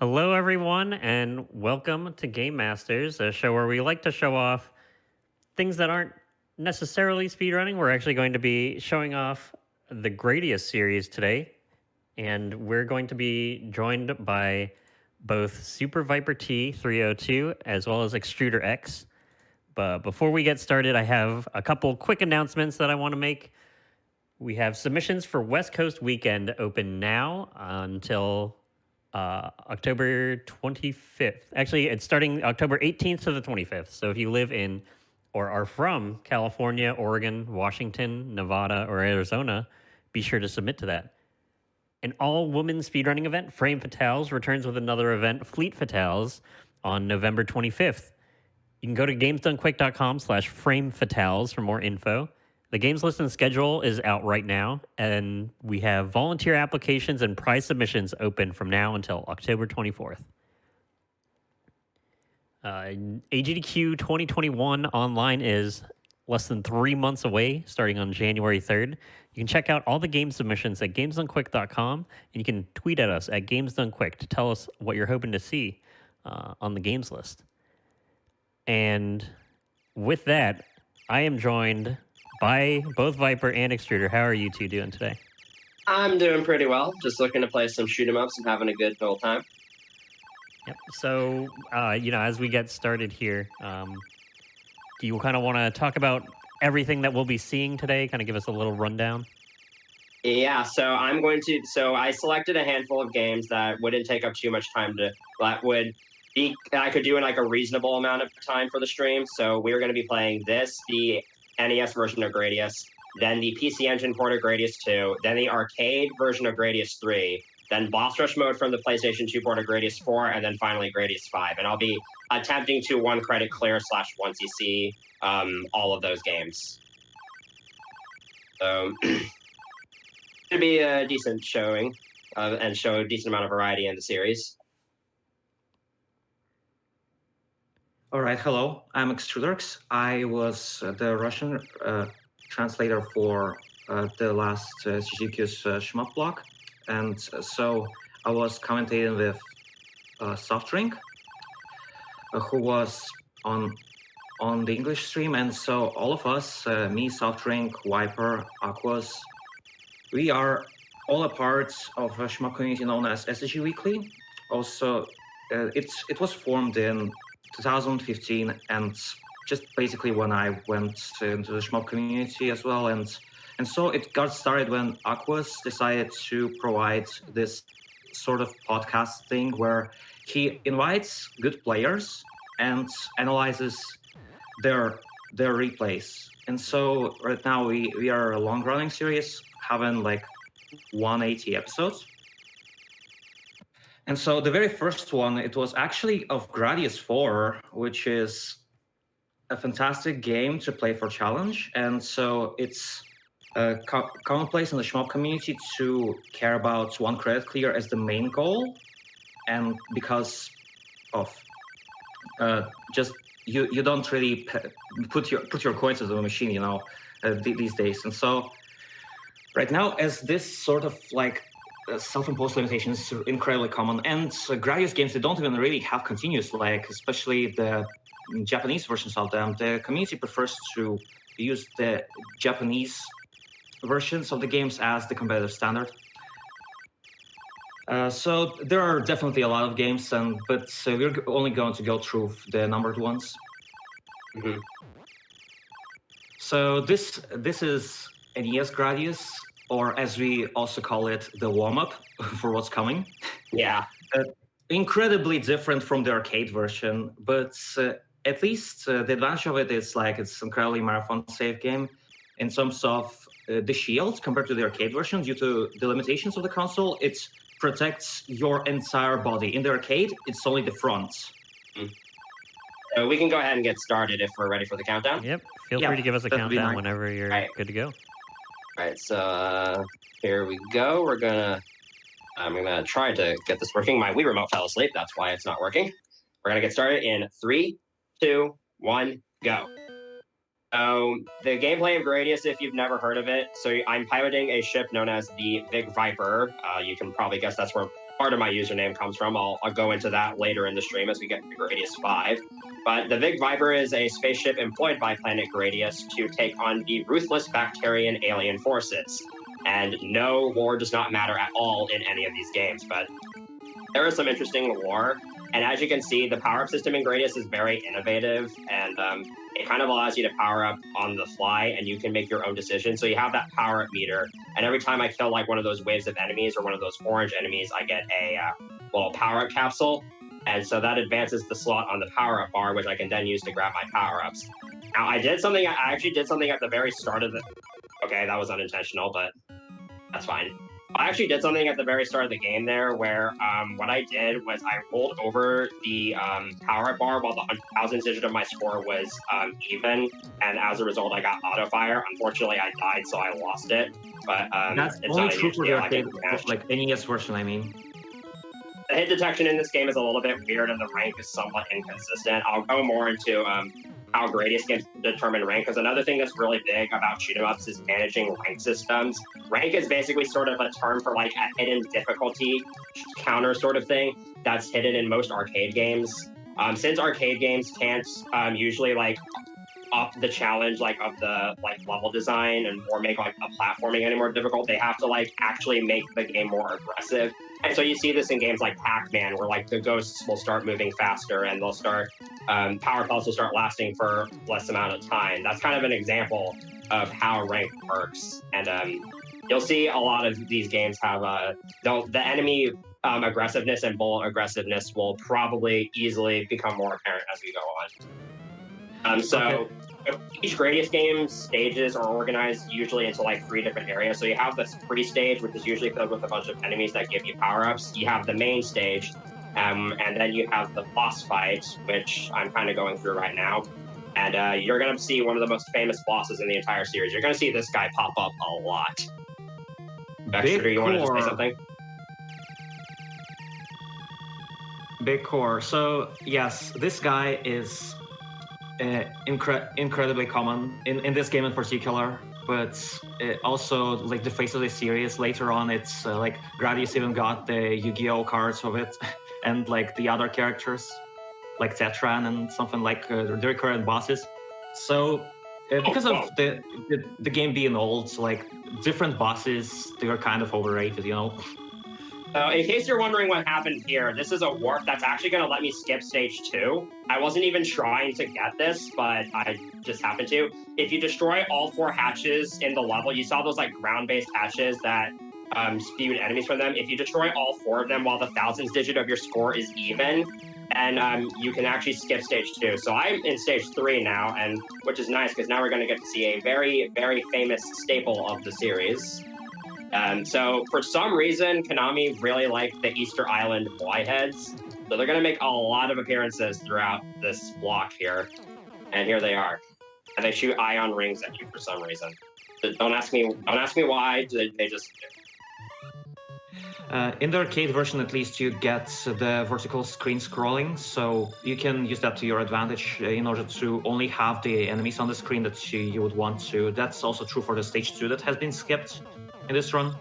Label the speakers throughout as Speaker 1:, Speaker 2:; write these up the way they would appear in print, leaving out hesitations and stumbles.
Speaker 1: Hello, everyone, and welcome to Game Masters, a show where we like to show off things that aren't necessarily speedrunning. We're actually going to be showing off the Gradius series today, and we're going to be joined by both Super Viper T 302 as well as Extruder X. But before we get started, I have a couple quick announcements that I want to make. We have submissions for West Coast Weekend open now until October 25th. Actually, it's starting October 18th to the 25th. So if you live in or are from California, Oregon, Washington, Nevada, or Arizona, be sure to submit to that. An all-woman speedrunning event, Frame Fatales, returns with another event, Fleet Fatales, on November 25th. You can go to gamesdonequick.com/frame fatales for more info. The games list and schedule is out right now, and we have volunteer applications and prize submissions open from now until October 24th. AGDQ 2021 online is less than 3 months away, starting on January 3rd. You can check out all the game submissions at gamesdonequick.com, and you can tweet at us at gamesdonequick to tell us what you're hoping to see on the games list. And with that, I am joined by both Viper and Extruder. How are you two doing today?
Speaker 2: I'm doing pretty well. Just looking to play some shoot 'em ups and having a good old time.
Speaker 1: Yep. So, as we get started here, do you kind of want to talk about everything that we'll be seeing today? Kind of give us a little rundown.
Speaker 2: Yeah, so I'm going to. So I selected a handful of games that wouldn't take up too much time that would be. I could do in like a reasonable amount of time for the stream. So we're going to be playing the NES version of Gradius, then the PC Engine port of Gradius II, then the arcade version of Gradius III, then Boss Rush mode from the PlayStation 2 port of Gradius IV, and then finally Gradius V. And I'll be attempting to one credit clear /1 CC all of those games. So. Should be a decent showing and show a decent amount of variety in the series.
Speaker 3: All right, hello, I'm Extruderx. I was the Russian translator for the last GDQ's shmup block, and so I was commentating with Softdrink, who was on the English stream, and so all of us, me, Softdrink, Viper, Aquas, we are all a part of a shmup community known as SSG Weekly. Also, it was formed in 2015, and just basically when I went into the shmup community as well, and so it got started when Aquas decided to provide this sort of podcast thing where he invites good players and analyzes their replays. And so right now we are a long running series, having like 180 episodes. And so the very first one, it was actually of Gradius IV, which is a fantastic game to play for challenge. And so it's commonplace in the shmup community to care about one credit clear as the main goal. And because of just you don't really put your coins into the machine, these days. And so right now, as this sort of like self-imposed limitation is incredibly common, and Gradius games, they don't even really have continuous, like especially the Japanese versions of them. The community prefers to use the Japanese versions of the games as the competitive standard. So there are definitely a lot of games, but we're only going to go through the numbered ones.
Speaker 2: Mm-hmm.
Speaker 3: So this is NES Gradius, or as we also call it, the warm-up for what's coming.
Speaker 2: Yeah.
Speaker 3: Incredibly different from the arcade version, but at least the advantage of it is like it's incredibly marathon safe game in terms of the shield compared to the arcade version. Due to the limitations of the console, it protects your entire body. In the arcade, it's only the front.
Speaker 2: So we can go ahead and get started if we're ready for the countdown.
Speaker 1: Yep. Feel free to give us a countdown whenever you're good to go.
Speaker 2: All right, so here we go. I'm gonna try to get this working. My Wii remote fell asleep. That's why it's not working. We're gonna get started in 3, 2, 1, go. So the gameplay of Gradius, if you've never heard of it, so I'm piloting a ship known as the Big Viper. You can probably guess that's where part of my username comes from. I'll go into that later in the stream as we get to Gradius V. But the Vig Viper is a spaceship employed by Planet Gradius to take on the ruthless Bacterian alien forces. And no, war does not matter at all in any of these games, but there is some interesting lore. And as you can see, the power-up system in Gradius is very innovative, and it kind of allows you to power up on the fly, and you can make your own decisions. So you have that power-up meter, and every time I kill like one of those waves of enemies or one of those orange enemies, I get a little power-up capsule. And so that advances the slot on the power-up bar, which I can then use to grab my power-ups. Now, I actually did something at the very start of the... Okay, that was unintentional, but that's fine. I actually did something at the very start of the game there where what I did was I rolled over the power-up bar while the 1,000th digit of my score was even, and as a result, I got auto-fire. Unfortunately, I died, so I lost it. But
Speaker 3: that's
Speaker 2: it's
Speaker 3: only
Speaker 2: not
Speaker 3: true for the arcade,
Speaker 2: match.
Speaker 3: like NES version, I mean.
Speaker 2: The hit detection in this game is a little bit weird, and the rank is somewhat inconsistent. I'll go more into how Gradius can determine rank, because another thing that's really big about shoot-em-ups is managing rank systems. Rank is basically sort of a term for like a hidden difficulty counter sort of thing that's hidden in most arcade games. Since arcade games can't usually like up the challenge like of the like level design and or make like a platforming any more difficult, they have to like actually make the game more aggressive. And so you see this in games like Pac-Man, where like the ghosts will start moving faster and they'll start power pellets will start lasting for less amount of time. That's kind of an example of how rank works. And you'll see a lot of these games have the enemy aggressiveness and bullet aggressiveness will probably easily become more apparent as we go on. Okay. Each Gradius game stages are organized usually into like 3 different areas. So you have the pre-stage, which is usually filled with a bunch of enemies that give you power-ups. You have the main stage, and then you have the boss fight, which I'm kind of going through right now. And you're going to see one of the most famous bosses in the entire series. You're going to see this guy pop up a lot. Baxter, you want to say something?
Speaker 3: Big core. So yes, this guy is incredibly common in this game in particular, but also like the face of the series. Later on, it's like Gradius even got the Yu-Gi-Oh cards of it, and like the other characters like Tetran and something like the recurrent bosses. So because of the game being old, like different bosses, they are kind of overrated, you know.
Speaker 2: So in case you're wondering what happened here, this is a warp that's actually going to let me skip stage 2. I wasn't even trying to get this, but I just happened to. If you destroy all 4 hatches in the level, you saw those like ground-based hatches that spewed enemies from them. If you destroy all 4 of them while the 1,000th digit of your score is even, and you can actually skip stage 2. So I'm in stage 3 now, and which is nice because now we're going to get to see a very, very famous staple of the series. So for some reason, Konami really liked the Easter Island boy heads. So they're going to make a lot of appearances throughout this block here. And here they are. And they shoot ion rings at you for some reason. Don't ask me why, they just do.
Speaker 3: In the arcade version, at least, you get the vertical screen scrolling, so you can use that to your advantage in order to only have the enemies on the screen that you would want to. That's also true for the stage 2 that has been skipped in this run.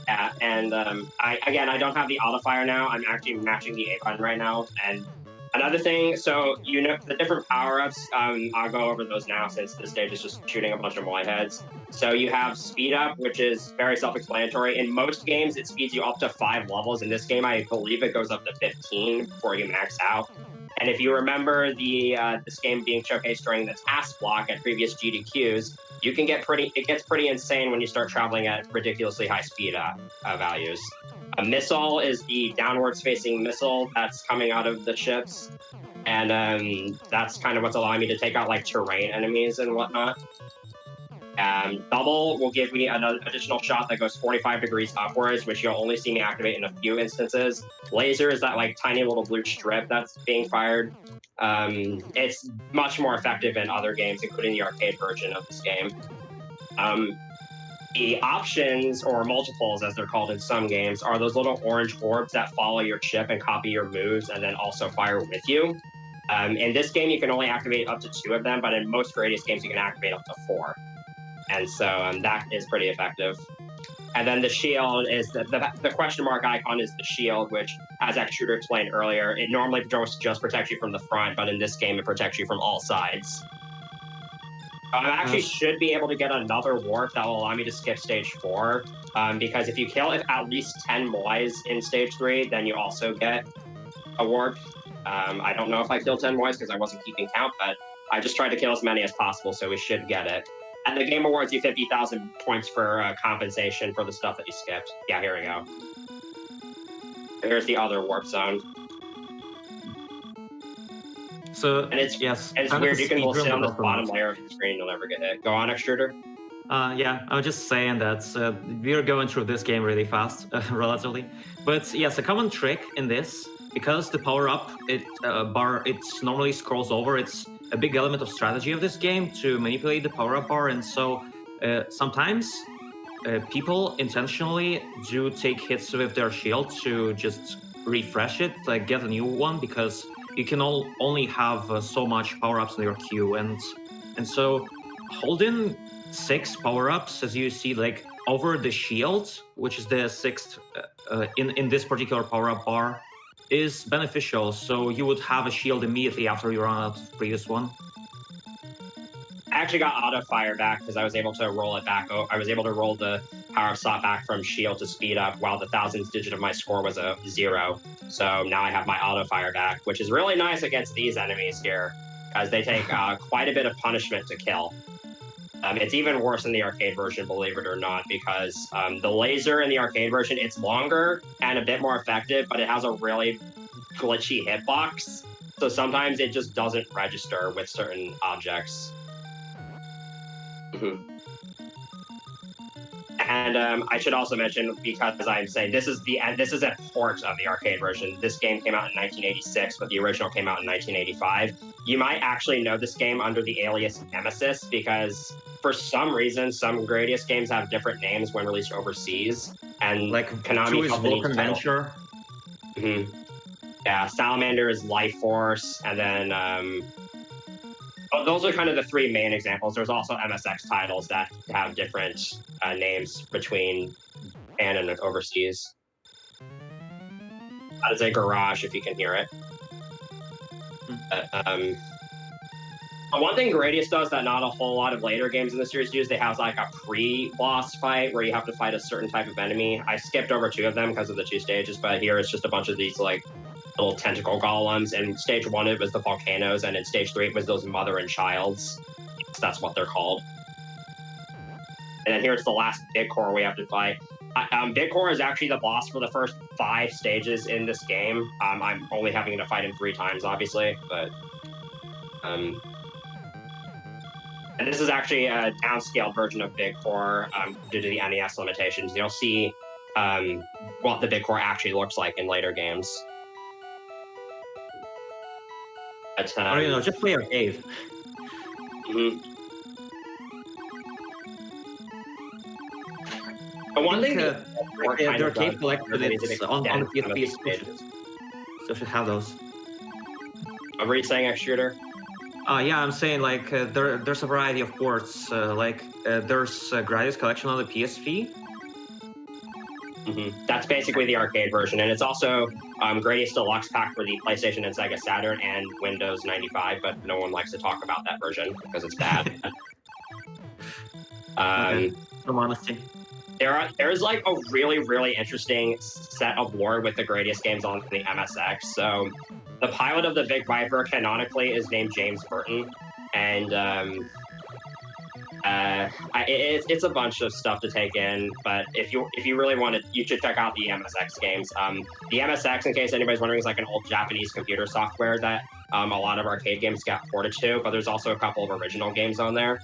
Speaker 2: Yeah, and I don't have the auto-fire now. I'm actually matching the A button right now. And another thing, so you know the different power-ups, I'll go over those now since this stage is just shooting a bunch of Moai heads. So you have speed up, which is very self-explanatory. In most games, it speeds you up to 5 levels. In this game, I believe it goes up to 15 before you max out. And if you remember this game being showcased during the task block at previous GDQs, it gets pretty insane when you start traveling at ridiculously high speed values. A missile is the downwards facing missile that's coming out of the ships. And that's kind of what's allowing me to take out like terrain enemies and whatnot. Double will give me another additional shot that goes 45 degrees upwards, which you'll only see me activate in a few instances. Laser is that like tiny little blue strip that's being fired. It's much more effective in other games, including the arcade version of this game. The options, or multiples as they're called in some games, are those little orange orbs that follow your chip and copy your moves and then also fire with you. In this game, you can only activate up to 2 of them, but in most Gradius games, you can activate up to 4. And so that is pretty effective. And then the shield is the question mark icon is the shield, which, as Extruder explained earlier, it normally just protects you from the front, but in this game it protects you from all sides. I actually should be able to get another warp that will allow me to skip stage 4, because if you kill at least 10 Moais in stage 3, then you also get a warp. I don't know if I killed 10 Moais because I wasn't keeping count, but I just tried to kill as many as possible, so we should get it. And the game awards you 50,000 points for compensation for the stuff that you skipped. Yeah, here we go. Here's the other warp zone.
Speaker 3: So,
Speaker 2: and it's weird. You can sit on this bottom layer of the screen, you'll never get hit. Go on, Extruder.
Speaker 3: Yeah, I was just saying that we're going through this game really fast, relatively. But yes, a common trick in this, because the power-up bar, it normally scrolls over, it's a big element of strategy of this game to manipulate the power-up bar, and so sometimes people intentionally do take hits with their shield to just refresh it, like get a new one, because you can only have so much power-ups in your queue, and so holding 6 power-ups, as you see, like over the shield, which is the 6th in this particular power-up bar, is beneficial. So you would have a shield immediately after you run out of the previous one.
Speaker 2: I actually got auto fire back because I was able to roll it back. I was able to roll the power-up slot back from shield to speed up while the 1000th digit of my score was a 0. So now I have my auto fire back, which is really nice against these enemies here, because they take quite a bit of punishment to kill. It's even worse in the arcade version, believe it or not, because the laser in the arcade version, it's longer and a bit more effective, but it has a really glitchy hitbox. So sometimes it just doesn't register with certain objects. And I should also mention, because I'm saying this is a port of the arcade version. This game came out in 1986, but the original came out in 1985. You might actually know this game under the alias Nemesis, because for some reason, some Gradius games have different names when released overseas. And
Speaker 3: like
Speaker 2: Konami
Speaker 3: Company's Adventure.
Speaker 2: Yeah, Salamander is Life Force, and then those are kind of the 3 main examples. There's also MSX titles that have different names between Japan and overseas. That is a garage, if you can hear it. One thing Gradius does that not a whole lot of later games in the series do is they have like a pre-boss fight where you have to fight a certain type of enemy. I skipped over 2 of them because of the 2 stages, but here it's just a bunch of these like little tentacle golems. In stage 1 it was the volcanoes, and in stage 3 it was those mother and childs. That's what they're called. And then here's the last big core we have to fight. Big core is actually the boss for the first 5 stages in this game. I'm only having to fight him 3 times, obviously, but and this is actually a downscaled version of Big Core due to the NES limitations. You'll see what the Big Core actually looks like in later games. But,
Speaker 3: or just play arcade.
Speaker 2: But one thing
Speaker 3: the arcade collection is on the PSP, so should have those.
Speaker 2: What were you saying, Extruder?
Speaker 3: Yeah, I'm saying like there's a variety of ports. There's Gradius collection on the PSP.
Speaker 2: That's basically the arcade version, and it's also Gradius Deluxe Pack for the PlayStation and Sega Saturn and Windows 95, but no one likes to talk about that version because it's bad.
Speaker 3: Okay. From honesty.
Speaker 2: There's like a really, really interesting set of lore with the Gradius games on the MSX. So the pilot of the Big Viper canonically is named James Burton, and it's a bunch of stuff to take in. But if you really want to, you should check out the MSX games. The MSX, in case anybody's wondering, is like an old Japanese computer software that a lot of arcade games got ported to. But there's also a couple of original games on there.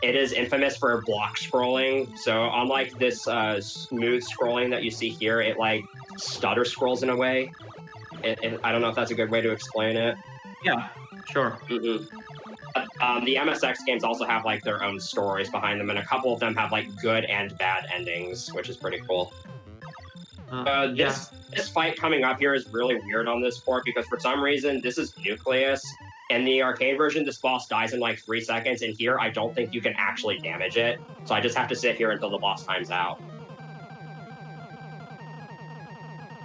Speaker 2: It is infamous for block scrolling. So unlike this smooth scrolling that you see here, it like stutter scrolls in a way. I don't know if that's a good way to explain it.
Speaker 3: Yeah, sure.
Speaker 2: The MSX games also have like their own stories behind them, and a couple of them have like good and bad endings, which is pretty cool. This fight coming up here is really weird on this port because for some reason this is Nucleus. In the arcade version, this boss dies in like 3 seconds, and here I don't think you can actually damage it. So I just have to sit here until the boss times out.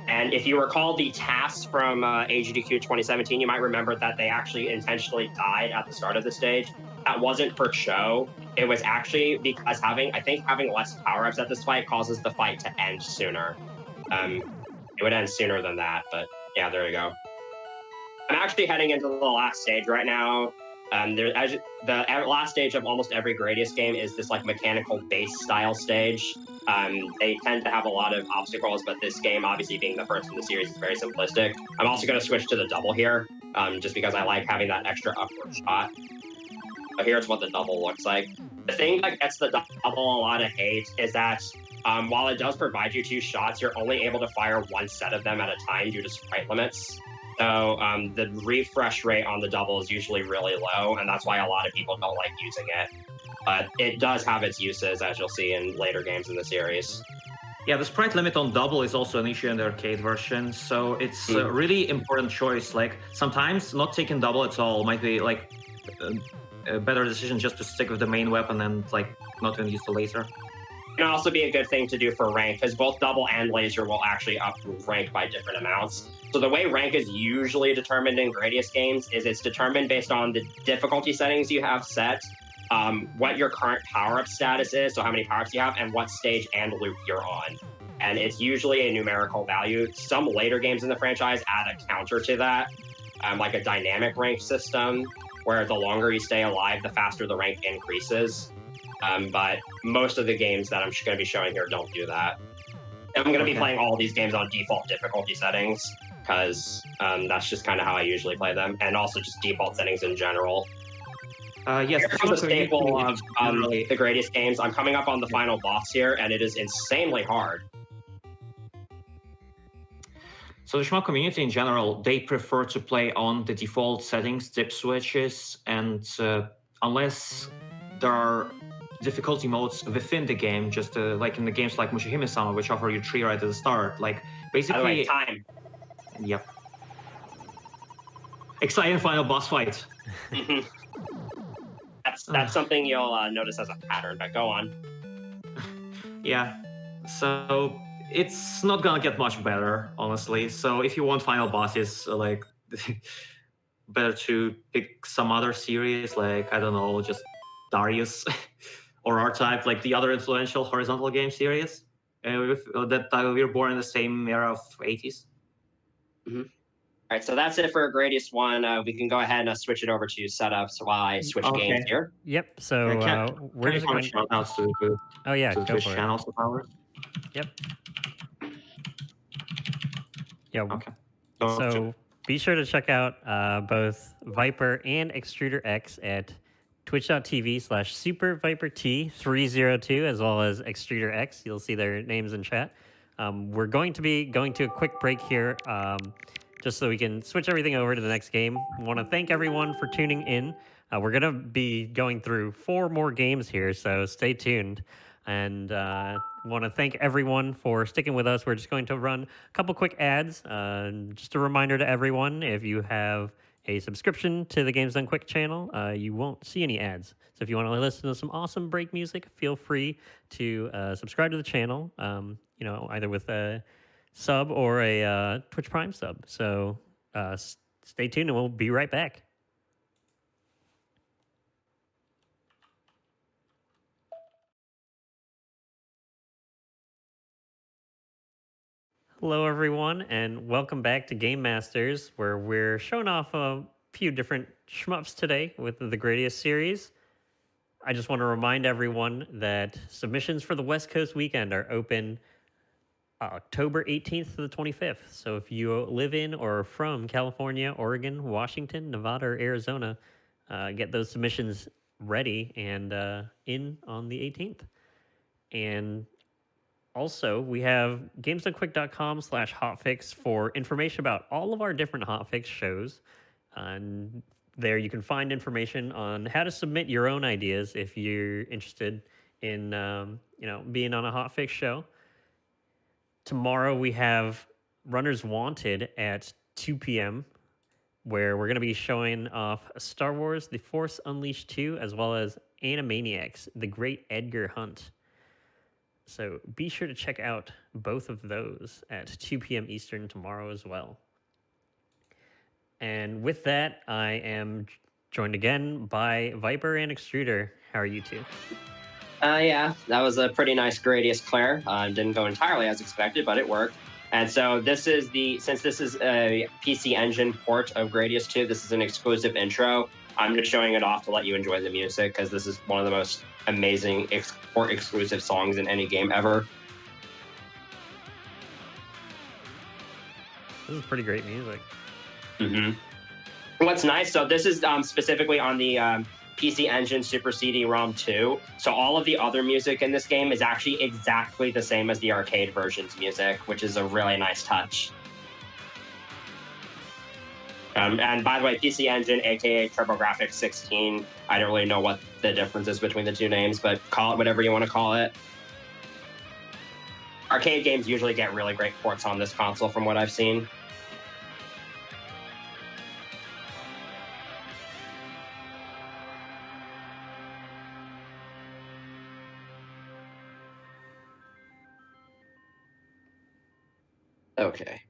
Speaker 2: And if you recall the tasks from AGDQ 2017, you might remember that they actually intentionally died at the start of the stage. That wasn't for show. It was actually because I think having less power-ups at this fight causes the fight to end sooner. It would end sooner than that, but yeah, there you go. I'm actually heading into the last stage right now. The last stage of almost every Gradius game is this like mechanical base style stage. They tend to have a lot of obstacles, but this game, obviously being the first in the series, is very simplistic. I'm also going to switch to the double here, just because I like having that extra upward shot. But here's what the double looks like. The thing that gets the double a lot of hate is that while it does provide you 2 shots, you're only able to fire 1 set of them at a time due to sprite limits. So the refresh rate on the double is usually really low, and that's why a lot of people don't like using it. But it does have its uses, as you'll see in later games in the series.
Speaker 3: Yeah, the sprite limit on double is also an issue in the arcade version, so it's a really important choice. Like, sometimes not taking double at all might be like a better decision just to stick with the main weapon and like not even use the laser.
Speaker 2: It can also be a good thing to do for rank, because both double and laser will actually up rank by different amounts. So the way rank is usually determined in Gradius games is it's determined based on the difficulty settings you have set, what your current power-up status is, so how many power-ups you have, and what stage and loop you're on. And it's usually a numerical value. Some later games in the franchise add a counter to that, like a dynamic rank system, where the longer you stay alive, the faster the rank increases. But most of the games that I'm going to be showing here don't do that. I'm going to be playing all these games on default difficulty settings, because that's just kind of how I usually play them, and also just default settings in general.
Speaker 3: Yes,
Speaker 2: here's a staple of the Gradius games. I'm coming up on the final boss here, and it is insanely hard.
Speaker 3: So the shmup community in general, they prefer to play on the default settings, dip switches, and unless there are difficulty modes within the game, just like in the games like Mushihime-sama, which offer you 3 right at the start, like basically...
Speaker 2: By the way, time.
Speaker 3: Yep. Exciting final boss fight.
Speaker 2: That's something you'll notice as a pattern, but go on.
Speaker 3: Yeah, so it's not gonna get much better, honestly. So if you want final bosses, like, better to pick some other series, like, I don't know, just Darius or R-Type, like the other influential horizontal game series that we were born in the same era of 80s.
Speaker 2: All right, so that's it for Gradius 1. We can go ahead and switch it over to setups while I switch games here.
Speaker 1: Yep, so we're just going to...
Speaker 3: shout-outs to the
Speaker 1: go
Speaker 3: Twitch
Speaker 1: for
Speaker 3: channels of ours.
Speaker 1: Yep. Yeah.
Speaker 3: Okay.
Speaker 1: So be sure to check out both Viper and Extruder X at twitch.tv/SuperViperT302, as well as Extruder X. You'll see their names in chat. We're going to be going to a quick break here, just so we can switch everything over to the next game. I want to thank everyone for tuning in. We're going to be going through 4 more games here, so stay tuned. And want to thank everyone for sticking with us. We're just going to run a couple quick ads. Just a reminder to everyone, if you have a subscription to the Games Done Quick channel, you won't see any ads. So if you want to listen to some awesome break music, feel free to subscribe to the channel, either with a sub or a Twitch Prime sub. So stay tuned and we'll be right back. Hello, everyone, and welcome back to Game Masters, where we're showing off a few different shmups today with the Gradius series. I just want to remind everyone that submissions for the West Coast weekend are open October 18th to the 25th. So if you live in or from California, Oregon, Washington, Nevada, or Arizona, get those submissions ready and in on the 18th. And also, we have gamesdonequick.com/hotfix for information about all of our different hotfix shows. And there you can find information on how to submit your own ideas if you're interested in, being on a hotfix show. Tomorrow we have Runners Wanted at 2 p.m. where we're going to be showing off Star Wars The Force Unleashed 2, as well as Animaniacs The Great Edgar Hunt. So be sure to check out both of those at 2 p.m. Eastern tomorrow as well. And with that, I am joined again by Viper and Extruder. How are you two?
Speaker 2: Yeah, that was a pretty nice Gradius Claire. Didn't go entirely as expected, but it worked. And so since this is a PC Engine port of Gradius II, this is an exclusive intro. I'm just showing it off to let you enjoy the music, because this is one of the most amazing port exclusive songs in any game ever.
Speaker 1: This is pretty great music.
Speaker 2: What's nice, so this is specifically on the PC Engine Super CD-ROM 2. So all of the other music in this game is actually exactly the same as the arcade version's music, which is a really nice touch. And by the way, PC Engine, aka TurboGrafx 16, I don't really know what the difference is between the two names, but call it whatever you want to call it. Arcade games usually get really great ports on this console from what I've seen. Okay.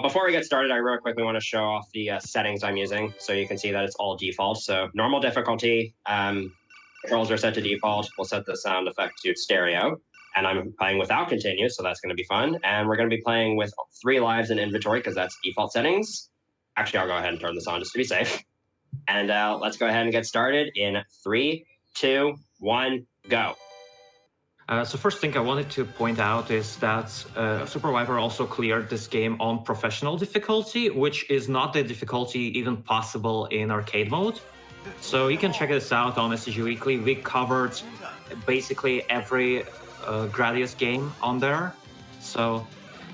Speaker 2: Before we get started, I really quickly want to show off the settings I'm using, so you can see that it's all default. So normal difficulty, controls are set to default. We'll set the sound effect to stereo. And I'm playing without continue, so that's going to be fun. And we're going to be playing with 3 lives in inventory, because that's default settings. Actually, I'll go ahead and turn this on just to be safe. And let's go ahead and get started in 3, 2, 1, go.
Speaker 3: So first thing I wanted to point out is that Super Viper also cleared this game on professional difficulty, which is not the difficulty even possible in arcade mode. So you can check this out on SCG Weekly. We covered basically every Gradius game on there. So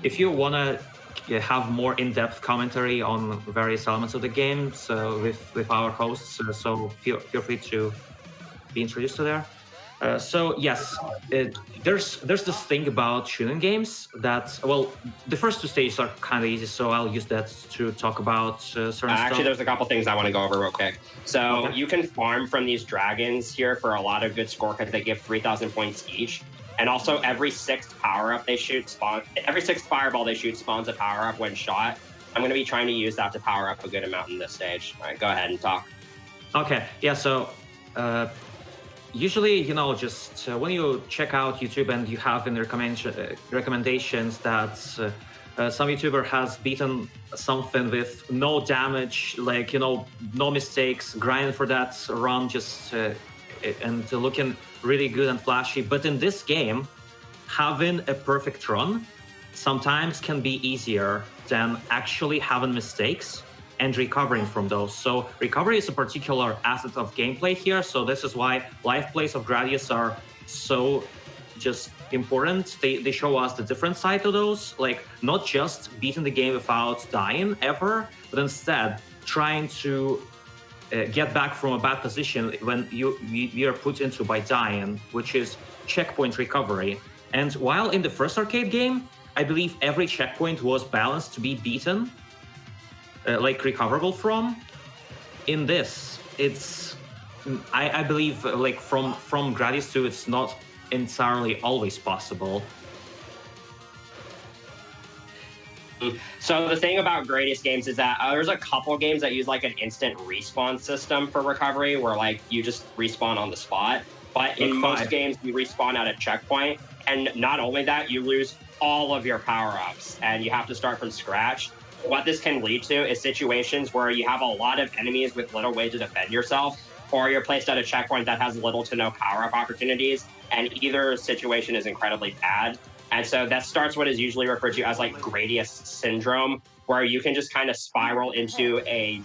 Speaker 3: if you want to have more in-depth commentary on various elements of the game with our hosts, so feel free to be introduced to there. So yes, there's this thing about shooting games that, well, the first 2 stages are kind of easy, so I'll use that to talk about certain stuff.
Speaker 2: Actually, there's a couple things I want to go over real quick. So You can farm from these dragons here for a lot of good score, because they give 3,000 points each. And also every 6th power-up they shoot every 6th fireball they shoot spawns a power-up when shot. I'm going to be trying to use that to power up a good amount in this stage. All right, go ahead and talk.
Speaker 3: Okay, yeah, so usually, just when you check out YouTube and you have in the recommendations that some YouTuber has beaten something with no damage, like, no mistakes, grinding for that run, and looking really good and flashy. But in this game, having a perfect run sometimes can be easier than actually having mistakes and recovering from those. So recovery is a particular asset of gameplay here. So this is why live plays of Gradius are so just important. They show us the different side of those, like not just beating the game without dying ever, but instead trying to get back from a bad position when you are put into by dying, which is checkpoint recovery. And while in the first arcade game, I believe every checkpoint was balanced to be beaten, like recoverable from, in this, it's, I believe, like from Gradius II, it's not entirely always possible.
Speaker 2: So the thing about Gradius games is that there's a couple games that use like an instant respawn system for recovery, where like you just respawn on the spot. But in most games, you respawn at a checkpoint, and not only that, you lose all of your power-ups, and you have to start from scratch. What this can lead to is situations where you have a lot of enemies with little way to defend yourself, or you're placed at a checkpoint that has little to no power-up opportunities, and either situation is incredibly bad. And so that starts what is usually referred to as like Gradius syndrome, where you can just kind of spiral into a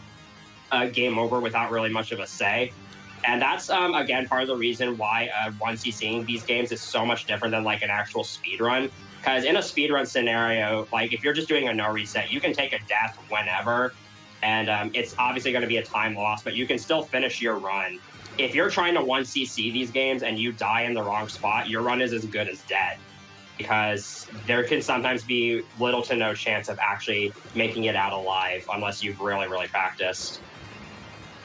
Speaker 2: game over without really much of a say. And that's, again, part of the reason why 1cCing these games is so much different than like an actual speedrun. Because in a speedrun scenario, like if you're just doing a no reset, you can take a death whenever, and it's obviously going to be a time loss, but you can still finish your run. If you're trying to 1cC these games and you die in the wrong spot, your run is as good as dead. because there can sometimes be little to no chance of actually making it out alive unless you've really, really practiced.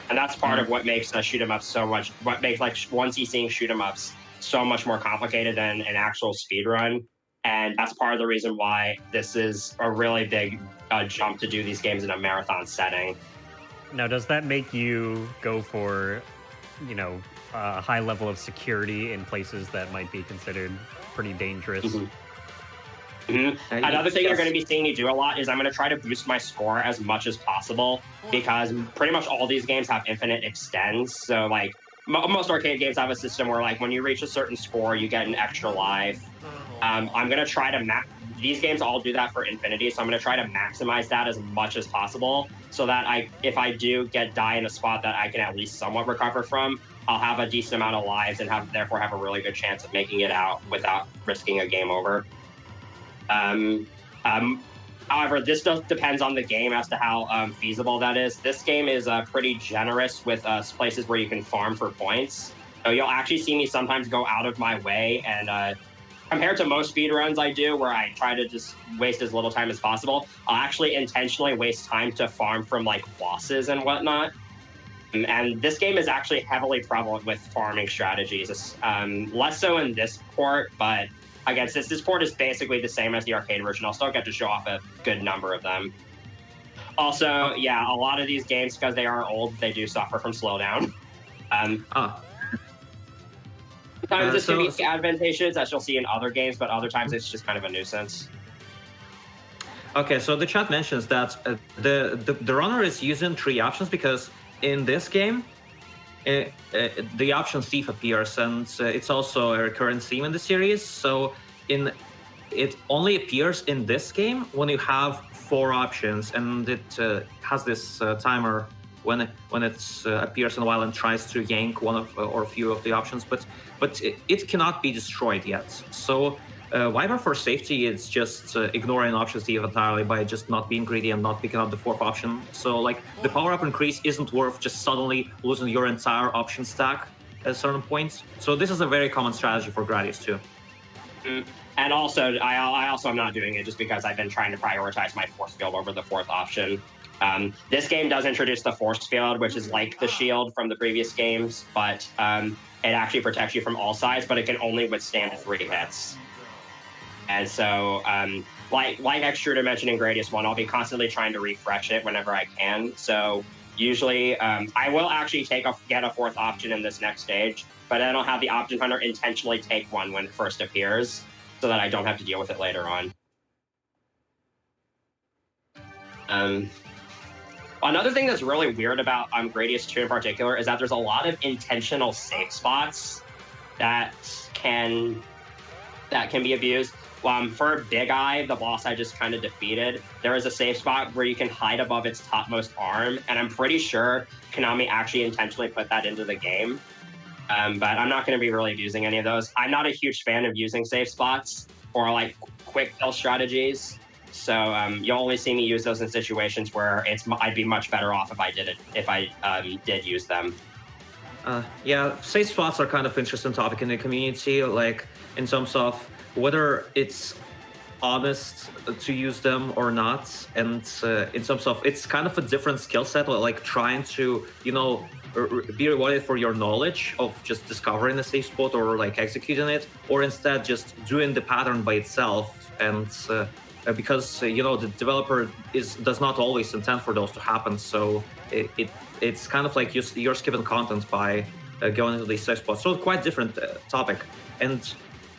Speaker 2: And that's part of what makes shoot 'em ups so much. What makes like onesie seeing shoot 'em ups so much more complicated than an actual speed run. And that's part of the reason why this is a really big jump to do these games in a marathon setting.
Speaker 1: Now, does that make you go for, you know, a high level of security in places that might be considered pretty dangerous?
Speaker 2: Another thing you're going to be seeing me do a lot is I'm going to try to boost my score as much as possible, because pretty much all these games have infinite extends. So like most arcade games have a system where like when you reach a certain score, you get an extra life. I'm going to try to these games all do that for infinity, so I'm going to try to maximize that as much as possible, so that if I do die in a spot that I can at least somewhat recover from, I'll have a decent amount of lives and therefore have a really good chance of making it out without risking a game over. However, this depends on the game as to how feasible that is. This game is pretty generous with places where you can farm for points. So you'll actually see me sometimes go out of my way, and compared to most speedruns I do, where I try to just waste as little time as possible, I'll actually intentionally waste time to farm from like bosses and whatnot. And this game is actually heavily prevalent with farming strategies. Less so in this port, but again, since this port is basically the same as the arcade version, I'll still get to show off a good number of them. Also, yeah, a lot of these games, because they are old, they do suffer from slowdown. Sometimes this can be advantageous, as you'll see in other games, but other times it's just kind of a nuisance.
Speaker 3: Okay, so the chat mentions that the runner is using 3 options because in this game, the option thief appears, and it's also a recurrent theme in the series. So it only appears in this game when you have 4 options, and it has this timer when it appears in a while and tries to yank one of or a few of the options, but it cannot be destroyed yet. So Viber for safety is just ignoring option thief entirely by just not being greedy and not picking up the 4th option. So like the power up increase isn't worth just suddenly losing your entire option stack at a certain point. So this is a very common strategy for Gradius II.
Speaker 2: And also, I also am not doing it just because I've been trying to prioritize my force field over the 4th option. This game does introduce the force field, which is like the shield from the previous games, but it actually protects you from all sides, but it can only withstand 3 hits. And so, like Extruder mentioned in Gradius I, I'll be constantly trying to refresh it whenever I can. So usually, I will actually get a 4th option in this next stage, but then I'll have the option hunter intentionally take one when it first appears, so that I don't have to deal with it later on. Another thing that's really weird about Gradius II in particular is that there's a lot of intentional safe spots that can be abused. For Big Eye, the boss I just kind of defeated, there is a safe spot where you can hide above its topmost arm, and I'm pretty sure Konami actually intentionally put that into the game. But I'm not going to be really abusing any of those. I'm not a huge fan of using safe spots or like quick kill strategies. So you'll only see me use those in situations where I'd be much better off if I did use them.
Speaker 3: Yeah, safe spots are kind of interesting topic in the community, like in terms of whether it's honest to use them or not, and in terms of it's kind of a different skill set, like trying to be rewarded for your knowledge of just discovering a safe spot or like executing it, or instead just doing the pattern by itself. And because the developer does not always intend for those to happen, so it's kind of like you're skipping content by going into these safe spots. So quite different topic and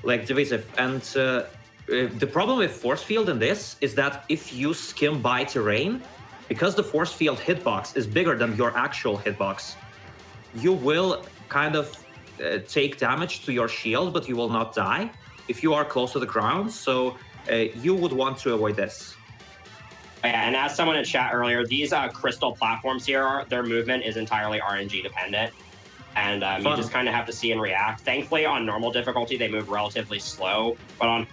Speaker 3: like divisive. And the problem with force field in this is that if you skim by terrain, because the force field hitbox is bigger than your actual hitbox, you will kind of take damage to your shield, but you will not die if you are close to the ground. So you would want to avoid this.
Speaker 2: Yeah, and as someone in chat earlier, these crystal platforms here, their movement is entirely RNG dependent. And you just kind of have to see and react. Thankfully, on normal difficulty, they move relatively slow, but on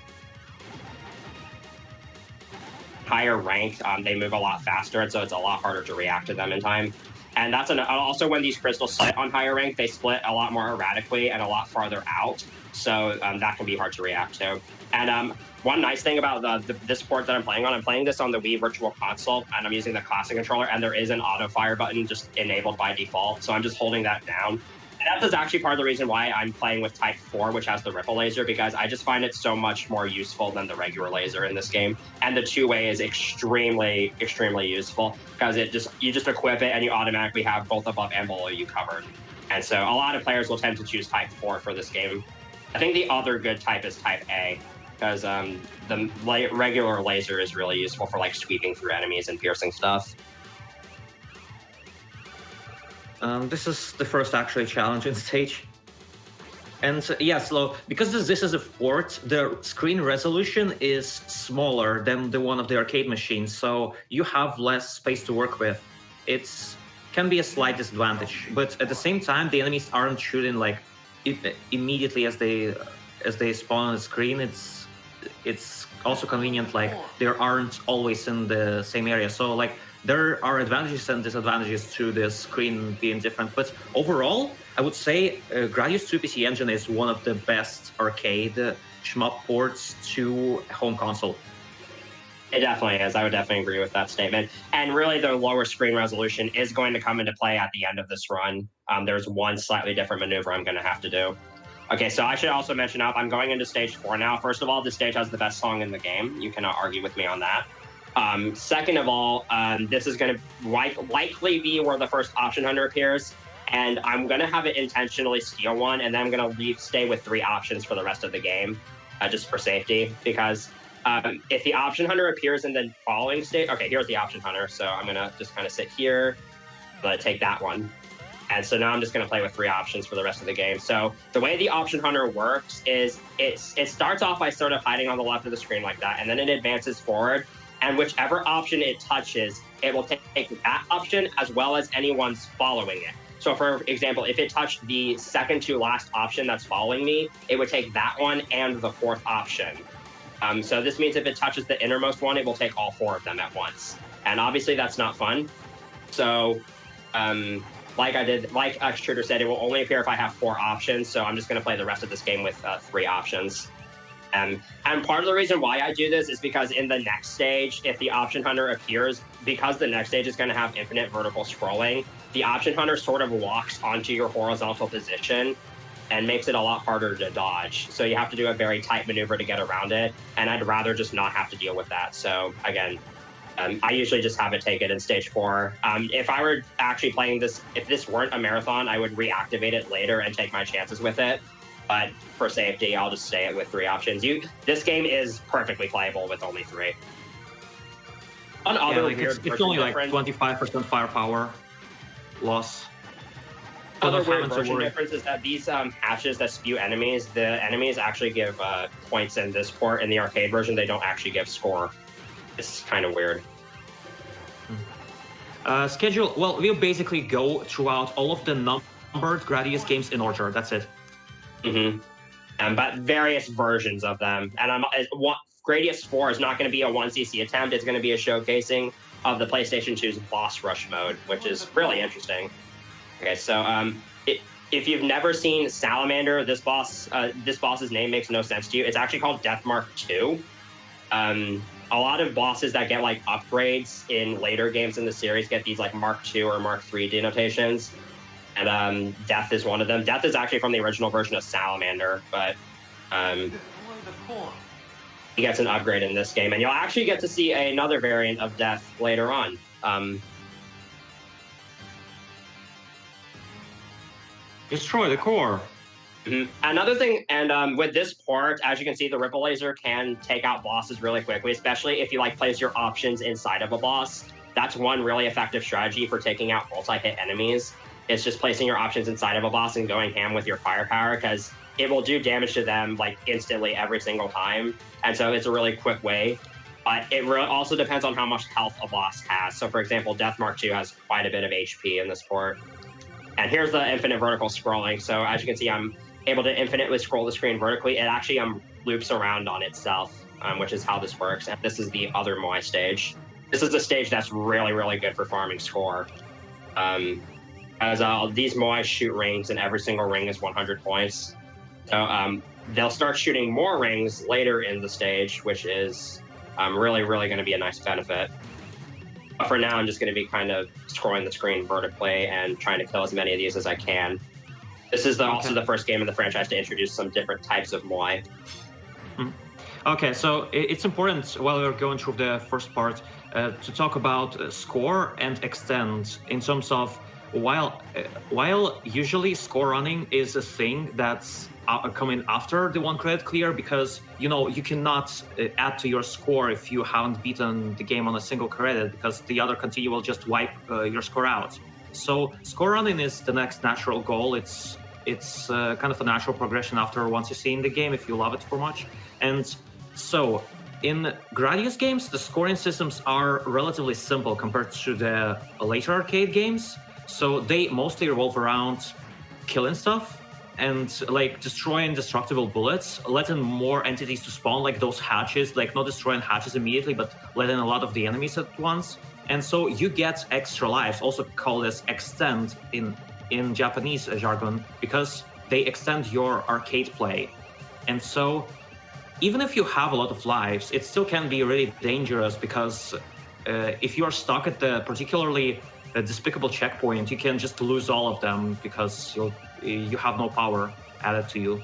Speaker 2: higher rank, they move a lot faster, and so it's a lot harder to react to them in time. And that's also when these crystals split on higher rank, they split a lot more erratically and a lot farther out, so that can be hard to react to. And one nice thing about this port that I'm playing this on the Wii Virtual Console, and I'm using the classic controller, and there is an auto fire button just enabled by default. So I'm just holding that down. And that is actually part of the reason why I'm playing with Type 4, which has the ripple laser, because I just find it so much more useful than the regular laser in this game. And the two-way is extremely, extremely useful because you just equip it and you automatically have both above and below you covered. And so a lot of players will tend to choose Type 4 for this game. I think the other good type is Type A, because the regular laser is really useful for like sweeping through enemies and piercing stuff.
Speaker 3: This is the first actually challenging stage. And yes, because this is a port, the screen resolution is smaller than the one of the arcade machines, so you have less space to work with. It can be a slight disadvantage, but at the same time, the enemies aren't shooting like immediately as they spawn on the screen. It's also convenient, like they aren't always in the same area. So like there are advantages and disadvantages to the screen being different. But overall, I would say Gradius II PC Engine is one of the best arcade shmup ports to home console.
Speaker 2: It definitely is. I would definitely agree with that statement. And really, the lower screen resolution is going to come into play at the end of this run. There's one slightly different maneuver I'm going to have to do. Okay, so I should also mention up, I'm going into stage 4 now. First of all, this stage has the best song in the game. You cannot argue with me on that. Second of all, this is going to likely be where the first option hunter appears. And I'm going to have it intentionally steal one, and then I'm going to stay with 3 options for the rest of the game, just for safety. Because if the option hunter appears in the following stage... Okay, here's the option hunter. So I'm going to just kind of sit here. I'm going to take that one. And so now I'm just going to play with 3 options for the rest of the game. So the way the option hunter works is it starts off by sort of hiding on the left of the screen like that, and then it advances forward. And whichever option it touches, it will take that option as well as anyone's following it. So for example, if it touched the second to last option that's following me, it would take that one and the 4th option. So this means if it touches the innermost one, it will take all 4 of them at once. And obviously that's not fun. So like Extruder said, it will only appear if I have 4 options. So I'm just going to play the rest of this game with 3 options. And part of the reason why I do this is because in the next stage, if the option hunter appears, because the next stage is going to have infinite vertical scrolling, the option hunter sort of locks onto your horizontal position and makes it a lot harder to dodge. So you have to do a very tight maneuver to get around it. And I'd rather just not have to deal with that. So again, I usually just have it take it in stage 4. If I were actually playing this, if this weren't a marathon, I would reactivate it later and take my chances with it. But for safety, I'll just stay with 3 options. This game is perfectly playable with only 3.
Speaker 3: It's only like 25% firepower loss.
Speaker 2: Other weird version difference is that these hatches that spew enemies, the enemies actually give points in this port. In the arcade version, they don't actually give score. It's kind of weird.
Speaker 3: Schedule, well, we'll basically go throughout all of the numbered Gradius games in order. That's it.
Speaker 2: But various versions of them. And Gradius IV is not going to be a 1cc attempt. It's going to be a showcasing of the PlayStation 2's Boss Rush mode, which is really interesting. Okay, so if you've never seen Salamander, this boss's name makes no sense to you. It's actually called Death Mark II. A lot of bosses that get like upgrades in later games in the series get these like Mark II or Mark III denotations. And Death is one of them. Death is actually from the original version of Salamander, but he gets an upgrade in this game. And you'll actually get to see another variant of Death later on.
Speaker 3: Destroy the core.
Speaker 2: Another thing, and with this port, as you can see, the ripple laser can take out bosses really quickly, especially if you like place your options inside of a boss. That's one really effective strategy for taking out multi-hit enemies. It's just placing your options inside of a boss and going ham with your firepower, because it will do damage to them like instantly every single time. And so it's a really quick way. But it really also depends on how much health a boss has. So for example, Death Mark II has quite a bit of HP in this port. And here's the infinite vertical scrolling. So as you can see, I'm able to infinitely scroll the screen vertically. It actually loops around on itself, which is how this works. And this is the other Moai stage. This is the stage that's really, really good for farming score. As these Moai shoot rings, and every single ring is 100 points. So they'll start shooting more rings later in the stage, which is really, really going to be a nice benefit. But for now, I'm just going to be kind of scrolling the screen vertically and trying to kill as many of these as I can. This is also the first game in the franchise to introduce some different types of Moai.
Speaker 3: Okay, so it's important while we're going through the first part to talk about score and extend in terms of while usually score running is a thing that's coming after the one credit clear, because you cannot add to your score if you haven't beaten the game on a single credit, because the other continue will just wipe your score out. So score running is the next natural goal. It's kind of a natural progression after once you see in the game if you love it for much. And so in Gradius games, the scoring systems are relatively simple compared to the later arcade games. So they mostly revolve around killing stuff and like destroying destructible bullets, letting more entities to spawn, like those hatches, like not destroying hatches immediately, but letting a lot of the enemies at once. And so you get extra lives, also called as extend in Japanese jargon, because they extend your arcade play. And so even if you have a lot of lives, it still can be really dangerous, because if you are stuck at the particularly despicable checkpoint, you can just lose all of them because you have no power added to you.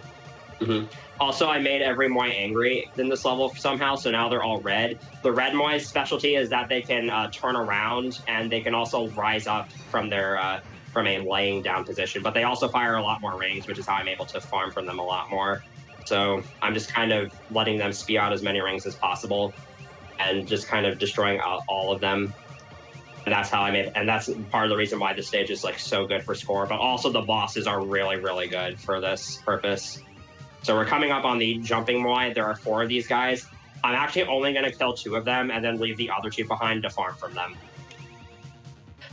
Speaker 2: Mm-hmm. Also, I made every Moai angry in this level somehow, so now they're all red. The red Moai's specialty is that they can turn around, and they can also rise up from their from a laying down position, but they also fire a lot more rings, which is how I'm able to farm from them a lot more. So I'm just kind of letting them spew out as many rings as possible and just kind of destroying all of them. And that's how I made it. And that's part of the reason why this stage is like so good for score, but also the bosses are really, really good for this purpose. So we're coming up on the jumping Moai. There are 4 of these guys. I'm actually only going to kill 2 of them and then leave the other 2 behind to farm from them.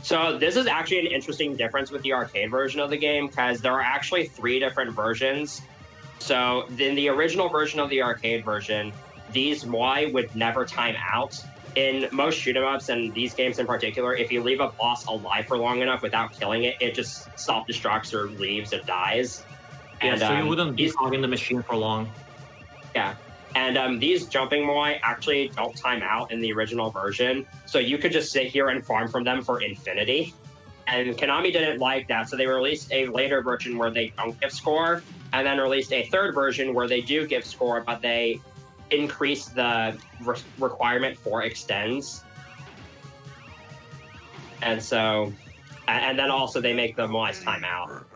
Speaker 2: So this is actually an interesting difference with the arcade version of the game, because there are actually 3 different versions. So in the original version of the arcade version, these Moai would never time out. In most shoot-em-ups, and these games in particular, if you leave a boss alive for long enough without killing it, it just self-destructs or leaves or dies.
Speaker 3: Yeah,
Speaker 2: And,
Speaker 3: so you wouldn't be hogging the machine for long.
Speaker 2: Yeah. And these jumping Moai actually don't time out in the original version, so you could just sit here and farm from them for infinity. And Konami didn't like that, so they released a later version where they don't give score, and then released a third version where they do give score, but they increase the requirement for extends. And so, and then also they make the Moais time out.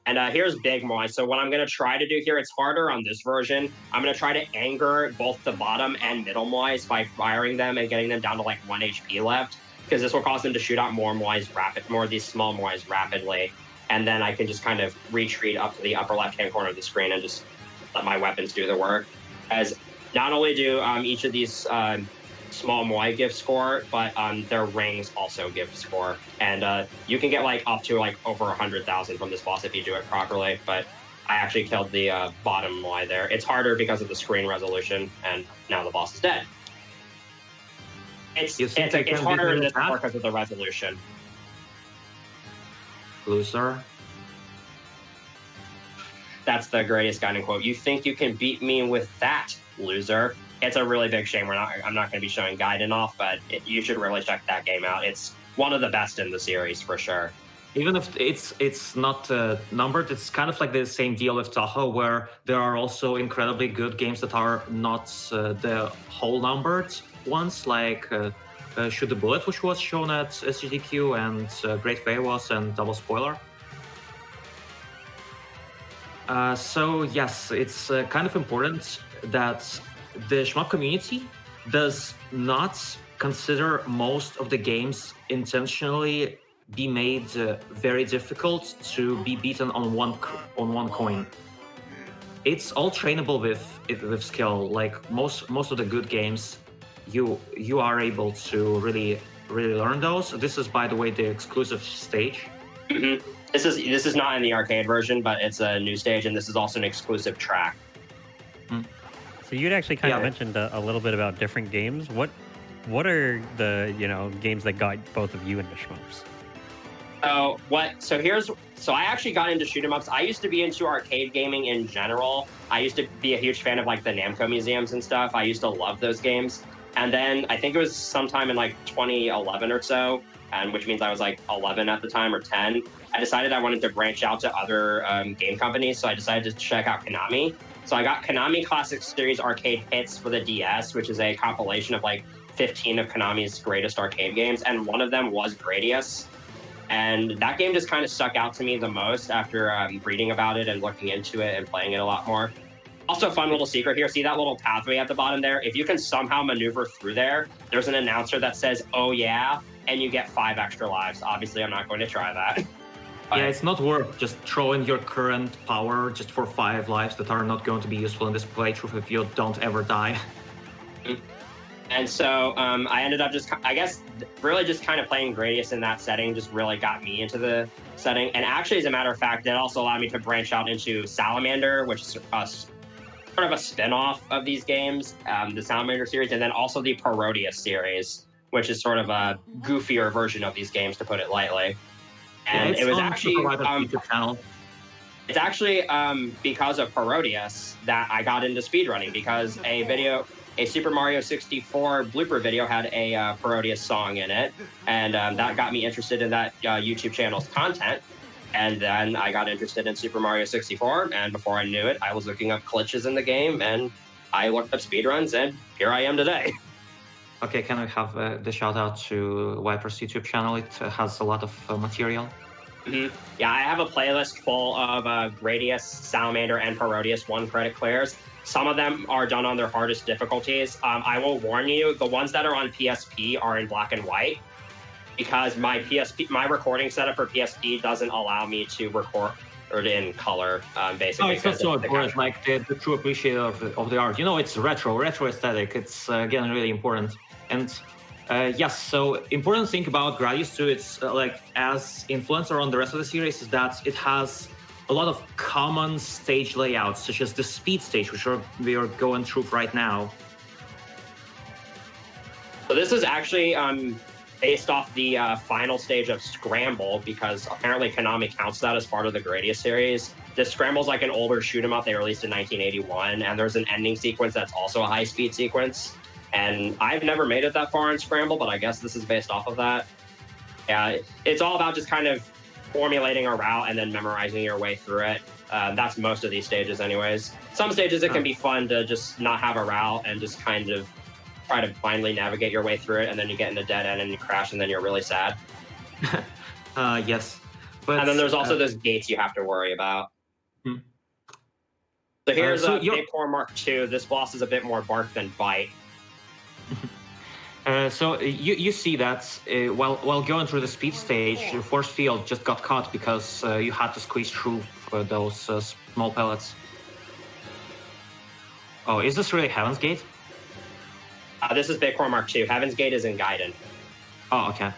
Speaker 2: And here's Big Moai. So what I'm going to try to do here, it's harder on this version. I'm going to try to anger both the bottom and middle Moais by firing them and getting them down to like 1 HP left, because this will cause them to shoot out more of these small Moais rapidly. And then I can just kind of retreat up to the upper left-hand corner of the screen and just let my weapons do the work. As not only do each of these small Moai give score, but their rings also give score. And you can get like up to like over 100,000 from this boss if you do it properly, but I actually killed the bottom Moai there. It's harder because of the screen resolution, and now the boss is dead. It's harder in this part because of the resolution.
Speaker 3: Loser.
Speaker 2: That's the greatest Gaiden quote. You think you can beat me with that, loser? It's a really big shame I'm not going to be showing Gaiden off, but you should really check that game out. It's one of the best in the series for sure.
Speaker 3: Even if it's not numbered, it's kind of like the same deal with Tahoe, where there are also incredibly good games that are not the whole numbered ones, like Shoot the Bullet, which was shown at GDQ, and Great Famous and Double Spoiler. So yes, it's kind of important that the shmup community does not consider most of the games intentionally be made very difficult to be beaten on one coin. It's all trainable with skill. Like most of the good games, you are able to really learn those. This is, by the way, the exclusive stage.
Speaker 2: Mm-hmm. This is not in the arcade version, but it's a new stage, and this is also an exclusive track.
Speaker 1: So you'd actually kind of mentioned a little bit about different games. What are the games that got both of you into shmups?
Speaker 2: So I actually got into shoot 'em ups. I used to be into arcade gaming in general. I used to be a huge fan of like the Namco museums and stuff. I used to love those games. And then I think it was sometime in like 2011 or so, and which means I was like 11 at the time or 10. I decided I wanted to branch out to other game companies, so I decided to check out Konami. So I got Konami Classic Series arcade hits for the DS, which is a compilation of like 15 of Konami's greatest arcade games, and one of them was Gradius. And that game just kind of stuck out to me the most after reading about it and looking into it and playing it a lot more. Also, fun little secret here. See that little pathway at the bottom there? If you can somehow maneuver through there, there's an announcer that says, "Oh yeah," and you get 5 extra lives. Obviously, I'm not going to try that.
Speaker 3: Yeah, it's not worth just throwing your current power just for 5 lives that are not going to be useful in this playthrough if you don't ever die.
Speaker 2: And so I ended up just, I guess, really just kind of playing Gradius in that setting just really got me into the setting. And actually, as a matter of fact, that also allowed me to branch out into Salamander, which is sort of a spin-off of these games, the Salamander series, and then also the Parodius series, which is sort of a goofier version of these games, to put it lightly. And
Speaker 3: Yeah,
Speaker 2: it was actually
Speaker 3: YouTube channel.
Speaker 2: it's actually because of Parodius that I got into speedrunning, because a Super Mario 64 blooper video had a Parodius song in it, and that got me interested in that YouTube channel's content. And then I got interested in Super Mario 64, and before I knew it, I was looking up glitches in the game, and I looked up speedruns, and here I am today.
Speaker 3: Okay, can I have the shout out to Viper's YouTube channel? It has a lot of material.
Speaker 2: Yeah, I have a playlist full of Gradius, Salamander, and Parodius 1 credit clears. Some of them are done on their hardest difficulties. I will warn you, the ones that are on PSP are in black and white, because my recording setup for PSP doesn't allow me to record in color, basically.
Speaker 3: No, it's not so important, like the true appreciator of the art. You know, it's retro aesthetic. It's, again, really important. And yes, so important thing about Gradius II, it's like as influencer on the rest of the series, is that it has a lot of common stage layouts, such as the speed stage, which we are going through right now.
Speaker 2: So this is actually based off the final stage of Scramble, because apparently Konami counts that as part of the Gradius series. This Scramble's like an older shoot 'em up they released in 1981, and there's an ending sequence that's also a high-speed sequence. And I've never made it that far in Scramble, but I guess this is based off of that. Yeah, it's all about just kind of formulating a route and then memorizing your way through it. That's most of these stages anyways. Some stages it can be fun to just not have a route and just kind of try to blindly navigate your way through it, and then you get in a dead end and you crash, and then you're really sad.
Speaker 3: Yes. But,
Speaker 2: and then there's also those gates you have to worry about. So here's a Big Core Mark II. This boss is a bit more bark than bite.
Speaker 3: So you see that while going through the speed stage, your force field just got caught because you had to squeeze through for those small pellets. Oh, is this really Heaven's Gate?
Speaker 2: This is Big Core Mark II. Heaven's Gate is in Gaiden.
Speaker 3: Oh, okay.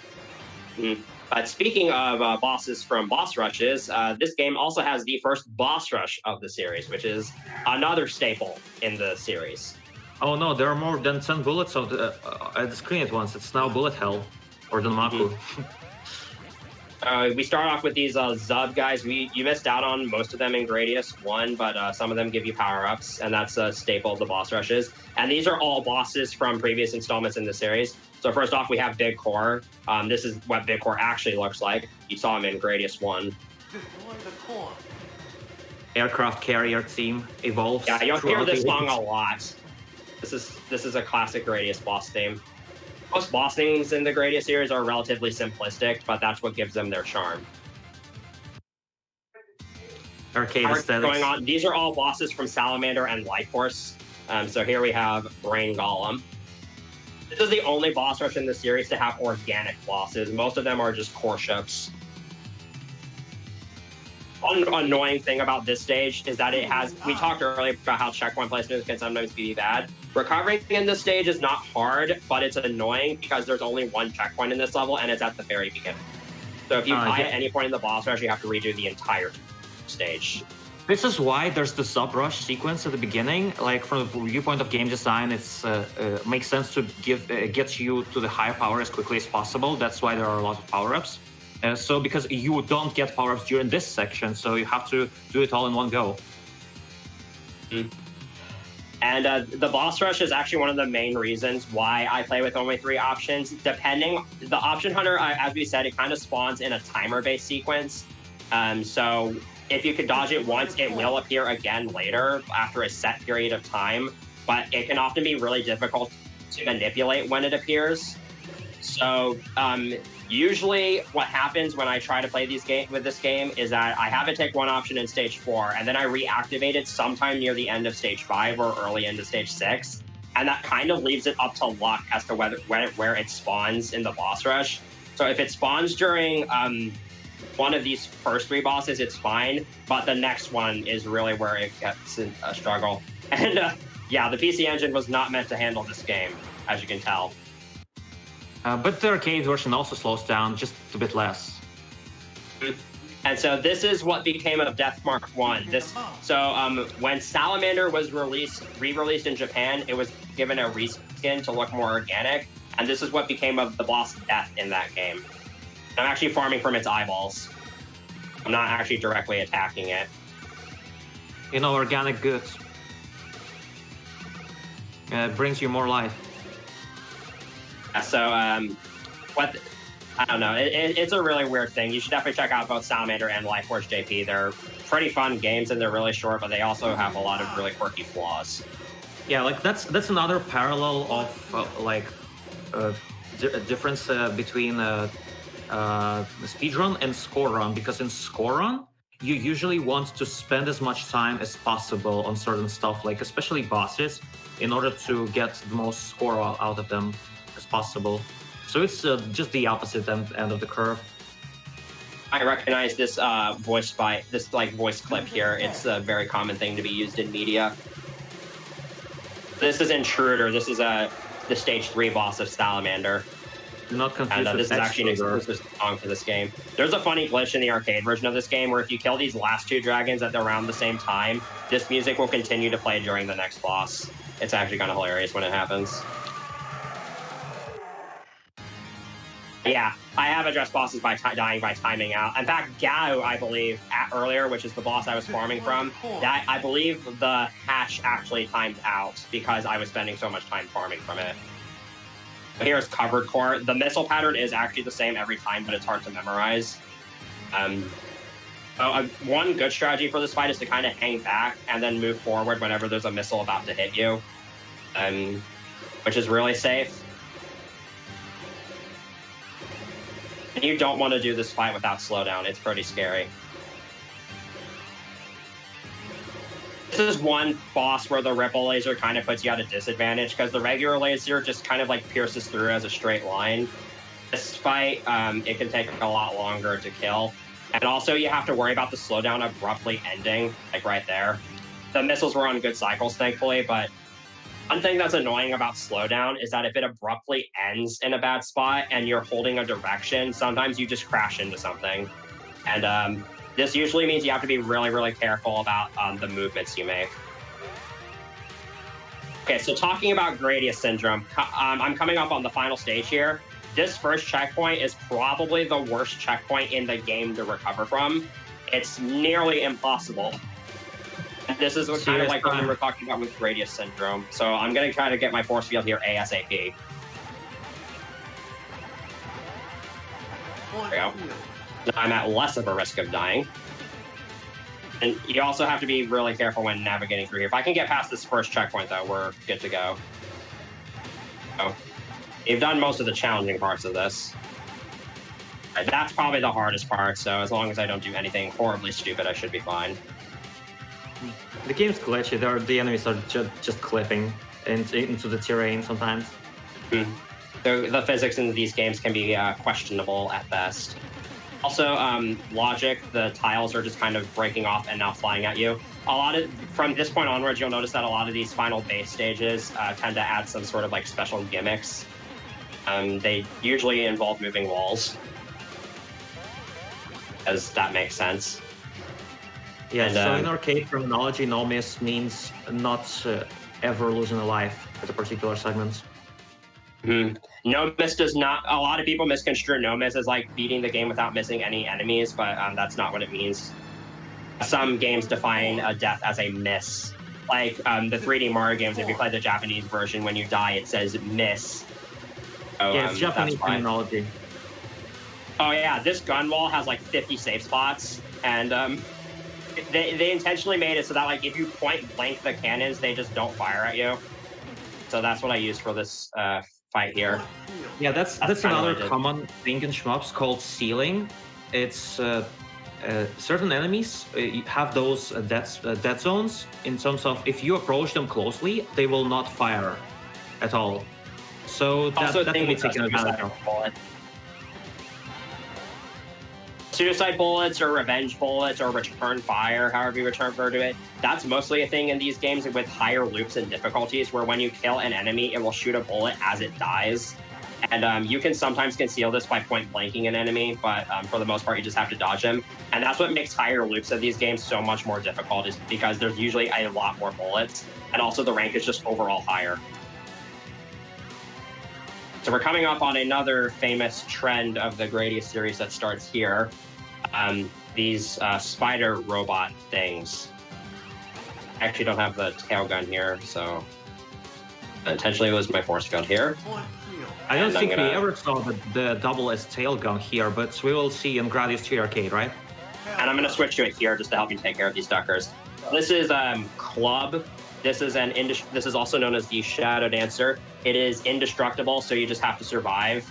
Speaker 2: But speaking of bosses from boss rushes, this game also has the first boss rush of the series, which is another staple in the series.
Speaker 3: Oh no, there are more than 10 bullets at the screen at once. It's now bullet hell, or Danmaku.
Speaker 2: We start off with these Zub guys. You missed out on most of them in Gradius I, but some of them give you power-ups, and that's a staple of the boss rushes. And these are all bosses from previous installments in the series. So first off, we have Big Core. This is what Big Core actually looks like. You saw him in Gradius I.
Speaker 3: Aircraft carrier team evolves.
Speaker 2: Yeah, you'll hear this song a lot. This is a classic Gradius boss theme. Most boss themes in the Gradius series are relatively simplistic, but that's what gives them their charm.
Speaker 3: Arcade aesthetics.
Speaker 2: Going on. These are all bosses from Salamander and Life Force. So here we have Brain Golem. This is the only boss rush in the series to have organic bosses. Most of them are just core ships. One annoying thing about this stage is that it has, we talked earlier about how checkpoint placement can sometimes be bad. Recovering in this stage is not hard, but it's annoying because there's only one checkpoint in this level, and it's at the very beginning. So if you die at any point in the boss rush, you have to redo the entire stage.
Speaker 3: This is why there's the sub-rush sequence at the beginning. Like, from the viewpoint of game design, it's makes sense to get you to the higher power as quickly as possible. That's why there are a lot of power-ups. So because you don't get power-ups during this section, so you have to do it all in one go.
Speaker 2: And the boss rush is actually one of the main reasons why I play with only 3 options. Depending, the option hunter, as we said, it kind of spawns in a timer-based sequence. So if you could dodge it once, it will appear again later after a set period of time. But it can often be really difficult to manipulate when it appears. So usually what happens when I try to play with this game is that I have it take one option in stage 4, and then I reactivate it sometime near the end of stage 5 or early into stage 6. And that kind of leaves it up to luck as to where it spawns in the boss rush. So if it spawns during one of these first 3 bosses, it's fine. But the next one is really where it gets a struggle. And yeah, the PC Engine was not meant to handle this game, as you can tell.
Speaker 3: But the arcade version also slows down just a bit less.
Speaker 2: And so this is what became of Death Mark 1. When Salamander was re-released in Japan, it was given a reskin to look more organic. And this is what became of the boss Death in that game. I'm actually farming from its eyeballs. I'm not actually directly attacking it.
Speaker 3: You know, organic goods. It brings you more life.
Speaker 2: So, I don't know. It's a really weird thing. You should definitely check out both Salamander and Lifeforge JP. They're pretty fun games, and they're really short, but they also have a lot of really quirky flaws.
Speaker 3: Yeah, like that's another parallel of a difference between speedrun and score run, because in score run you usually want to spend as much time as possible on certain stuff, like especially bosses, in order to get the most score out of them as possible. So it's just the opposite end of the curve.
Speaker 2: I recognize this voice clip here. It's a very common thing to be used in media. This is Intruder. This is the stage 3 boss of Salamander.
Speaker 3: Do not confuse
Speaker 2: And this is actually an
Speaker 3: Extruder.
Speaker 2: exclusive song for this game. There's a funny glitch in the arcade version of this game where if you kill these last 2 dragons at around the same time, this music will continue to play during the next boss. It's actually kind of hilarious when it happens. Yeah, I have addressed bosses by dying by timing out. In fact, Gao, I believe, earlier, which is the boss I was farming from, that I believe the hatch actually timed out because I was spending so much time farming from it. Here's Covered Core. The missile pattern is actually the same every time, but it's hard to memorize. One good strategy for this fight is to kind of hang back and then move forward whenever there's a missile about to hit you, which is really safe. And you don't want to do this fight without slowdown. It's pretty scary. This is one boss where the Ripple Laser kind of puts you at a disadvantage because the regular laser just kind of like pierces through as a straight line. This fight, it can take a lot longer to kill. And also you have to worry about the slowdown abruptly ending, like right there. The missiles were on good cycles, thankfully, but one thing that's annoying about slowdown is that if it abruptly ends in a bad spot and you're holding a direction, sometimes you just crash into something. And this usually means you have to be really, really careful about the movements you make. Okay, so talking about Gradius syndrome, I'm coming up on the final stage here. This first checkpoint is probably the worst checkpoint in the game to recover from. It's nearly impossible. And this is kind of like what we were talking about with Gradius syndrome. So I'm going to try to get my force field here ASAP. There we go. I'm at less of a risk of dying. And you also have to be really careful when navigating through here. If I can get past this first checkpoint, though, we're good to go. So, you've done most of the challenging parts of this. Right, that's probably the hardest part, so as long as I don't do anything horribly stupid, I should be fine.
Speaker 3: The game's glitchy. The enemies are just clipping into the terrain sometimes.
Speaker 2: The physics in these games can be questionable at best. Also, logic, the tiles are just kind of breaking off and now flying at you. From this point onwards, you'll notice that a lot of these final base stages tend to add some sort of like special gimmicks. They usually involve moving walls, as that makes sense.
Speaker 3: Yeah, so in arcade terminology, no miss means not ever losing a life at a particular segment.
Speaker 2: No miss does not. A lot of people misconstrue no miss as like beating the game without missing any enemies, but that's not what it means. Some games define a death as a miss. Like the 3D Mario games, if you play the Japanese version, when you die, it says miss. So,
Speaker 3: Yeah, it's Japanese terminology.
Speaker 2: Oh yeah, this gun wall has like 50 safe spots, and they intentionally made it so that like if you point blank the cannons, they just don't fire at you. So that's what I used for this fight here.
Speaker 3: Yeah, that's another common thing in shmups called sealing. It's certain enemies have those dead zones in terms of if you approach them closely, they will not fire at all. So that can be taken advantage of.
Speaker 2: Suicide bullets or revenge bullets or return fire, however you refer to it, that's mostly a thing in these games with higher loops and difficulties where when you kill an enemy, it will shoot a bullet as it dies. And you can sometimes conceal this by point blanking an enemy, but for the most part, you just have to dodge them. And that's what makes higher loops of these games so much more difficult, is because there's usually a lot more bullets, and also the rank is just overall higher. So we're coming up on another famous trend of the Gradius series that starts here. These spider robot things. I actually don't have the tail gun here, so intentionally was my force gun here.
Speaker 3: I don't think we ever saw the double S tail gun here, but we will see in Gradius II Arcade, right?
Speaker 2: And I'm going to switch to it here just to help you take care of these duckers. This is Club. This is also known as the Shadow Dancer. It is indestructible, so you just have to survive.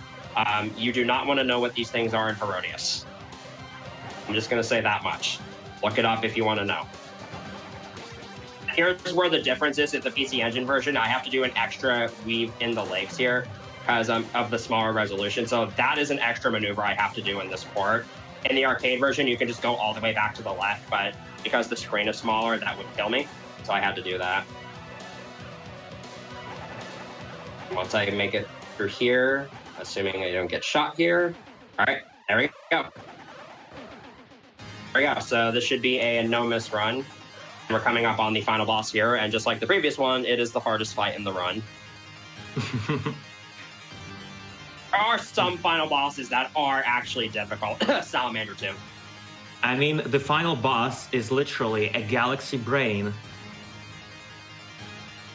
Speaker 2: You do not want to know what these things are in Herodias. I'm just going to say that much. Look it up if you want to know. Here's where the difference is. With the PC Engine version, I have to do an extra weave in the legs here because of the smaller resolution. So that is an extra maneuver I have to do in this port. In the arcade version, you can just go all the way back to the left, but because the screen is smaller, that would kill me. So I had to do that. Once I make it through here, assuming I don't get shot here. All right, there we go. There we go. So this should be a no-miss run. We're coming up on the final boss here, and just like the previous one, it is the hardest fight in the run. There are some final bosses that are actually difficult. Salamander 2.
Speaker 3: I mean, the final boss is literally a galaxy brain.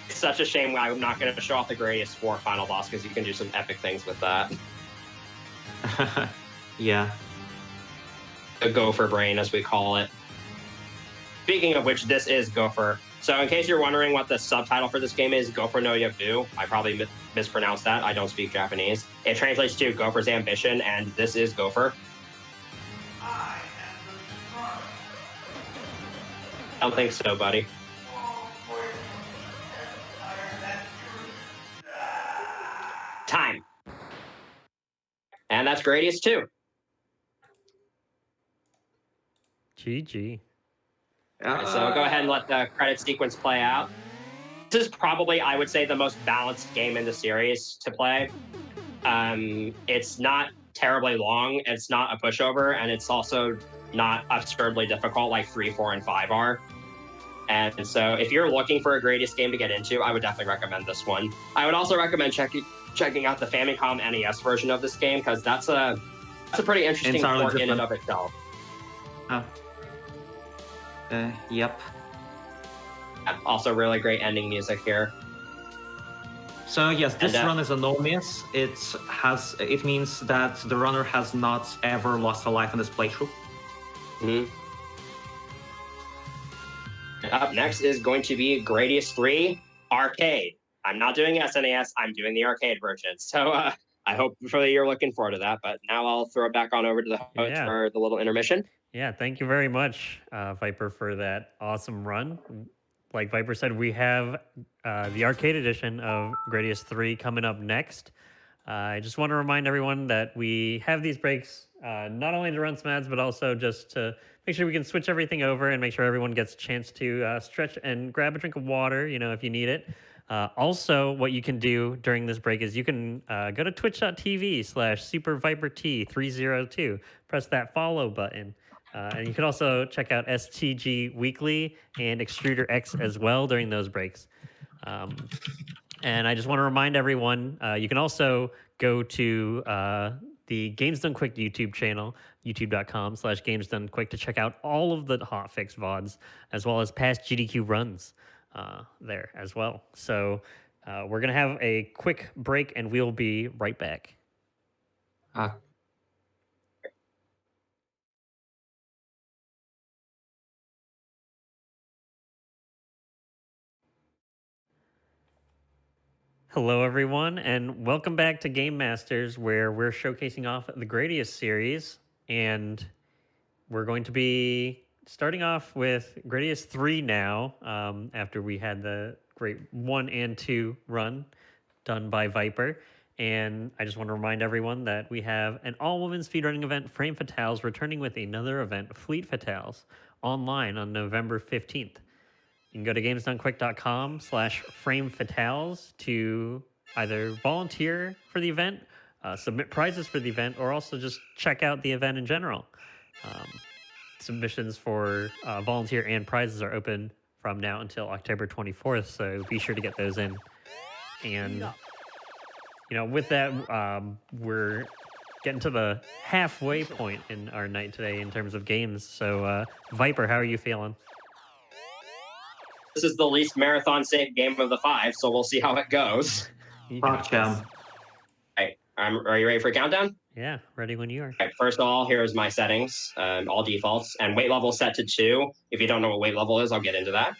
Speaker 2: It's such a shame I'm not going to show off the Gradius IV final boss, because you can do some epic things with that.
Speaker 3: Yeah.
Speaker 2: The gopher brain, as we call it. Speaking of which, this is Gopher. So in case you're wondering what the subtitle for this game is, Gopher no Yabu. I probably mispronounced that. I don't speak Japanese. It translates to Gopher's Ambition, and this is Gopher. I don't think so, buddy. Time. And that's Gradius II.
Speaker 1: GG.
Speaker 2: Right, so go ahead and let the credit sequence play out. This is probably, I would say, the most balanced game in the series to play. It's not terribly long, it's not a pushover, and it's also not absurdly difficult like 3, 4, and 5 are. And so if you're looking for a Gradius game to get into, I would definitely recommend this one. I would also recommend checking out the Famicom NES version of this game, because that's a pretty interesting port in and of itself.
Speaker 3: Yep.
Speaker 2: Also really great ending music here.
Speaker 3: So yes, this run is a no-miss. It means that the runner has not ever lost a life in this playthrough.
Speaker 2: Mm-hmm. Up next is going to be Gradius III Arcade. I'm not doing SNES, I'm doing the arcade version. So I hope you're looking forward to that. But now I'll throw it back on over to the host for the little intermission.
Speaker 1: Yeah, thank you very much, Viper, for that awesome run. Like Viper said, we have the arcade edition of Gradius III coming up next. I just want to remind everyone that we have these breaks not only to run some ads, but also just to make sure we can switch everything over and make sure everyone gets a chance to stretch and grab a drink of water, if you need it. Also, what you can do during this break is you can go to twitch.tv/SuperViperT302. Press that follow button. And you can also check out STG Weekly and Extruder X as well during those breaks. And I just want to remind everyone, you can also go to the Games Done Quick YouTube channel, youtube.com/GamesDoneQuick, to check out all of the Hotfix VODs, as well as past GDQ runs there as well. So we're going to have a quick break, and we'll be right back. Hello, everyone, and welcome back to Game Masters, where we're showcasing off the Gradius series, and we're going to be starting off with Gradius III now, after we had the great 1 and 2 run done by Viper. And I just want to remind everyone that we have an all-women speedrunning event, Frame Fatales, returning with another event, Fleet Fatales, online on November 15th. You can go to gamesdonequick.com/framefatales to either volunteer for the event, submit prizes for the event, or also just check out the event in general. Submissions for volunteer and prizes are open from now until October 24th, so be sure to get those in. And, with that, we're getting to the halfway point in our night today in terms of games. So, Viper, how are you feeling?
Speaker 2: This is the least marathon safe game of the 5, so we'll see how it goes.
Speaker 3: Gotcha.
Speaker 2: Right, are you ready for a countdown?
Speaker 1: Yeah, ready when you are.
Speaker 2: Okay, first of all, here's my settings, all defaults, and weight level set to 2. If you don't know what weight level is, I'll get into that.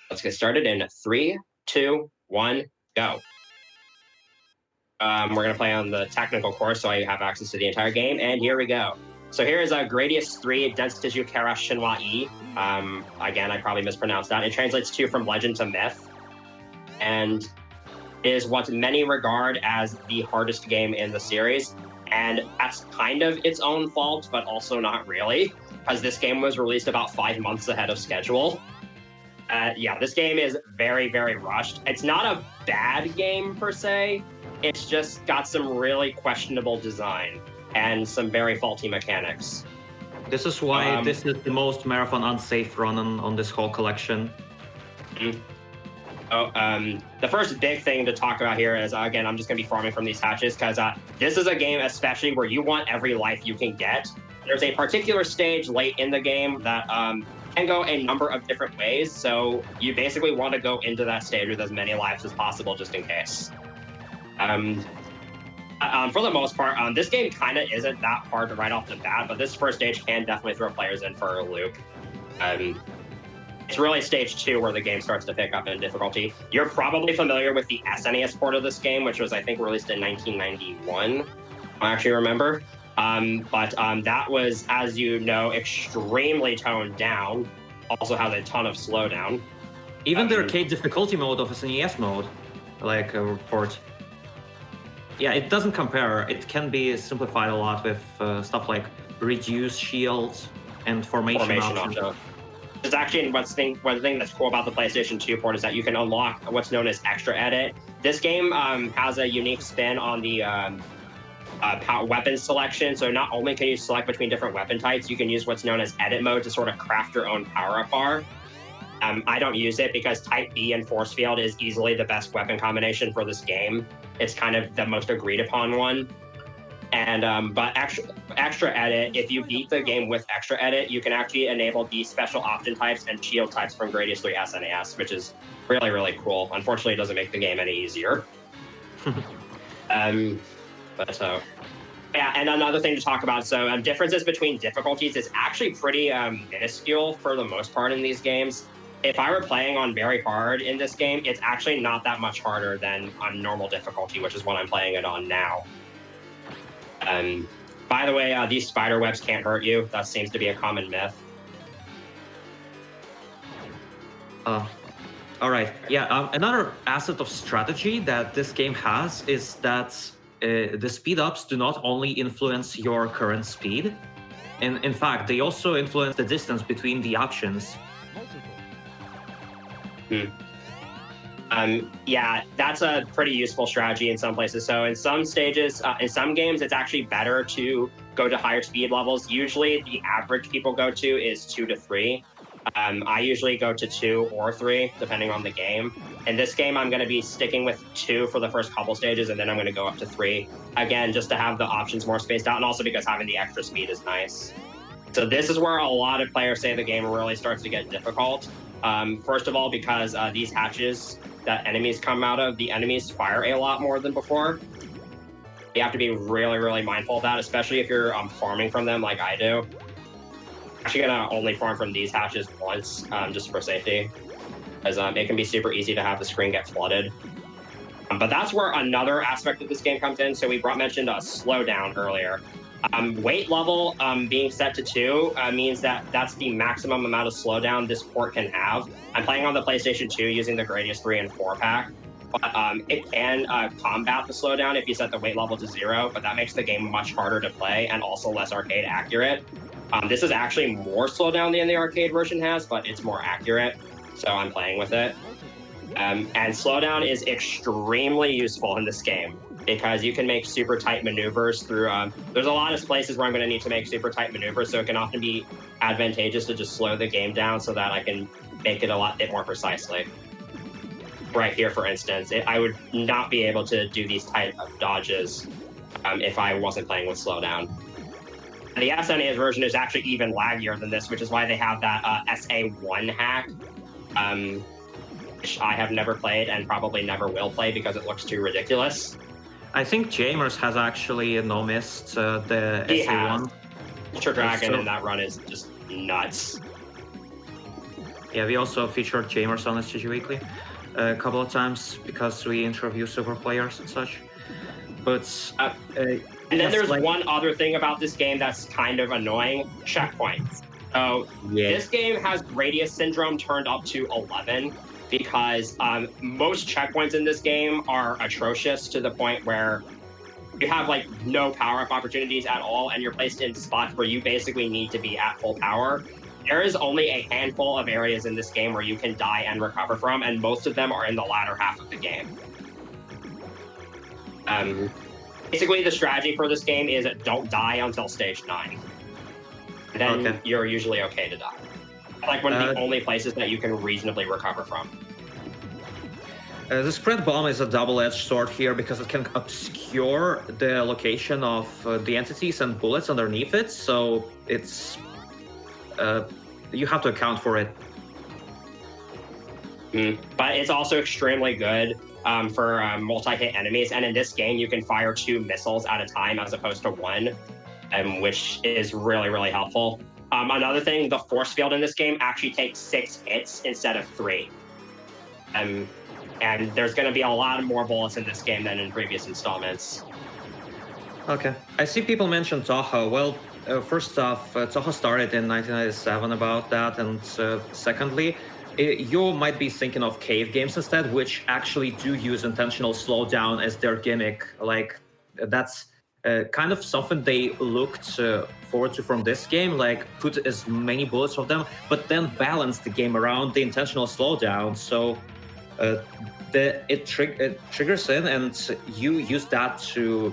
Speaker 2: Let's get started in 3, 2, 1, go. We're going to play on the technical course, so I have access to the entire game, and here we go. So here is Gradius III, GDQ I. Again, I probably mispronounced that. It translates to from legend to myth, and is what many regard as the hardest game in the series. And that's kind of its own fault, but also not really, because this game was released about 5 months ahead of schedule. Yeah, this game is very, very rushed. It's not a bad game per se. It's just got some really questionable design and some very faulty mechanics.
Speaker 3: This is why this is the most marathon unsafe run on this whole collection.
Speaker 2: The first big thing to talk about here is, again, I'm just going to be farming from these hatches, because this is a game especially where you want every life you can get. There's a particular stage late in the game that can go a number of different ways, so you basically want to go into that stage with as many lives as possible just in case. For the most part, this game kind of isn't that hard right off the bat, but this first stage can definitely throw players in for a loop. It's really stage 2 where the game starts to pick up in difficulty. You're probably familiar with the SNES port of this game, which was, I think, released in 1991. I actually remember. But that was, as you know, extremely toned down. Also has a ton of slowdown.
Speaker 3: Even the arcade difficulty mode of SNES mode, like a port. Yeah, it doesn't compare. It can be simplified a lot with stuff like reduce shields and formation options.
Speaker 2: It's actually one thing that's cool about the PlayStation 2 port is that you can unlock what's known as Extra Edit. This game has a unique spin on the weapon selection. So not only can you select between different weapon types, you can use what's known as Edit mode to sort of craft your own power-up bar. I don't use it because Type B and Force Field is easily the best weapon combination for this game. It's kind of the most agreed upon one. And but extra edit, if you beat the game with extra edit, you can actually enable the special option types and shield types from Gradius III SNES, which is really, really cool. Unfortunately, it doesn't make the game any easier. Yeah, and another thing to talk about, so differences between difficulties is actually pretty minuscule for the most part in these games. If I were playing on very hard in this game, it's actually not that much harder than on normal difficulty, which is what I'm playing it on now. By the way, these spider webs can't hurt you. That seems to be a common myth.
Speaker 3: All right. Yeah, another asset of strategy that this game has is that the speed ups do not only influence your current speed, and in fact, they also influence the distance between the options.
Speaker 2: Yeah, that's a pretty useful strategy in some places. So in some stages, in some games, it's actually better to go to higher speed levels. Usually the average people go to is 2 to 3. I usually go to 2 or 3, depending on the game. In this game, I'm going to be sticking with 2 for the first couple stages, and then I'm going to go up to 3. Again, just to have the options more spaced out, and also because having the extra speed is nice. So this is where a lot of players say the game really starts to get difficult. First of all, because these hatches that enemies come out of, the enemies fire a lot more than before. You have to be really, really mindful of that, especially if you're farming from them like I do. Actually gonna only farm from these hatches once, just for safety, as it can be super easy to have the screen get flooded. But that's where another aspect of this game comes in. So we mentioned a slowdown earlier. Weight level being set to 2 means that that's the maximum amount of slowdown this port can have. I'm playing on the PlayStation 2 using the Gradius 3 and 4 pack, but it can combat the slowdown if you set the weight level to 0, but that makes the game much harder to play and also less arcade accurate. This is actually more slowdown than the arcade version has, but it's more accurate, so I'm playing with it. And slowdown is extremely useful in this game because you can make super tight maneuvers through. There's a lot of places where I'm going to need to make super tight maneuvers, so it can often be advantageous to just slow the game down so that I can make it a bit more precisely. Right here, for instance, I would not be able to do these type of dodges if I wasn't playing with slowdown. The SNES version is actually even laggier than this, which is why they have that SA1 hack, which I have never played and probably never will play because it looks too ridiculous.
Speaker 3: I think Jamers has actually missed the SA1.
Speaker 2: Ultra Dragon in that run is just nuts.
Speaker 3: Yeah, we also featured Jamers on SGG Weekly a couple of times because we interview super players and such. But
Speaker 2: and then there's one other thing about this game that's kind of annoying: checkpoints. So this game has Gradius syndrome turned up to 11 because most checkpoints in this game are atrocious to the point where you have like no power-up opportunities at all, and you're placed in spots where you basically need to be at full power. There is only a handful of areas in this game where you can die and recover from, and most of them are in the latter half of the game. Basically, the strategy for this game is don't die until stage 9. Then you're usually okay to die. Like one of the only places that you can reasonably recover from.
Speaker 3: The spread bomb is a double-edged sword here because it can obscure the location of the entities and bullets underneath it, so it's you have to account for it.
Speaker 2: But it's also extremely good for multi-hit enemies, and in this game you can fire 2 missiles at a time as opposed to 1, which is really, really helpful. Another thing, the force field in this game actually takes 6 hits instead of 3. And there's going to be a lot more bullets in this game than in previous installments.
Speaker 3: Okay. I see people mention Toho. Well, first off, Toho started in 1997 about that, and secondly, you might be thinking of cave games instead, which actually do use intentional slowdown as their gimmick. Like, that's kind of something they looked forward to from this game, like put as many bullets of them, but then balance the game around the intentional slowdown. So it triggers in, and you use that to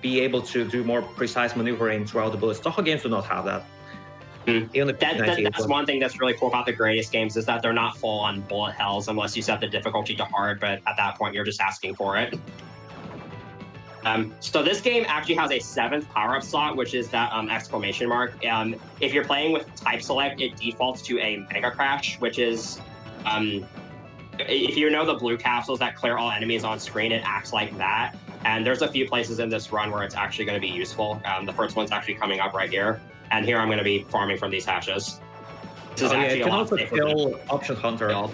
Speaker 3: be able to do more precise maneuvering throughout the bullets. Toho games do not have that.
Speaker 2: That's one thing that's really cool about the Gradius games, is that they're not full on bullet hells unless you set the difficulty to hard, but at that point you're just asking for it. So this game actually has a 7th power-up slot, which is that exclamation mark. If you're playing with type select, it defaults to a Mega Crash, which is, if you know the blue capsules that clear all enemies on screen, it acts like that. And there's a few places in this run where it's actually going to be useful. The first one's actually coming up right here. And here I'm going to be farming from these hatches. This is actually
Speaker 3: you can also kill Option Hunter.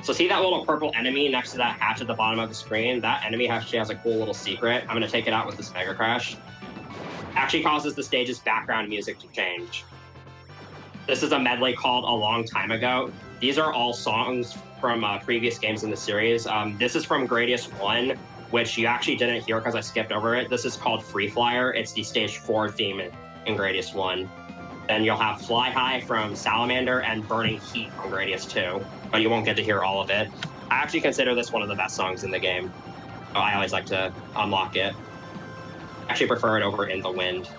Speaker 2: So see that little purple enemy next to that hatch at the bottom of the screen? That enemy actually has a cool little secret. I'm going to take it out with this Mega Crash. Actually causes the stage's background music to change. This is a medley called A Long Time Ago. These are all songs from previous games in the series. This is from Gradius I, which you actually didn't hear because I skipped over it. This is called Free Flyer. It's the stage 4 theme in Gradius I. Then you'll have Fly High from Salamander and Burning Heat from Gradius II, but you won't get to hear all of it. I actually consider this one of the best songs in the game. So I always like to unlock it. I actually prefer it over In the Wind.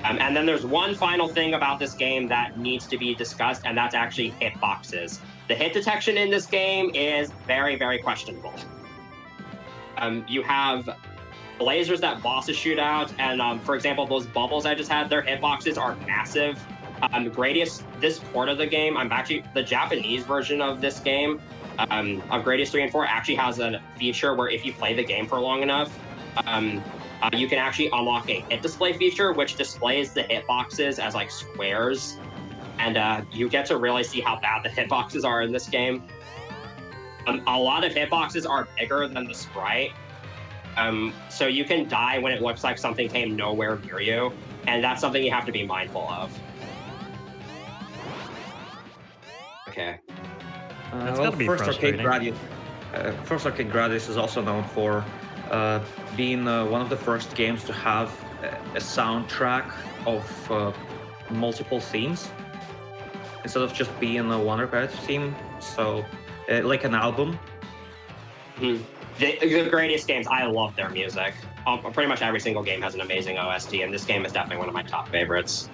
Speaker 2: And then there's one final thing about this game that needs to be discussed, and that's actually hitboxes. The hit detection in this game is very, very questionable. You have lasers that bosses shoot out, and for example, those bubbles I just had, their hitboxes are massive. Gradius, this port of the game, the Japanese version of this game, of Gradius 3 and 4, actually has a feature where if you play the game for long enough, you can actually unlock a hit display feature, which displays the hitboxes as like squares, and you get to really see how bad the hitboxes are in this game. A lot of hitboxes are bigger than the sprite, so you can die when it looks like something came nowhere near you, and that's something you have to be mindful of. Okay.
Speaker 1: That's gotta be frustrating.
Speaker 3: First Arcade Gradius is also known for being one of the first games to have a soundtrack of multiple themes instead of just being one repetitive theme. So, like an album.
Speaker 2: The Gradius games, I love their music. Pretty much every single game has an amazing OST, and this game is definitely one of my top favorites.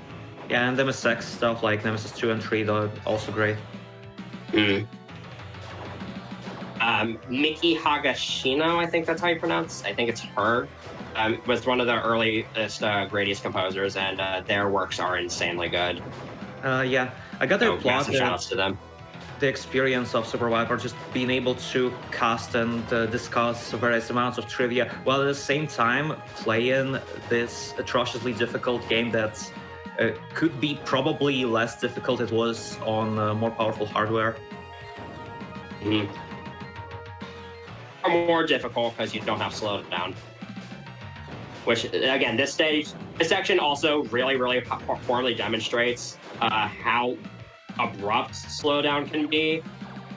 Speaker 3: Yeah, and MSX stuff like Nemesis 2 and 3 are also great.
Speaker 2: Miki Higashino, I think that's how you pronounce. I think it's her. Was one of the earliest Gradius composers, and their works are insanely good.
Speaker 3: Yeah, I got to applaud
Speaker 2: massive shoutouts to them.
Speaker 3: The experience of Superviper, just being able to cast and discuss various amounts of trivia, while at the same time playing this atrociously difficult game that could be probably less difficult it was on more powerful hardware.
Speaker 2: Or more difficult because you don't have slowed down. Which, again, this section also really, really poorly demonstrates how abrupt slowdown can be.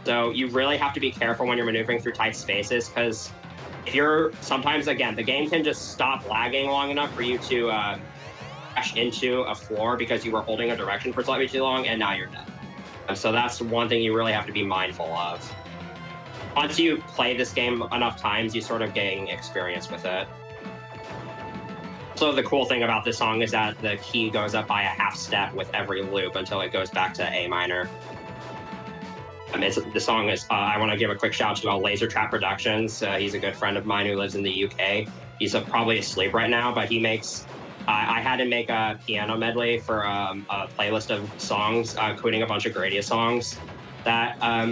Speaker 2: So you really have to be careful when you're maneuvering through tight spaces, because if you're sometimes, again, the game can just stop lagging long enough for you to crash into a floor because you were holding a direction for slightly too long, and now you're dead. So that's one thing you really have to be mindful of. Once you play this game enough times, you sort of gain experience with it. So the cool thing about this song is that the key goes up by a half step with every loop until it goes back to A minor. The song is, I want to give a quick shout out to Laser Trap Productions. He's a good friend of mine who lives in the UK. He's probably asleep right now, but he makes, I had him make a piano medley for a playlist of songs, including a bunch of Gradius songs that I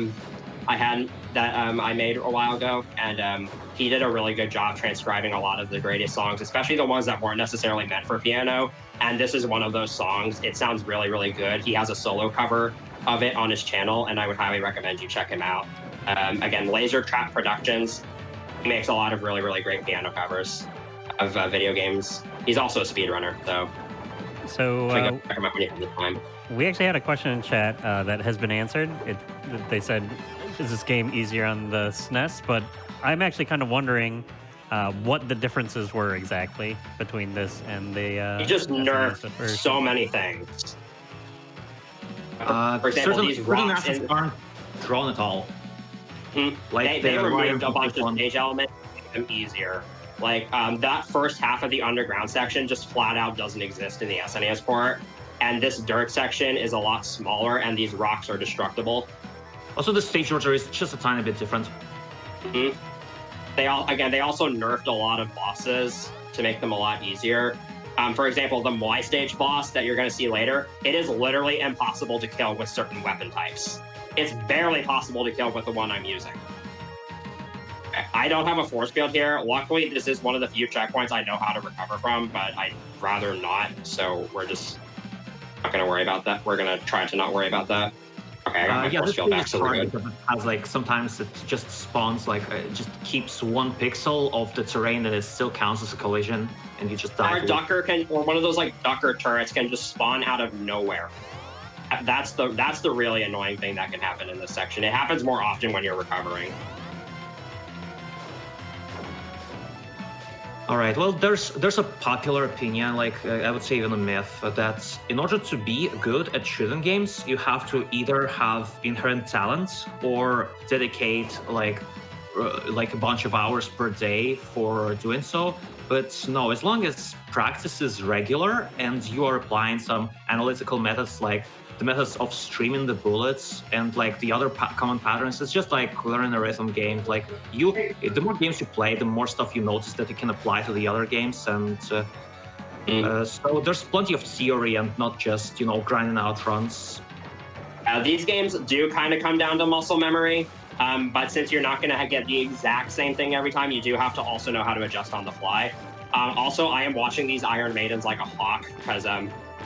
Speaker 2: made a while ago, and he did a really good job transcribing a lot of the Gradius songs, especially the ones that weren't necessarily meant for piano, and this is one of those songs. It sounds really, really good. He has a solo cover of it on his channel, and I would highly recommend you check him out. Again, Laser Trap Productions. He makes a lot of really, really great piano covers of video games. He's also a speedrunner, though.
Speaker 1: So
Speaker 2: check him out when you have the time.
Speaker 1: We actually had a question in chat that has been answered. They said, is this game easier on the SNES? But I'm actually kind of wondering what the differences were exactly between this and the
Speaker 2: He just nerfed so many things. For example, these rocks
Speaker 3: aren't drawn at all.
Speaker 2: Like they removed a bunch of stage elements to make them easier. Like that first half of the underground section just flat out doesn't exist in the SNES port. And this dirt section is a lot smaller, and these rocks are destructible.
Speaker 3: Also, the stage order is just a tiny bit different.
Speaker 2: They also nerfed a lot of bosses to make them a lot easier. For example, the Moai stage boss that you're going to see later, it is literally impossible to kill with certain weapon types. It's barely possible to kill with the one I'm using. I don't have a force field here. Luckily, this is one of the few checkpoints I know how to recover from, but I'd rather not, so we're just not going to worry about that. We're going to try to not worry about that. Okay, I got my force field back, so we're good.
Speaker 3: It has, like, sometimes it just spawns, like, it just keeps one pixel of the terrain and it still counts as a collision, and you just die.
Speaker 2: Our Ducker or one of those, like, Ducker turrets can just spawn out of nowhere. That's the really annoying thing that can happen in this section. It happens more often when you're recovering.
Speaker 3: All right, well, there's a popular opinion, like I would say even a myth, that in order to be good at shooting games, you have to either have inherent talent or dedicate like like a bunch of hours per day for doing so. But no, as long as practice is regular and you are applying some analytical methods like the methods of streaming the bullets and like the other common patterns, it's just like learning a rhythm game. Like the more games you play, the more stuff you notice that you can apply to the other games. And so there's plenty of theory and not just, grinding out runs.
Speaker 2: These games do kind of come down to muscle memory. But since you're not going to get the exact same thing every time, you do have to also know how to adjust on the fly. Also, I am watching these Iron Maidens like a hawk because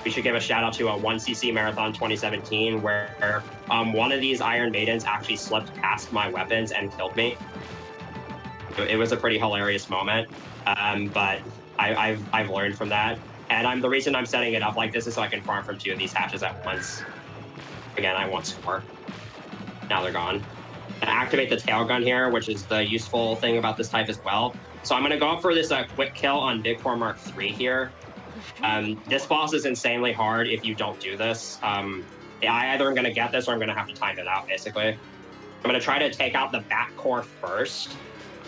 Speaker 2: we should give a shout out to a 1cc Marathon 2017 where one of these Iron Maidens actually slipped past my weapons and killed me. It was a pretty hilarious moment, but I've learned from that. And the reason I'm setting it up like this is so I can farm from 2 of these hatches at once. Again, I won't score. Now they're gone. Activate the tail gun here, which is the useful thing about this type as well. So I'm going to go up for this quick kill on Big Core Mark III here. This boss is insanely hard if you don't do this. I either am going to get this or I'm going to have to time it out, basically. I'm going to try to take out the back core first,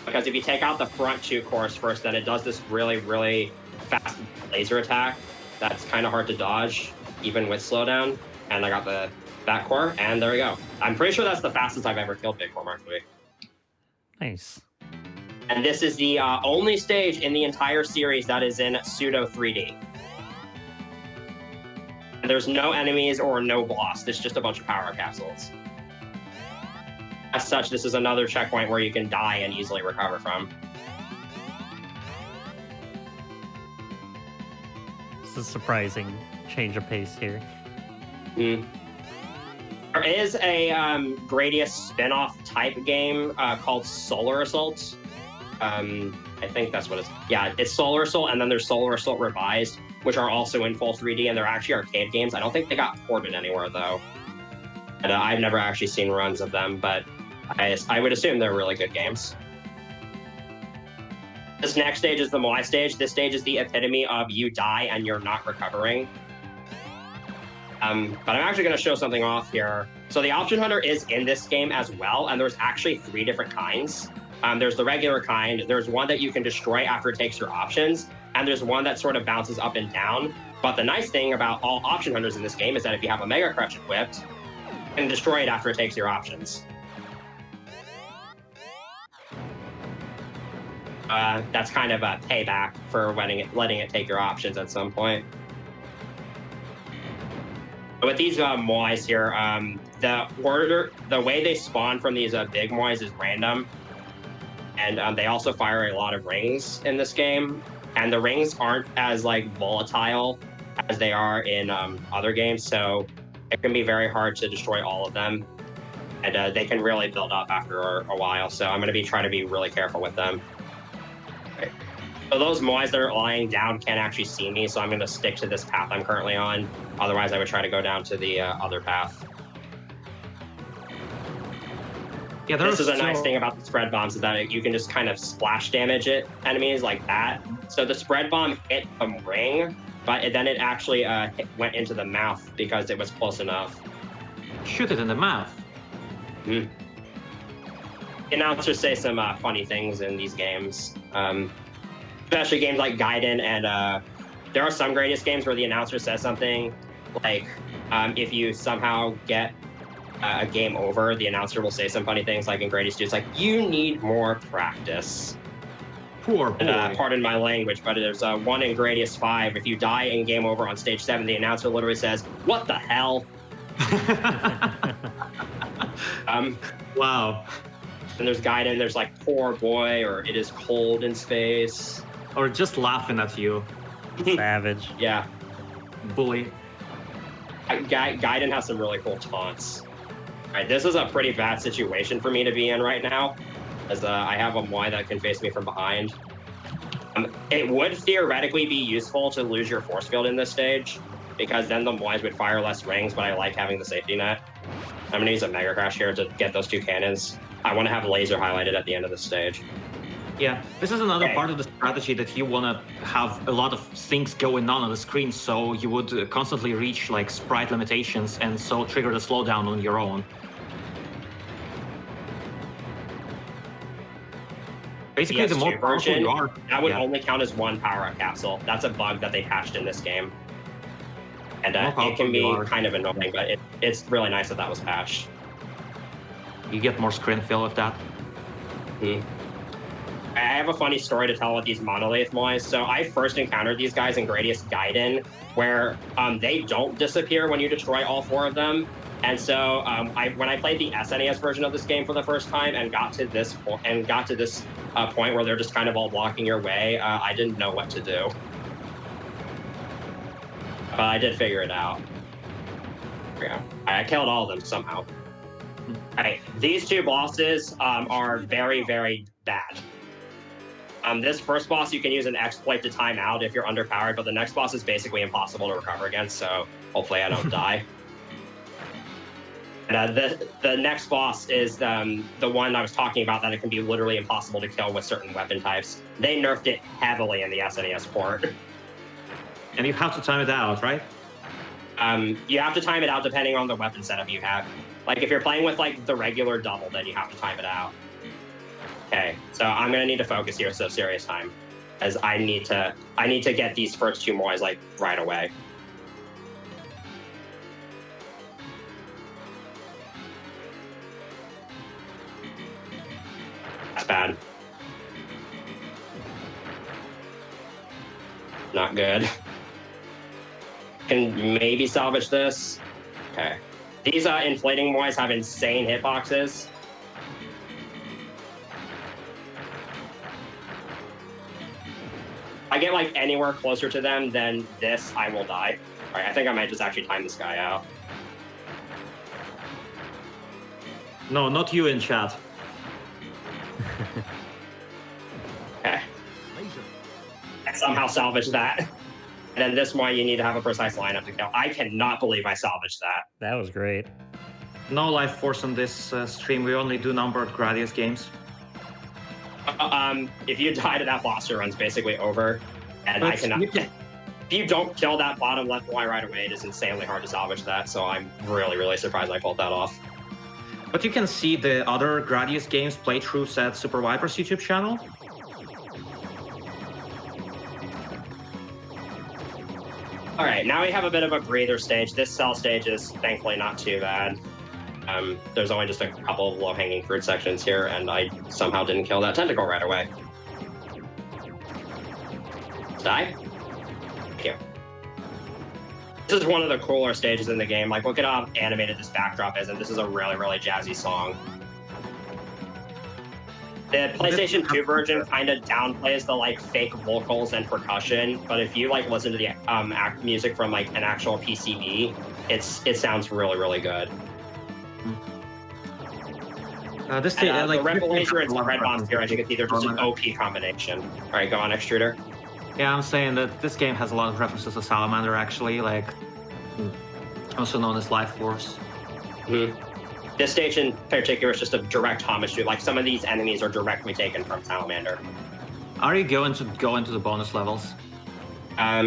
Speaker 2: because if you take out the front 2 cores first, then it does this really, really fast laser attack that's kind of hard to dodge, even with slowdown. And I got the back core, and there we go. I'm pretty sure that's the fastest I've ever killed Big Core Mark III.
Speaker 1: Nice.
Speaker 2: And this is the only stage in the entire series that is in pseudo 3D. And there's no enemies or no boss. It's just a bunch of power capsules. As such, this is another checkpoint where you can die and easily recover from.
Speaker 1: It's a surprising change of pace here.
Speaker 2: There is a Gradius spin-off type game called Solar Assault. I think that's what it's... Yeah, it's Solar Assault, and then there's Solar Assault Revised, which are also in full 3D, and they're actually arcade games. I don't think they got ported anywhere, though. And I've never actually seen runs of them, but I would assume they're really good games. This next stage is the Moai stage. This stage is the epitome of you die and you're not recovering. But I'm actually going to show something off here. So the Option Hunter is in this game as well, and there's actually 3 different kinds. There's the regular kind, there's one that you can destroy after it takes your options, and there's one that sort of bounces up and down. But the nice thing about all Option Hunters in this game is that if you have a Mega Crutch equipped, you can destroy it after it takes your options. That's kind of a payback for letting it take your options at some point. With these Moais here, the way they spawn from these big Moais is random. And they also fire a lot of rings in this game. And the rings aren't as volatile as they are in other games, so it can be very hard to destroy all of them. And they can really build up after a while, so I'm going to trying to be really careful with them. Okay. So those Moais that are lying down can't actually see me, so I'm going to stick to this path I'm currently on. Otherwise, I would try to go down to the other path. Yeah, this is a nice thing about the spread bombs, is that you can just kind of splash damage enemies like that. So the spread bomb hit a ring, but then it actually went into the mouth because it was close enough.
Speaker 3: Shoot it in the mouth.
Speaker 2: The announcers say some funny things in these games. Especially games like Gaiden, and there are some Gradius games where the announcer says something like, if you somehow get a game over, the announcer will say some funny things, like in Gradius II, it's like, you need more practice.
Speaker 3: Poor boy.
Speaker 2: And, pardon my language, but there's one in Gradius V. If you die in game over on stage 7, the announcer literally says, "What the hell?"
Speaker 3: Wow.
Speaker 2: And there's Gaiden, there's like, "Poor boy," or "It is cold in space."
Speaker 3: Or just laughing at you.
Speaker 1: Savage.
Speaker 2: Yeah.
Speaker 3: Bully.
Speaker 2: Gaiden has some really cool taunts. All right, this is a pretty bad situation for me to be in right now, as I have a Moai that can face me from behind. It would theoretically be useful to lose your force field in this stage, because then the Moais would fire less rings, but I like having the safety net. I'm going to use a Mega Crash here to get those 2 cannons. I want to have laser highlighted at the end of the stage.
Speaker 3: Yeah, this is another part of the strategy, that you want to have a lot of things going on the screen, so you would constantly reach sprite limitations and so trigger the slowdown on your own. Basically, the more
Speaker 2: PS2
Speaker 3: powerful
Speaker 2: version,
Speaker 3: you are,
Speaker 2: that would
Speaker 3: yeah.
Speaker 2: only count as one power-up capsule. That's a bug that they patched in this game. And
Speaker 3: More
Speaker 2: it
Speaker 3: powerful
Speaker 2: can
Speaker 3: you
Speaker 2: be
Speaker 3: are,
Speaker 2: kind of annoying, but it's really nice that that was patched.
Speaker 3: you get more screen fill with that.
Speaker 2: I have a funny story to tell with these monolith moys. So I first encountered these guys in Gradius Gaiden, where they don't disappear when you destroy all 4 of them. And so when I played the SNES version of this game for the first time and got to this point where they're just kind of all blocking your way, I didn't know what to do. But I did figure it out. Yeah, I killed all of them somehow. All right, these 2 bosses are very, very bad. This first boss, you can use an exploit to time out if you're underpowered, but the next boss is basically impossible to recover against, so hopefully I don't die. And the next boss is the one I was talking about that it can be literally impossible to kill with certain weapon types. They nerfed it heavily in the SNES port.
Speaker 3: And you have to time it out, right?
Speaker 2: You have to time it out depending on the weapon setup you have. Like if you're playing with like the regular double, then you have to time it out. Okay, so I'm gonna need to focus here, so serious time, as I need to get these first 2 moys like right away. That's bad. Not good. Can maybe salvage this. Okay. These inflating moys have insane hitboxes. I get like anywhere closer to them than this, I will die. All right, I think I might just actually time this guy out.
Speaker 3: No, not you in chat.
Speaker 2: Okay. I somehow salvaged that. And then this one, you need to have a precise lineup to kill. I cannot believe I salvaged that.
Speaker 1: That was great.
Speaker 3: No life force on this stream. We only do numbered Gradius games.
Speaker 2: If you die to that boss, your run's basically over. And
Speaker 3: But
Speaker 2: I cannot... If you don't kill that bottom left Y right away, it is insanely hard to salvage that. So I'm really, really surprised I pulled that off.
Speaker 3: But you can see the other Gradius games playthroughs at Super Viper's YouTube channel.
Speaker 2: All right, now we have a bit of a breather stage. This cell stage is thankfully not too bad. There's only just a couple of low-hanging fruit sections here, and I somehow didn't kill that tentacle right away. Die? Thank you. This is one of the cooler stages in the game. Like, look at how animated this backdrop is, and this is a really, really jazzy song. The PlayStation 2 version kind of downplays the like fake vocals and percussion, but if you like listen to the music from like an actual PCB, it sounds really, really good. The Rebel Laser and the Red Bombs here, as you can see, they're just an OP combination. All right, go on, Extruder.
Speaker 3: Yeah, I'm saying that this game has a lot of references to Salamander, actually, like also known as Life Force.
Speaker 2: This stage in particular is just a direct homage to, like, some of these enemies are directly taken from Salamander.
Speaker 3: Are you going to go into the bonus levels?
Speaker 2: I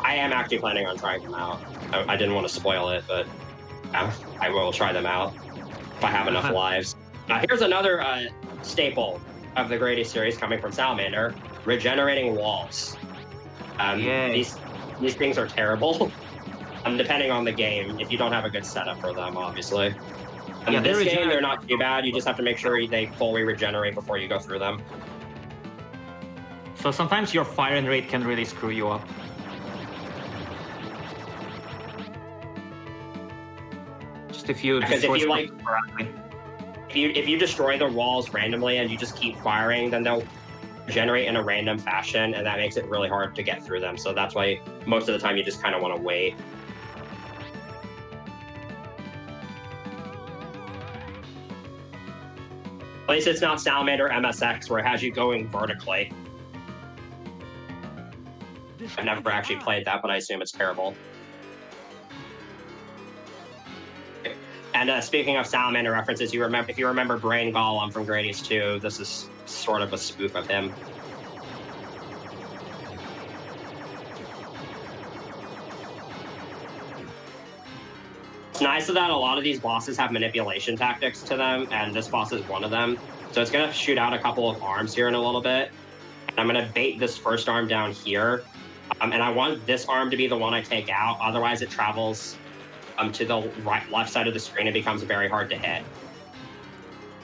Speaker 2: am actually planning on trying them out. I didn't want to spoil it, but I will try them out if I have enough lives. Here's another staple of the Gradius series coming from Salamander: regenerating walls. These things are terrible. Depending on the game, if you don't have a good setup for them, obviously. In this game, they're not too bad. You just have to make sure they fully regenerate before you go through them.
Speaker 3: So sometimes your firing rate can really screw you up. Just if you destroy
Speaker 2: if you destroy the walls randomly and you just keep firing, then they'll generate in a random fashion, and that makes it really hard to get through them. So that's why most of the time you just kind of want to wait. At least it's not Salamander MSX, where it has you going vertically. I've never actually played that, but I assume it's terrible. And speaking of Salamander references, if you remember Brain Golem from Gradius II, this is sort of a spoof of him. It's nice that a lot of these bosses have manipulation tactics to them, and this boss is one of them. So So it's going to shoot out a couple of arms here in a little bit. And I'm going to bait this first arm down here. And I want this arm to be the one I take out. Otherwise, it travels to the left side of the screen. It becomes very hard to hit.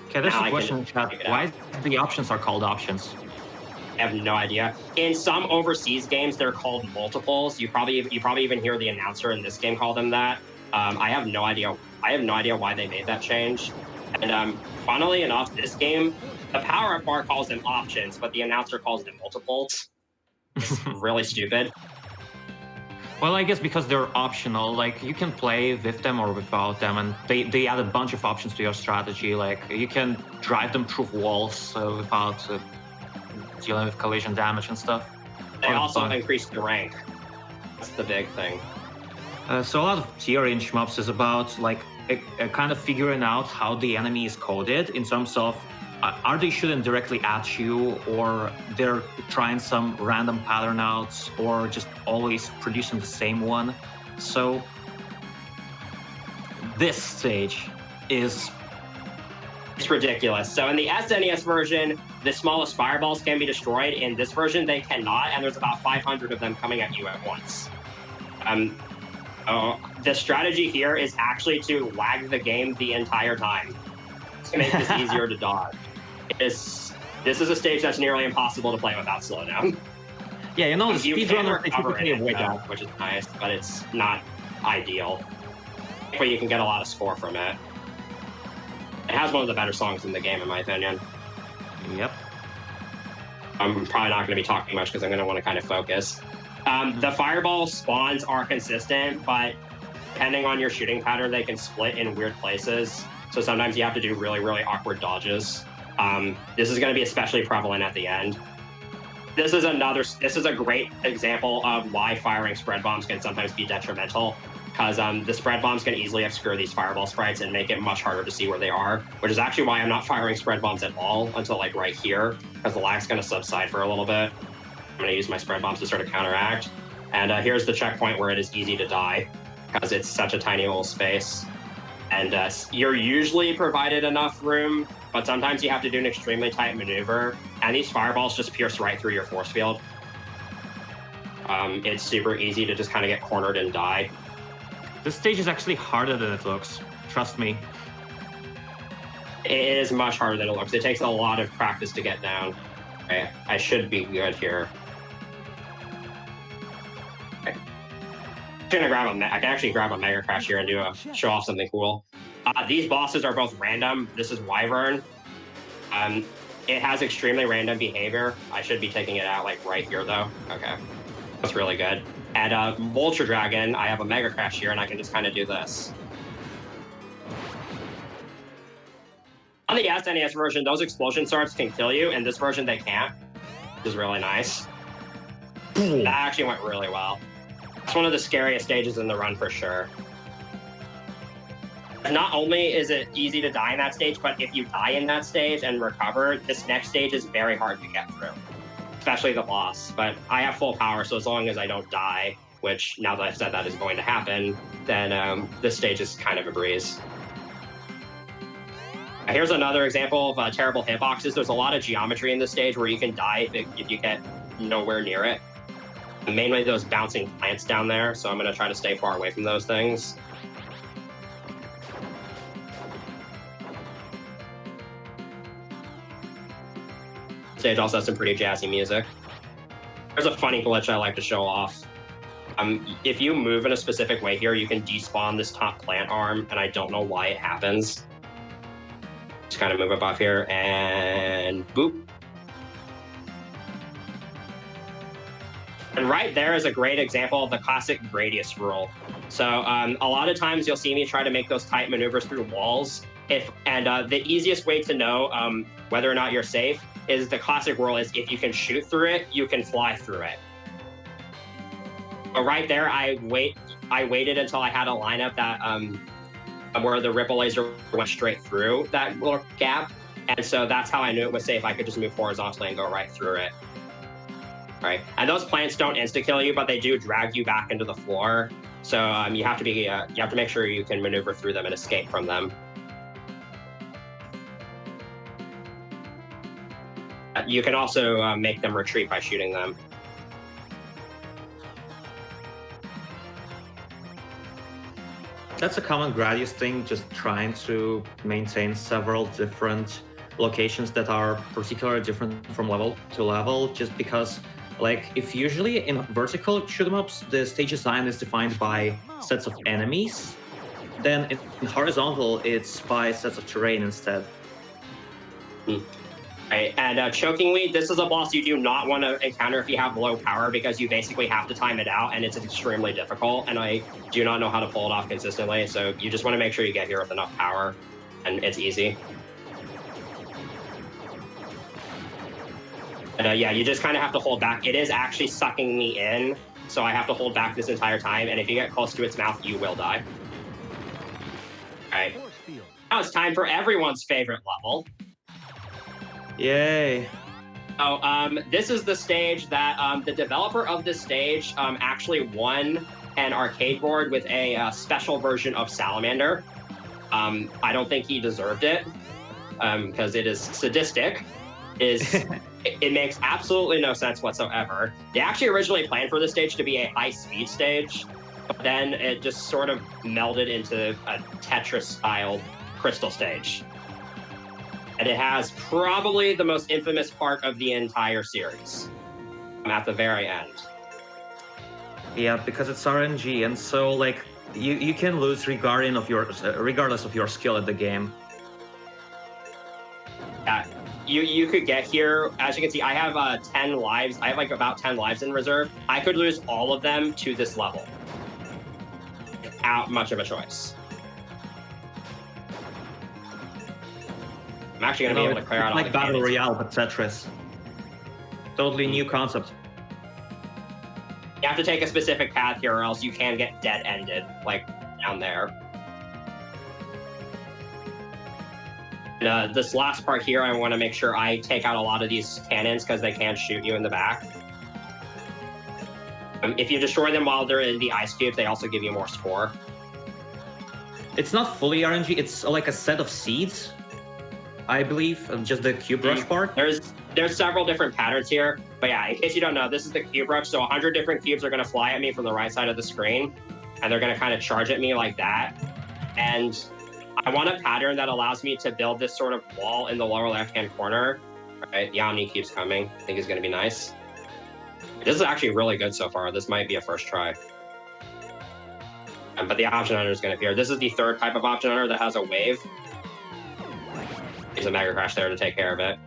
Speaker 3: Okay, there's a question in chat. Why the options are called options?
Speaker 2: I have no idea. In some overseas games, they're called multiples. You probably even hear the announcer in this game call them that. I have no idea. I have no idea why they made that change. And funnily enough, this game, the power-up bar calls them options, but the announcer calls them multiples. It's really stupid.
Speaker 3: Well, I guess because they're optional, like you can play with them or without them, and they add a bunch of options to your strategy. Like you can drive them through walls without dealing with collision damage and stuff.
Speaker 2: They also increase the rank. That's the big thing.
Speaker 3: So a lot of theory in shmups is about like kind of figuring out how the enemy is coded in terms of are they shooting directly at you, or they're trying some random pattern out, or just always producing the same one. So this stage is...
Speaker 2: It's ridiculous. So in the SNES version, the smallest fireballs can be destroyed. In this version, they cannot, and there's about 500 of them coming at you at once. The strategy here is actually to lag the game the entire time to make this easier to dodge. This is a stage that's nearly impossible to play without slowdown.
Speaker 3: Yeah, you know, the
Speaker 2: you can
Speaker 3: speedrunner
Speaker 2: recover in it,
Speaker 3: though,
Speaker 2: which is nice, but it's not ideal. But you can get a lot of score from it. It has one of the better songs in the game, in my opinion.
Speaker 3: Yep.
Speaker 2: I'm probably not going to be talking much because I'm going to want to kind of focus. The fireball spawns are consistent, but depending on your shooting pattern, they can split in weird places. So sometimes you have to do really, really awkward dodges. This is going to be especially prevalent at the end. This is a great example of why firing spread bombs can sometimes be detrimental, because the spread bombs can easily obscure these fireball sprites and make it much harder to see where they are, which is actually why I'm not firing spread bombs at all until like right here, because the lag's going to subside for a little bit. I'm going to use my spread bombs to sort of counteract. And here's the checkpoint where it is easy to die, because it's such a tiny little space. And you're usually provided enough room, but sometimes you have to do an extremely tight maneuver, and these fireballs just pierce right through your force field. It's super easy to just kind of get cornered and die.
Speaker 3: This stage is actually harder than it looks. Trust me.
Speaker 2: It is much harder than it looks. It takes a lot of practice to get down. Okay, I should be good here. Okay. I can actually grab a Mega Crash here and show off something cool. These bosses are both random. This is Wyvern. It has extremely random behavior. I should be taking it out like right here though. Okay, that's really good. And Vulture Dragon, I have a Mega Crash here and I can just kind of do this. On the SNES version, those explosion swords can kill you. In this version, they can't, which is really nice. That actually went really well. It's one of the scariest stages in the run for sure. Not only is it easy to die in that stage, but if you die in that stage and recover, this next stage is very hard to get through, especially the boss. But I have full power, so as long as I don't die, which now that I've said that is going to happen, then this stage is kind of a breeze. Here's another example of terrible hitboxes. There's a lot of geometry in this stage where you can die if you get nowhere near it. Mainly those bouncing plants down there, so I'm going to try to stay far away from those things. Stage also has some pretty jazzy music. There's a funny glitch I like to show off. If you move in a specific way here, you can despawn this top plant arm, and I don't know why it happens. Just kind of move up off here, and boop. And right there is a great example of the classic Gradius rule. So a lot of times you'll see me try to make those tight maneuvers through walls. The easiest way to know whether or not you're safe is the classic rule is if you can shoot through it, you can fly through it. But right there, I waited until I had a lineup that where the ripple laser went straight through that little gap. And so that's how I knew it was safe. I could just move horizontally and go right through it. Right. And those plants don't insta-kill you, but they do drag you back into the floor. So you have to make sure you can maneuver through them and escape from them. You can also make them retreat by shooting them.
Speaker 3: That's a common Gradius thing, just trying to maintain several different locations that are particularly different from level to level, just because, like, if usually in vertical shoot-em-ups, the stage design is defined by sets of enemies, then in horizontal, it's by sets of terrain instead.
Speaker 2: Right. And Chokingly, this is a boss you do not want to encounter if you have low power, because you basically have to time it out, and it's extremely difficult, and I do not know how to pull it off consistently, so you just want to make sure you get here with enough power, and it's easy. And yeah, you just kind of have to hold back. It is actually sucking me in, so I have to hold back this entire time, and if you get close to its mouth, you will die. All right. Now it's time for everyone's favorite level.
Speaker 3: Yay.
Speaker 2: So this is the stage that the developer of this stage actually won an arcade board with a special version of Salamander. I don't think he deserved it because it is sadistic. It makes absolutely no sense whatsoever. They actually originally planned for this stage to be a high-speed stage, but then it just sort of melded into a Tetris-style crystal stage. And it has probably the most infamous part of the entire series at the very end.
Speaker 3: Yeah, because it's RNG, and so like you can lose regardless of your skill at the game.
Speaker 2: Yeah, you could get here. As you can see, I have 10 lives. I have like about 10 lives in reserve. I could lose all of them to this level without much of a choice. I'm actually going to be able to clear out all the
Speaker 3: like Battle
Speaker 2: cannons.
Speaker 3: Royale, but Tetris. Totally new concept.
Speaker 2: You have to take a specific path here, or else you can get dead-ended, like down there. And, this last part here, I want to make sure I take out a lot of these cannons because they can shoot you in the back. If you destroy them while they're in the ice cubes, they also give you more score.
Speaker 3: It's not fully RNG, it's like a set of seeds, I believe, just the cube rush part.
Speaker 2: There's several different patterns here, but yeah, in case you don't know, this is the cube rush. So 100 different cubes are going to fly at me from the right side of the screen, and they're going to kind of charge at me like that. And I want a pattern that allows me to build this sort of wall in the lower left-hand corner. All right, the Omni cube's coming. I think it's going to be nice. This is actually really good so far. This might be a first try. But the option hunter is going to appear. This is the third type of option hunter that has a wave. There's a Mega Crash there to take care of it.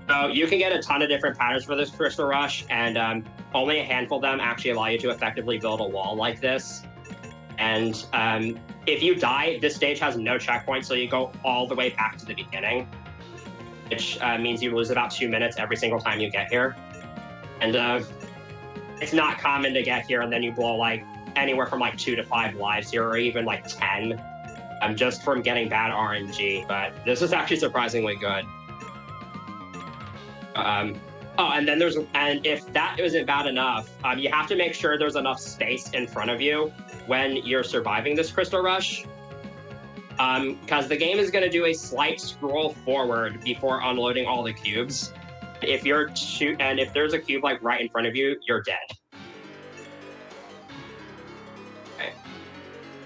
Speaker 2: So you can get a ton of different patterns for this Crystal Rush, and only a handful of them actually allow you to effectively build a wall like this. And if you die, this stage has no checkpoint, so you go all the way back to the beginning, which means you lose about 2 minutes every single time you get here. And it's not common to get here and then you blow like anywhere from like 2 to 5 lives here, or even like 10. Just from getting bad RNG, but this is actually surprisingly good. And if that isn't bad enough, you have to make sure there's enough space in front of you when you're surviving this Crystal Rush, because the game is going to do a slight scroll forward before unloading all the cubes. If there's a cube like right in front of you, you're dead.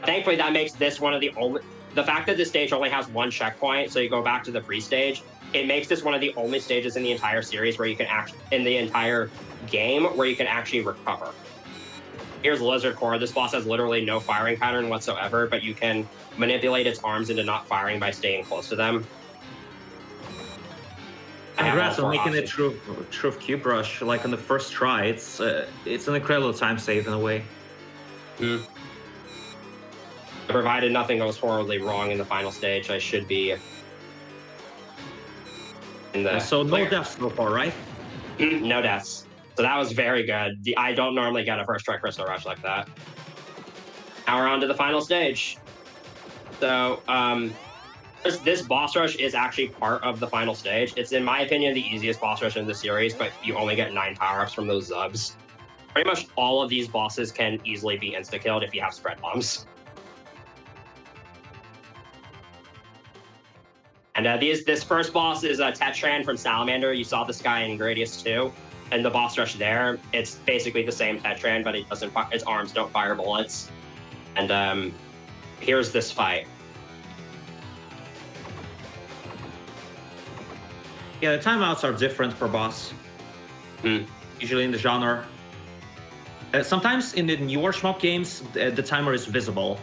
Speaker 2: Thankfully, that makes this one of the only... The fact that this stage only has one checkpoint, so you go back to the free stage, it makes this one of the only stages in the entire series where you can in the entire game where you can actually recover. Here's Lizard Core. This boss has literally no firing pattern whatsoever, but you can manipulate its arms into not firing by staying close to them.
Speaker 3: Congrats on making it true cube rush, like on the first try. It's an incredible time save in a way.
Speaker 2: Provided nothing goes horribly wrong in the final stage, I should be in the
Speaker 3: so no deaths so far, right?
Speaker 2: No deaths. So that was very good. I don't normally get a first try Crystal Rush like that. Now we're on to the final stage. So this boss rush is actually part of the final stage. It's, in my opinion, the easiest boss rush in the series, but you only get 9 power-ups from those Zubs. Pretty much all of these bosses can easily be insta-killed if you have spread bombs. And this first boss is Tetran from Salamander. You saw this guy in Gradius II, and the boss rush there. It's basically the same Tetran, but his arms don't fire bullets. And here's this fight.
Speaker 3: Yeah, the timeouts are different per boss. Usually in the genre. Sometimes in the newer shmup games, the timer is visible.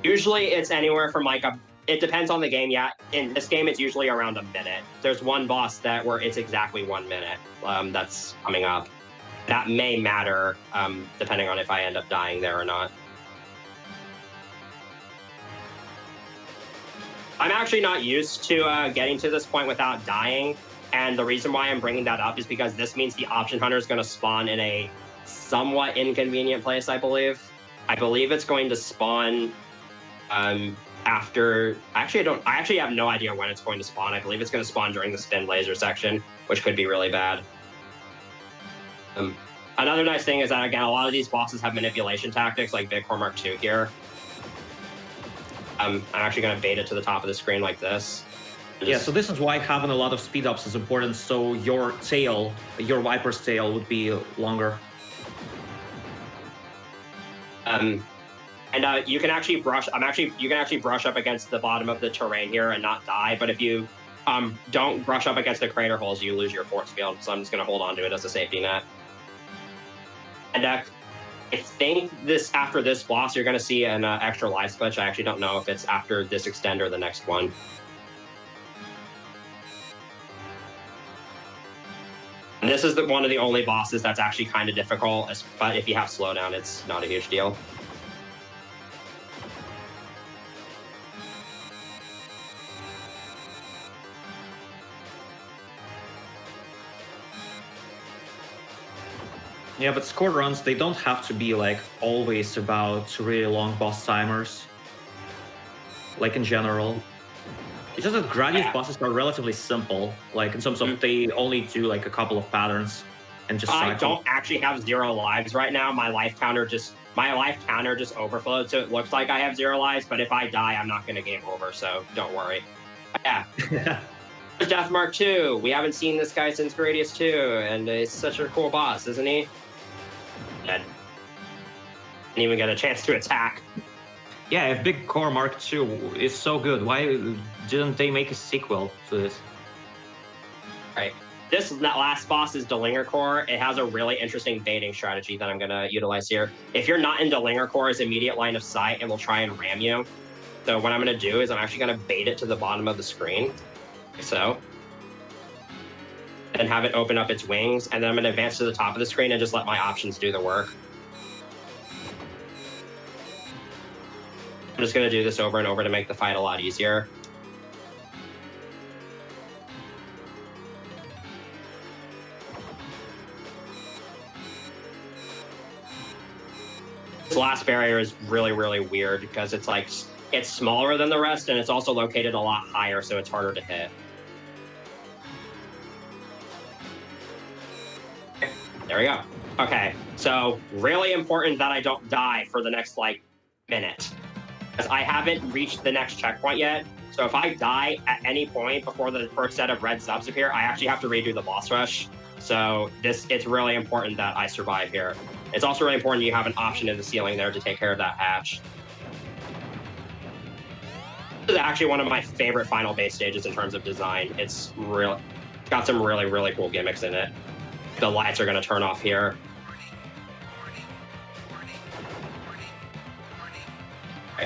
Speaker 2: Usually it's anywhere from it depends on the game. Yeah, in this game it's usually around a minute. There's one boss where it's exactly 1 minute. That's coming up. That may matter depending on if I end up dying there or not. I'm actually not used to getting to this point without dying, and the reason why I'm bringing that up is because this means the option hunter is going to spawn in a somewhat inconvenient place, I believe. I believe it's going to spawn after... I actually have no idea when it's going to spawn. I believe it's going to spawn during the spin laser section, which could be really bad. Another nice thing is that, again, a lot of these bosses have manipulation tactics, like Bitcore Mark II here. I'm actually going to bait it to the top of the screen like this.
Speaker 3: Yeah, so this is why having a lot of speed ups is important, so your tail, your Viper's tail, would be longer.
Speaker 2: And you can actually brush. You can actually brush up against the bottom of the terrain here and not die. But if you don't brush up against the crater holes, you lose your force field. So I'm just going to hold on to it as a safety net. And I think after this boss, you're going to see an extra life glitch. I actually don't know if it's after this extend or the next one. And this is one of the only bosses that's actually kind of difficult, but if you have slowdown, it's not a huge deal.
Speaker 3: Yeah, but score runs, they don't have to be like always about really long boss timers. Like in general. It's just that Gradius bosses are relatively simple, like in terms of they only do like a couple of patterns and just cycle.
Speaker 2: I don't actually have 0 lives right now. My life counter just overflowed, so it looks like I have 0 lives, but if I die, I'm not going to game over, so don't worry. Yeah. Death Mark II. We haven't seen this guy since Gradius II, and it's such a cool boss, isn't he? Dead. Didn't even get a chance to attack.
Speaker 3: Yeah, if Big Core Mark II is so good, why didn't they make a sequel to this?
Speaker 2: Right. That last boss is Delinger Core. It has a really interesting baiting strategy that I'm going to utilize here. If you're not in Delinger Core's immediate line of sight, it will try and ram you. So what I'm going to do is I'm actually going to bait it to the bottom of the screen, like so. And have it open up its wings, and then I'm going to advance to the top of the screen and just let my options do the work. I'm just going to do this over and over to make the fight a lot easier. This last barrier is really, really weird because it's smaller than the rest, and it's also located a lot higher, so it's harder to hit. There we go. Okay, so really important that I don't die for the next, minute. Because I haven't reached the next checkpoint yet. So if I die at any point before the first set of red subs appear, I actually have to redo the boss rush. So it's really important that I survive here. It's also really important you have an option in the ceiling there to take care of that hatch. This is actually one of my favorite final base stages in terms of design. It's got some really, really cool gimmicks in it. The lights are going to turn off here.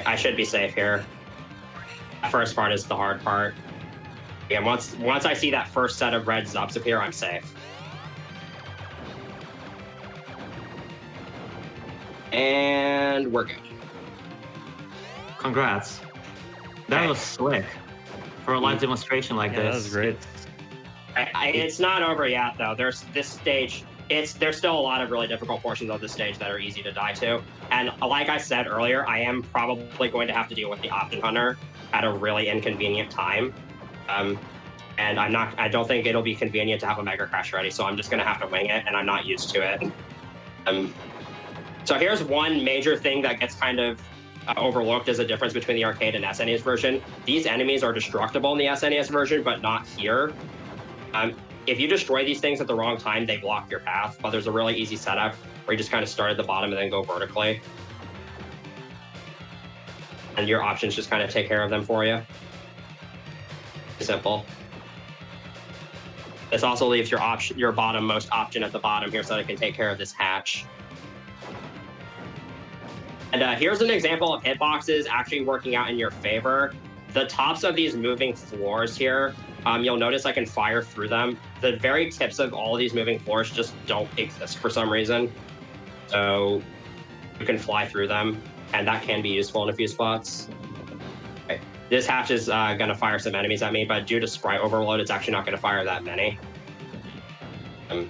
Speaker 2: I should be safe here. That first part is the hard part. Yeah, once I see that first set of red zups appear, I'm safe. And we're good.
Speaker 3: Congrats. That was slick. For a live demonstration like this.
Speaker 1: That was great.
Speaker 2: It's not over yet, though. There's this stage. There's still a lot of really difficult portions of this stage that are easy to die to. And like I said earlier, I am probably going to have to deal with the option hunter at a really inconvenient time. And I don't think it'll be convenient to have a Mega Crash ready, so I'm just gonna have to wing it, and I'm not used to it. So here's one major thing that gets kind of overlooked is a difference between the arcade and SNES version. These enemies are destructible in the SNES version, but not here. If you destroy these things at the wrong time, they block your path, but there's a really easy setup where you just kind of start at the bottom and then go vertically. And your options just kind of take care of them for you. Simple. This also leaves your bottommost option at the bottom here so that it can take care of this hatch. And here's an example of hitboxes actually working out in your favor. The tops of these moving floors here, you'll notice I can fire through them. The very tips of all of these moving floors just don't exist for some reason. So you can fly through them, and that can be useful in a few spots. Okay. This hatch is going to fire some enemies at me, but due to sprite overload, it's actually not going to fire that many. I'm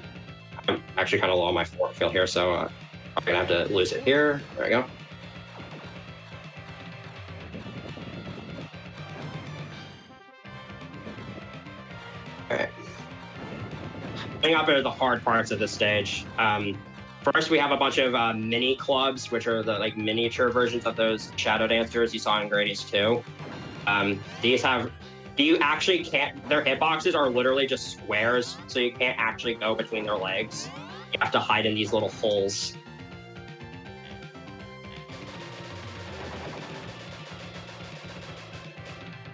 Speaker 2: actually kind of low on my force field here, so I'm going to have to lose it here. There we go. Alright. Getting up into the hard parts of this stage. First, we have a bunch of mini clubs, which are the like miniature versions of those shadow dancers you saw in Gradius II. These have, you actually can't, their hitboxes are literally just squares, so you can't actually go between their legs. You have to hide in these little holes.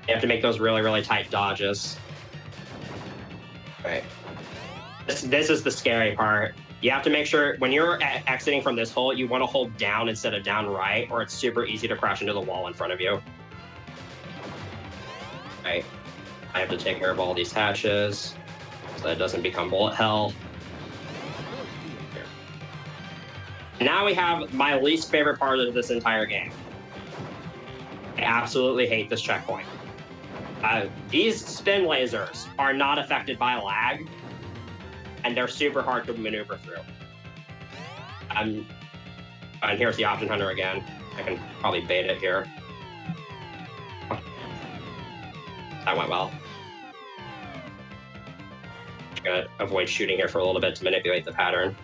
Speaker 2: You have to make those really, really tight dodges. Right. This is the scary part. You have to make sure when you're exiting from this hole, you want to hold down instead of down right, or it's super easy to crash into the wall in front of you. Right. I have to take care of all these hatches so that it doesn't become bullet hell. Now we have my least favorite part of this entire game. I absolutely hate this checkpoint. These spin lasers are not affected by lag, and they're super hard to maneuver through. And here's the option hunter again. I can probably bait it here. That went well. I'm gonna avoid shooting here for a little bit to manipulate the pattern.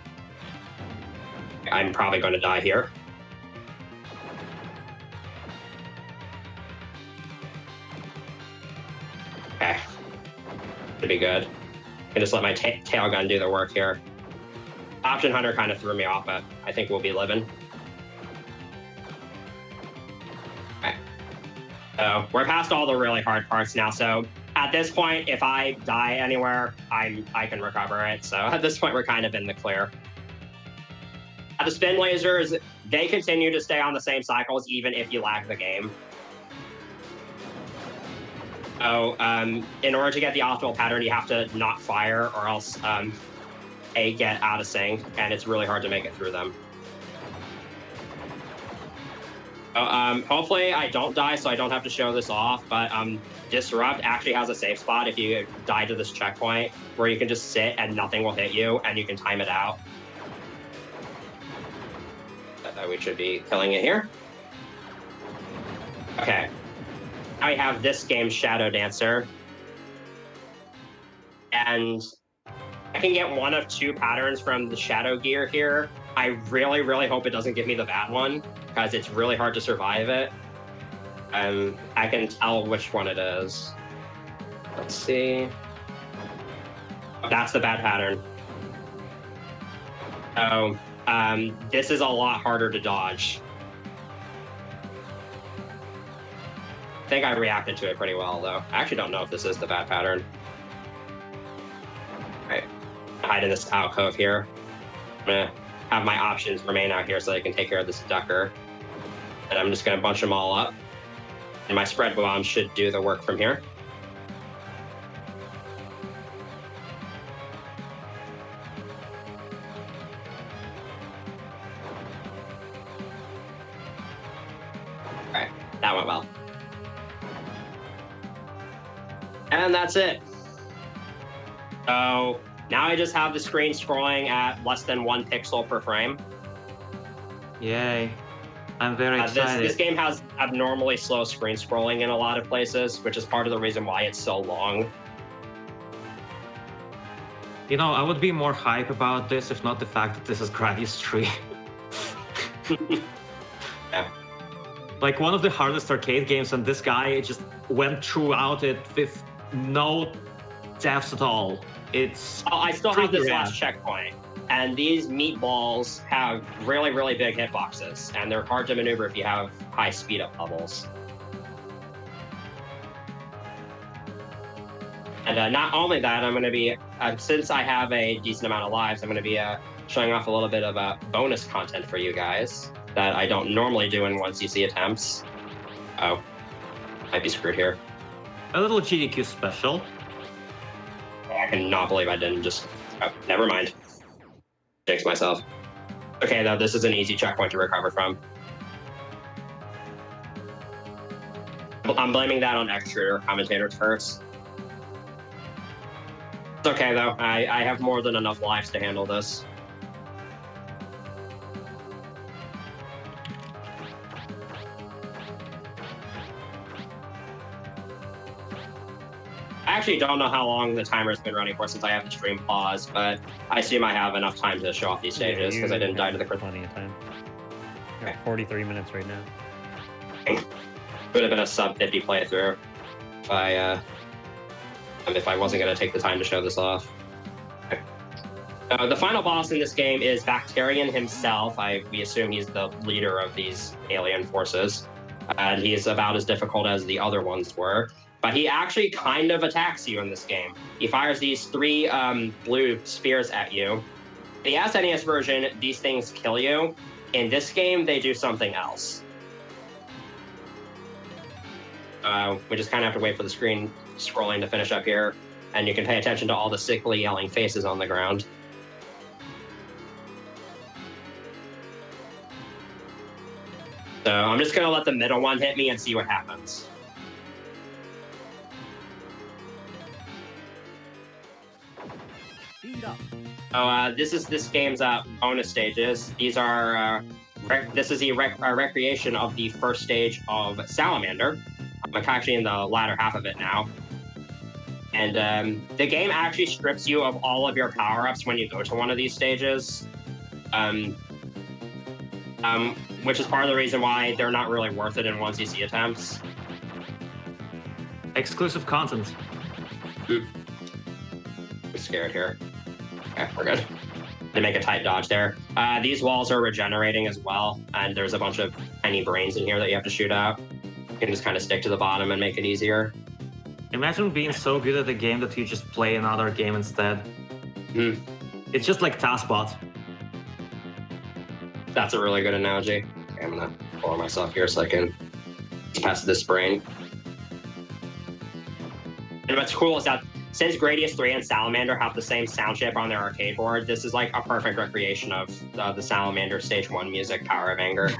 Speaker 2: I'm probably going to die here. Okay. Should be good. I can just let my tail gun do the work here. Option hunter kind of threw me off, but I think we'll be living. Okay. So we're past all the really hard parts now. So at this point, if I die anywhere, I can recover it. So at this point, we're kind of in the clear. The spin lasers, they continue to stay on the same cycles even if you lag the game. So in order to get the optimal pattern, you have to not fire or else they get out of sync, and it's really hard to make it through them. So, hopefully I don't die so I don't have to show this off, but Disrupt actually has a safe spot if you die to this checkpoint where you can just sit and nothing will hit you and you can time it out. We should be killing it here. Okay. Now we have this game's Shadow Dancer. And I can get one of two patterns from the Shadow Gear here. I really, really hope it doesn't give me the bad one, because it's really hard to survive it. I can tell which one it is. Let's see. That's the bad pattern. Oh. This is a lot harder to dodge. I think I reacted to it pretty well, though. I actually don't know if this is the bad pattern. Alright, hide in this alcove here. I'm gonna have my options remain out here so I can take care of this ducker. And I'm just gonna bunch them all up. And my spread bomb should do the work from here. That went well. And that's it. So now I just have the screen scrolling at less than 1 pixel per frame.
Speaker 3: Yay. I'm very excited.
Speaker 2: This game has abnormally slow screen scrolling in a lot of places, which is part of the reason why it's so long.
Speaker 3: You know, I would be more hype about this if not the fact that this is Gradius III.
Speaker 2: Yeah.
Speaker 3: like one of the hardest arcade games, and this guy just went throughout it with no deaths at all. It's
Speaker 2: I still have this
Speaker 3: rad.
Speaker 2: last checkpoint, and these meatballs have really, really big hitboxes, and they're hard to maneuver if you have high speed up levels. And not only that, I'm going to be, since I have a decent amount of lives, I'm going to be showing off a little bit of bonus content for you guys that I don't normally do in 1cc attempts. Oh, might be screwed here.
Speaker 3: A little GDQ special.
Speaker 2: I cannot believe I didn't just... Oh, never mind. Jinx myself. Okay, though, this is an easy checkpoint to recover from. I'm blaming that on extruder commentator's curse. It's okay, though. I have more than enough lives to handle this. I actually don't know how long the timer's been running for since I have the stream paused, but I assume I have enough time to show off these stages because I didn't die to the critical.
Speaker 1: Plenty of time. Okay. 43 minutes right now.
Speaker 2: It would have been a sub 50 playthrough if I wasn't going to take the time to show this off. The final boss in this game is Bacterian himself. We assume he's the leader of these alien forces, and he's about as difficult as the other ones were. But he actually kind of attacks you in this game. He fires these 3 blue spears at you. The SNES version, these things kill you. In this game, they do something else. We just kind of have to wait for the screen scrolling to finish up here, and you can pay attention to all the sickly yelling faces on the ground. So I'm just going to let the middle one hit me and see what happens. This game's bonus stages. These are this is a recreation of the first stage of Salamander. I'm actually in the latter half of it now, and the game actually strips you of all of your power-ups when you go to one of these stages, which is part of the reason why they're not really worth it in 1cc attempts.
Speaker 3: Exclusive content.
Speaker 2: I'm scared here. Okay, we're good. To make a tight dodge there. These walls are regenerating as well, and there's a bunch of tiny brains in here that you have to shoot out. You can just kind of stick to the bottom and make it easier.
Speaker 3: Imagine being so good at the game that you just play another game instead.
Speaker 2: Mm.
Speaker 3: It's just like TASbot.
Speaker 2: That's a really good analogy. Okay, I'm gonna lower myself here so I can pass this brain. And what's cool is that since Gradius III and Salamander have the same sound chip on their arcade board, this is like a perfect recreation of the Salamander Stage 1 music, Power of Anger.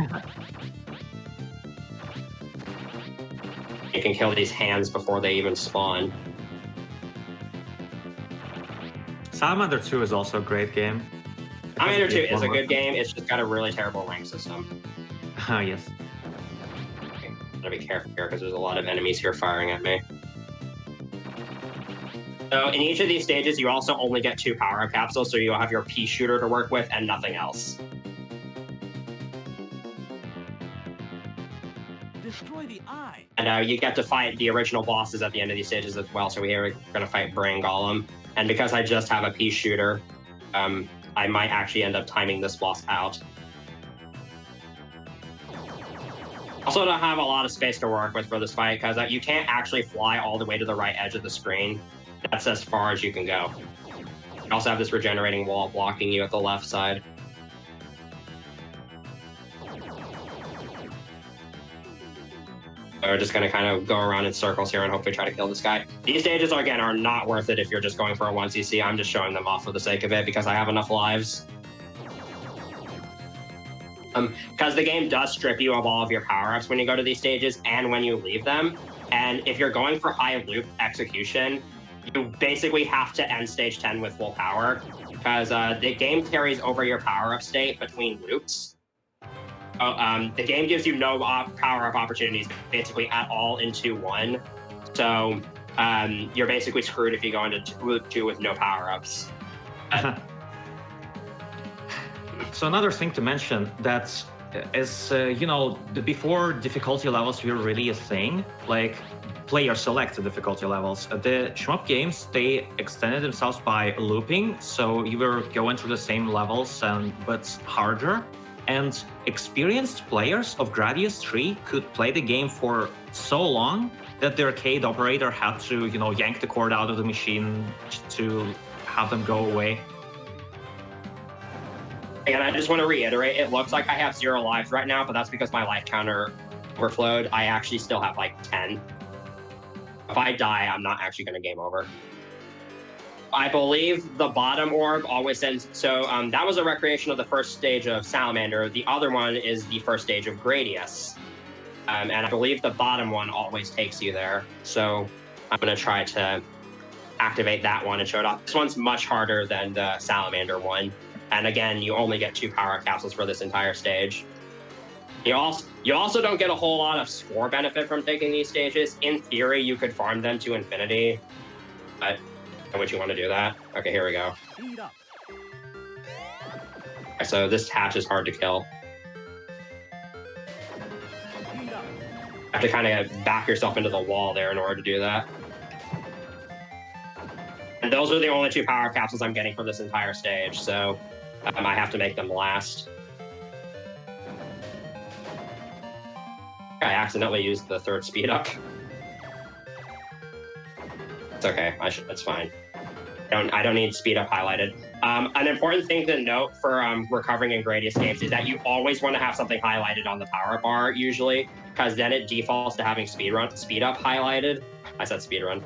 Speaker 2: You can kill these hands before they even spawn.
Speaker 3: Salamander 2 is also a great game.
Speaker 2: Salamander 2 is a good game, it's just got a really terrible rank system.
Speaker 3: Ah, yes.
Speaker 2: Okay, gotta be careful here because there's a lot of enemies here firing at me. So in each of these stages, you also only get 2 power-up capsules, so you'll have your pea shooter to work with and nothing else.
Speaker 4: Destroy the eye.
Speaker 2: And you get to fight the original bosses at the end of these stages as well. So we're going to fight Brain Golem. And because I just have a pea shooter, I might actually end up timing this boss out. Also don't have a lot of space to work with for this fight, because you can't actually fly all the way to the right edge of the screen. That's as far as you can go. You also have this regenerating wall blocking you at the left side. So we're just going to kind of go around in circles here and hopefully try to kill this guy. These stages, again, are not worth it if you're just going for a 1cc. I'm just showing them off for the sake of it because I have enough lives. Because the game does strip you of all of your power-ups when you go to these stages and when you leave them. And if you're going for high loop execution, you basically have to end stage 10 with full power, because the game carries over your power-up state between loops. The game gives you no power-up opportunities basically at all into 1. So you're basically screwed if you go into loop 2 with no power-ups.
Speaker 3: So another thing to mention, that is before difficulty levels were really a thing, like player select the difficulty levels. The shmup games, they extended themselves by looping, so you were going through the same levels but harder. And experienced players of Gradius III could play the game for so long that the arcade operator had to, yank the cord out of the machine to have them go away.
Speaker 2: And I just want to reiterate, it looks like I have 0 lives right now, but that's because my life counter overflowed. I actually still have like 10. If I die, I'm not actually going to game over. I believe the bottom orb always sends... So that was a recreation of the first stage of Salamander. The other one is the first stage of Gradius. And I believe the bottom one always takes you there. So I'm going to try to activate that one and show it off. This one's much harder than the Salamander one. And again, you only get 2 power capsules for this entire stage. You also don't get a whole lot of score benefit from taking these stages. In theory, you could farm them to infinity, but why would you want to do that? Okay, here we go. Okay, so this hatch is hard to kill. You have to kind of back yourself into the wall there in order to do that. And those are the only 2 power capsules I'm getting for this entire stage, so I have to make them last. I accidentally used the 3rd speed up. It's okay. It's fine. I don't need speed up highlighted. An important thing to note for recovering in Gradius games is that you always want to have something highlighted on the power bar usually, because then it defaults to having speed up highlighted. I said speed run.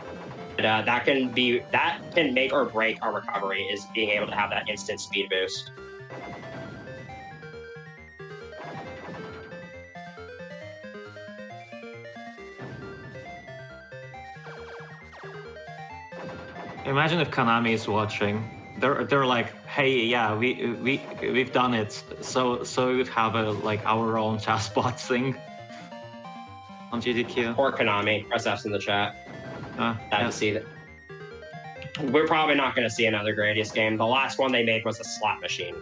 Speaker 2: But, that can make or break a recovery, is being able to have that instant speed boost.
Speaker 3: Imagine if Konami is watching. They're like, hey, yeah, we've done it. So we would have our own chatbot thing on GDQ.
Speaker 2: Or Konami. Press F's in the chat.
Speaker 3: Yeah.
Speaker 2: See that. We're probably not going to see another Gradius game. The last one they made was a slot machine.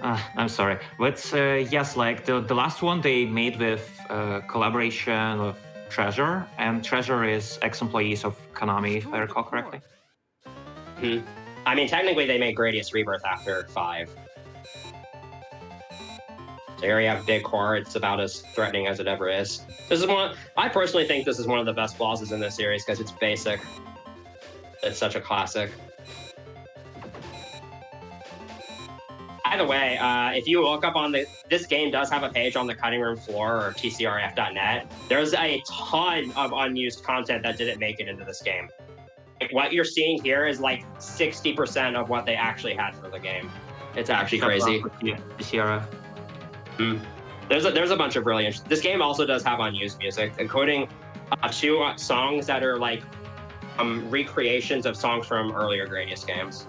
Speaker 3: I'm sorry, but yes, like the last one they made with collaboration with Treasure, and Treasure is ex-employees of Konami, if I recall correctly.
Speaker 2: I mean, technically they made Gradius Rebirth after 5. So here we have Big Core. It's about as threatening as it ever is. I personally think this is one of the best bosses in this series because it's basic. It's such a classic. By the way, if you look up on this game does have a page on the cutting room floor or tcrf.net. There's a ton of unused content that didn't make it into this game. Like, what you're seeing here is like 60% of what they actually had for the game. It's actually crazy.
Speaker 3: TCRF.
Speaker 2: There's a bunch of brilliant. This game also does have unused music, including 2 songs that are like recreations of songs from earlier Gradius games.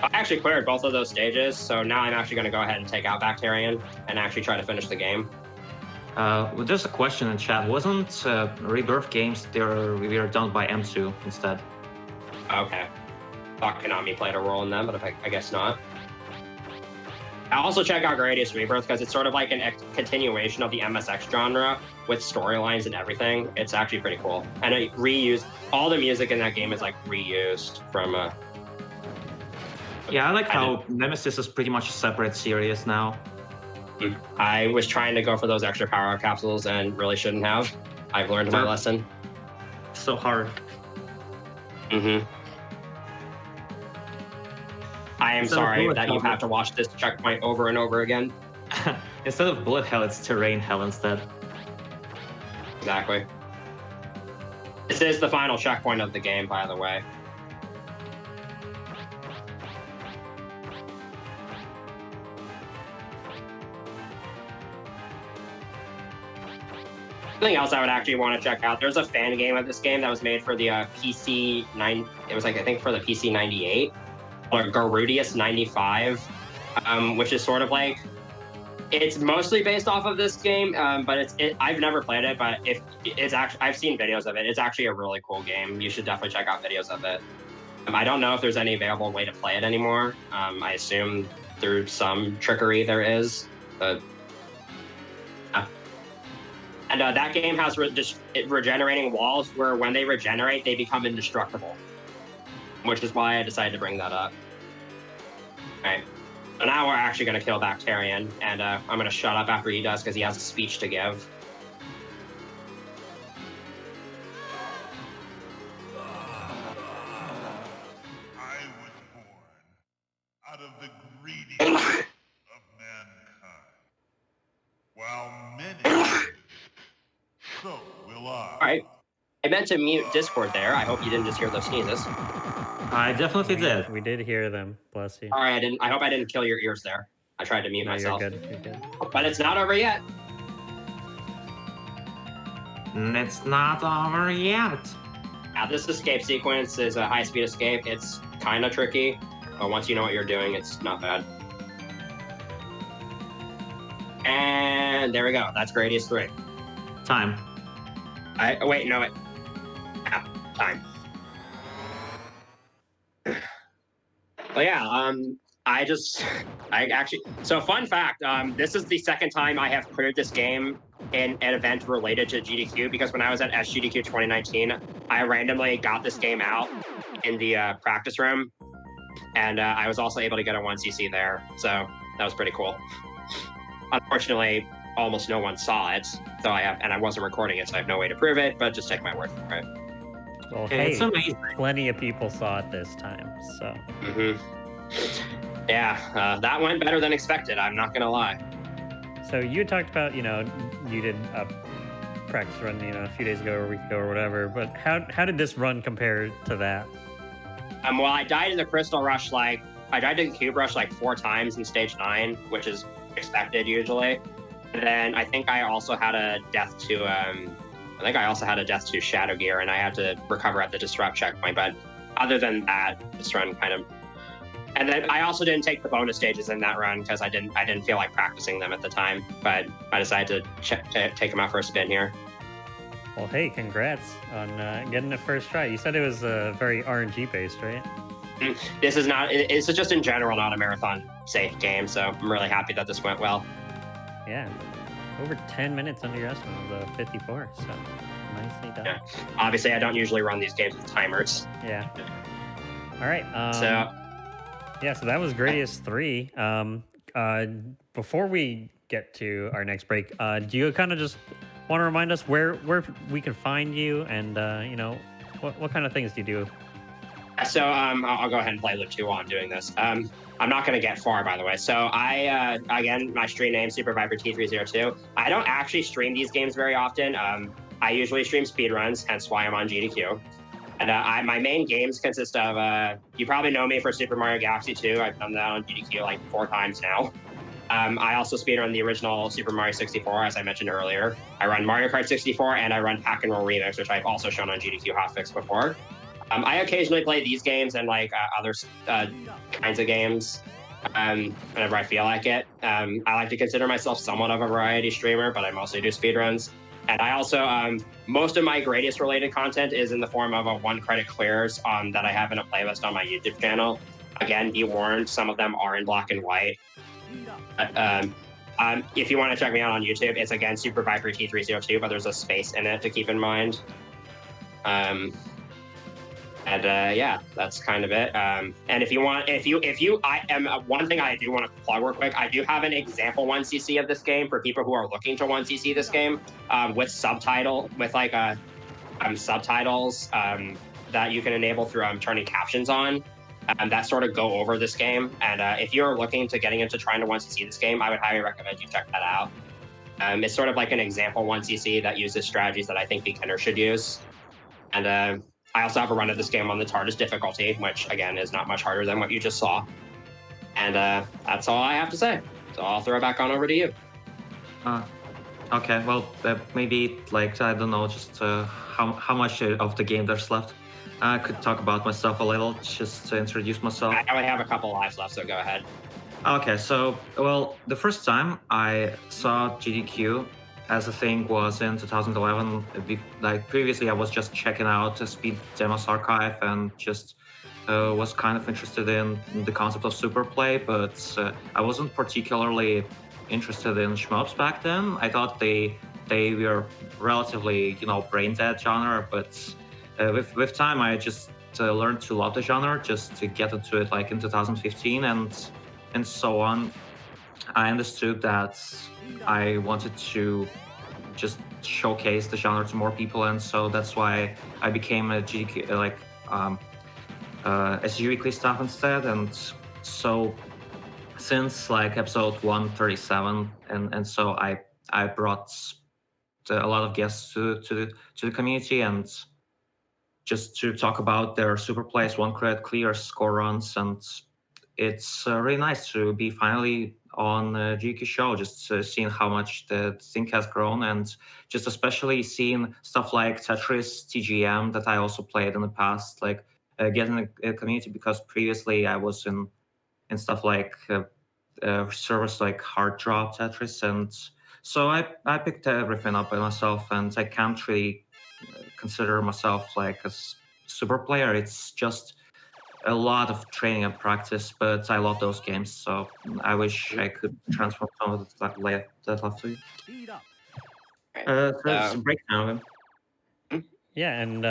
Speaker 2: I actually cleared both of those stages, so now I'm actually going to go ahead and take out Bacterian and actually try to finish the game.
Speaker 3: Well, there's a question in chat. Wasn't Rebirth games we were done by M2 instead?
Speaker 2: Okay. Thought Konami played a role in them, but I guess not. I'll also check out Gradius Rebirth because it's sort of like a continuation of the MSX genre with storylines and everything. It's actually pretty cool. And it reused all the music in that game is like reused from
Speaker 3: Yeah, I like how Nemesis is pretty much a separate series now.
Speaker 2: I was trying to go for those extra power capsules and really shouldn't have. I've learned my lesson.
Speaker 3: So hard.
Speaker 2: I am sorry that you have to watch this checkpoint over and over again.
Speaker 3: Instead of bullet hell, it's terrain hell instead.
Speaker 2: Exactly. This is the final checkpoint of the game, by the way. Something else I would actually want to check out. There's a fan game of this game that was made for the PC 9. It was like, I think for the PC 98 or Gradius 95, which is sort of like, it's mostly based off of this game, but I've never played it, but it's actually, I've seen videos of it. It's actually a really cool game. You should definitely check out videos of it. I don't know if there's any available way to play it anymore. I assume through some trickery there is. But and that game has regenerating walls where when they regenerate, they become indestructible, which is why I decided to bring that up. All right. So now we're actually going to kill Bacterian, and I'm going to shut up after he does because he has a speech to give.
Speaker 5: I was born out of the greediness of mankind, while many so will I.
Speaker 2: All right. I meant to mute Discord there. I hope you didn't just hear those sneezes.
Speaker 3: I definitely did.
Speaker 1: We did hear them. Bless you.
Speaker 2: All right, I hope I didn't kill your ears there. I tried to mute
Speaker 1: No,
Speaker 2: myself.
Speaker 1: you're good. You're good.
Speaker 2: But it's not over yet.
Speaker 3: It's not over yet.
Speaker 2: Now, this escape sequence is a high-speed escape. It's kind of tricky, but once you know what you're doing, it's not bad. And there we go. That's Gradius III.
Speaker 3: Time.
Speaker 2: Wait, no, it. Yeah, time. Well, yeah, so fun fact, this is the second time I have cleared this game in an event related to GDQ, because when I was at SGDQ 2019, I randomly got this game out in the practice room, and I was also able to get a 1cc there, so that was pretty cool. Unfortunately, almost no one saw it, so I wasn't recording it, so I have no way to prove it, but just take my word for it.
Speaker 1: Well,
Speaker 3: It's
Speaker 1: hey,
Speaker 3: amazing.
Speaker 1: plenty of people saw it this time, so.
Speaker 2: Yeah, that went better than expected, I'm not gonna lie.
Speaker 1: So you had talked about, you did a practice run, a few days ago or a week ago or whatever, but how did this run compare to that?
Speaker 2: Well, I died in the Crystal Rush, I died in the Cube Rush 4 times in Stage 9, which is expected usually. And then I think I also had a death to Shadow Gear, and I had to recover at the Disrupt checkpoint. But other than that, this run kind of. And then I also didn't take the bonus stages in that run because I didn't feel like practicing them at the time. But I decided to take them out for a spin here.
Speaker 1: Well, hey, congrats on getting it first try. You said it was very RNG based, right?
Speaker 2: This is not. It's just in general not a marathon safe game, so I'm really happy that this went well.
Speaker 1: Yeah, over 10 minutes under your estimate of 54, so nicely done.
Speaker 2: Yeah. Obviously, I don't usually run these games with timers.
Speaker 1: Yeah. All right.
Speaker 2: So
Speaker 1: that was Gradius III. Before we get to our next break, do you kind of just want to remind us where we can find you, and what kind of things do you do?
Speaker 2: So I'll go ahead and play Loop 2 while I'm doing this. I'm not going to get far, by the way. So again, my stream name, Super Viper T302. I don't actually stream these games very often. I usually stream speedruns, hence why I'm on GDQ. And my main games consist of, you probably know me for Super Mario Galaxy 2. I've done that on GDQ 4 times now. I also speedrun the original Super Mario 64, as I mentioned earlier. I run Mario Kart 64, and I run Hack and Roll Remix, which I've also shown on GDQ Hotfix before. I occasionally play these games and other kinds of games whenever I feel like it. I like to consider myself somewhat of a variety streamer, but I mostly do speedruns. And I also, most of my Gradius related content is in the form of a 1-credit clears that I have in a playlist on my YouTube channel. Again, be warned, some of them are in black and white. If you want to check me out on YouTube, it's again Super Viper T302, but there's a space in it to keep in mind. Yeah, that's kind of it. And if you want, one thing I do want to plug real quick, I do have an example 1cc of this game for people who are looking to 1cc this game with subtitles that you can enable through turning captions on. That sort of go over this game. And if you're looking to getting into trying to 1cc this game, I would highly recommend you check that out. It's sort of like an example 1cc that uses strategies that I think beginners should use. And I also have a run of this game on the hardest difficulty, which again is not much harder than what you just saw. And that's all I have to say. So I'll throw it back on over to you.
Speaker 3: Okay, well, maybe I don't know, just how much of the game there's left. I could talk about myself a little, just to introduce myself.
Speaker 2: I only have a couple lives left, so go ahead.
Speaker 3: Okay, so, well, the first time I saw GDQ as a thing was in 2011. Previously, I was just checking out the Speed Demos archive and just was kind of interested in the concept of super play, but I wasn't particularly interested in shmups back then. I thought they were relatively, brain dead genre, but with time I just learned to love the genre, just to get into it like in 2015 and so on. I understood that I wanted to just showcase the genre to more people, and so that's why I became a GDQ SG Weekly staff instead. And so since like episode 137, and so I brought a lot of guests to the community, and just to talk about their super plays, one credit clears, score runs, and it's really nice to be finally on GQ show, just seeing how much the thing has grown, and just especially seeing stuff like Tetris TGM that I also played in the past, like getting a community, because previously I was in stuff like servers like Hard Drop Tetris, and so I picked everything up by myself, and I can't really consider myself like a super player. It's just a lot of training and practice, but I love those games, so I wish I could transform some of that love to you.
Speaker 4: Speed up.
Speaker 3: So it's a breakdown.
Speaker 1: Yeah, and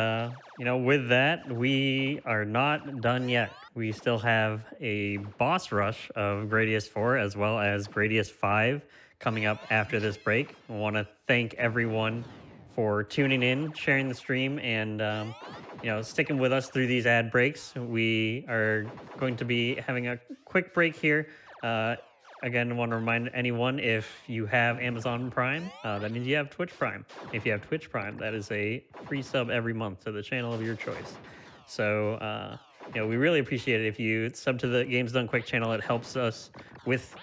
Speaker 1: with that, we are not done yet. We still have a boss rush of Gradius IV as well as Gradius V coming up after this break. I want to thank everyone for tuning in, sharing the stream, and sticking with us through these ad breaks. We are going to be having a quick break here. Again, I want to remind anyone, if you have Amazon Prime, that means you have Twitch Prime. If you have Twitch Prime, that is a free sub every month to the channel of your choice. So, we really appreciate it if you sub to the Games Done Quick channel. It helps us with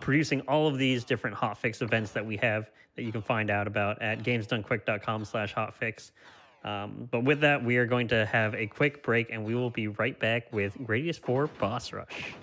Speaker 1: producing all of these different hotfix events that we have that you can find out about at gamesdonequick.com/hotfix. But with that, we are going to have a quick break, and we will be right back with Gradius IV Boss Rush.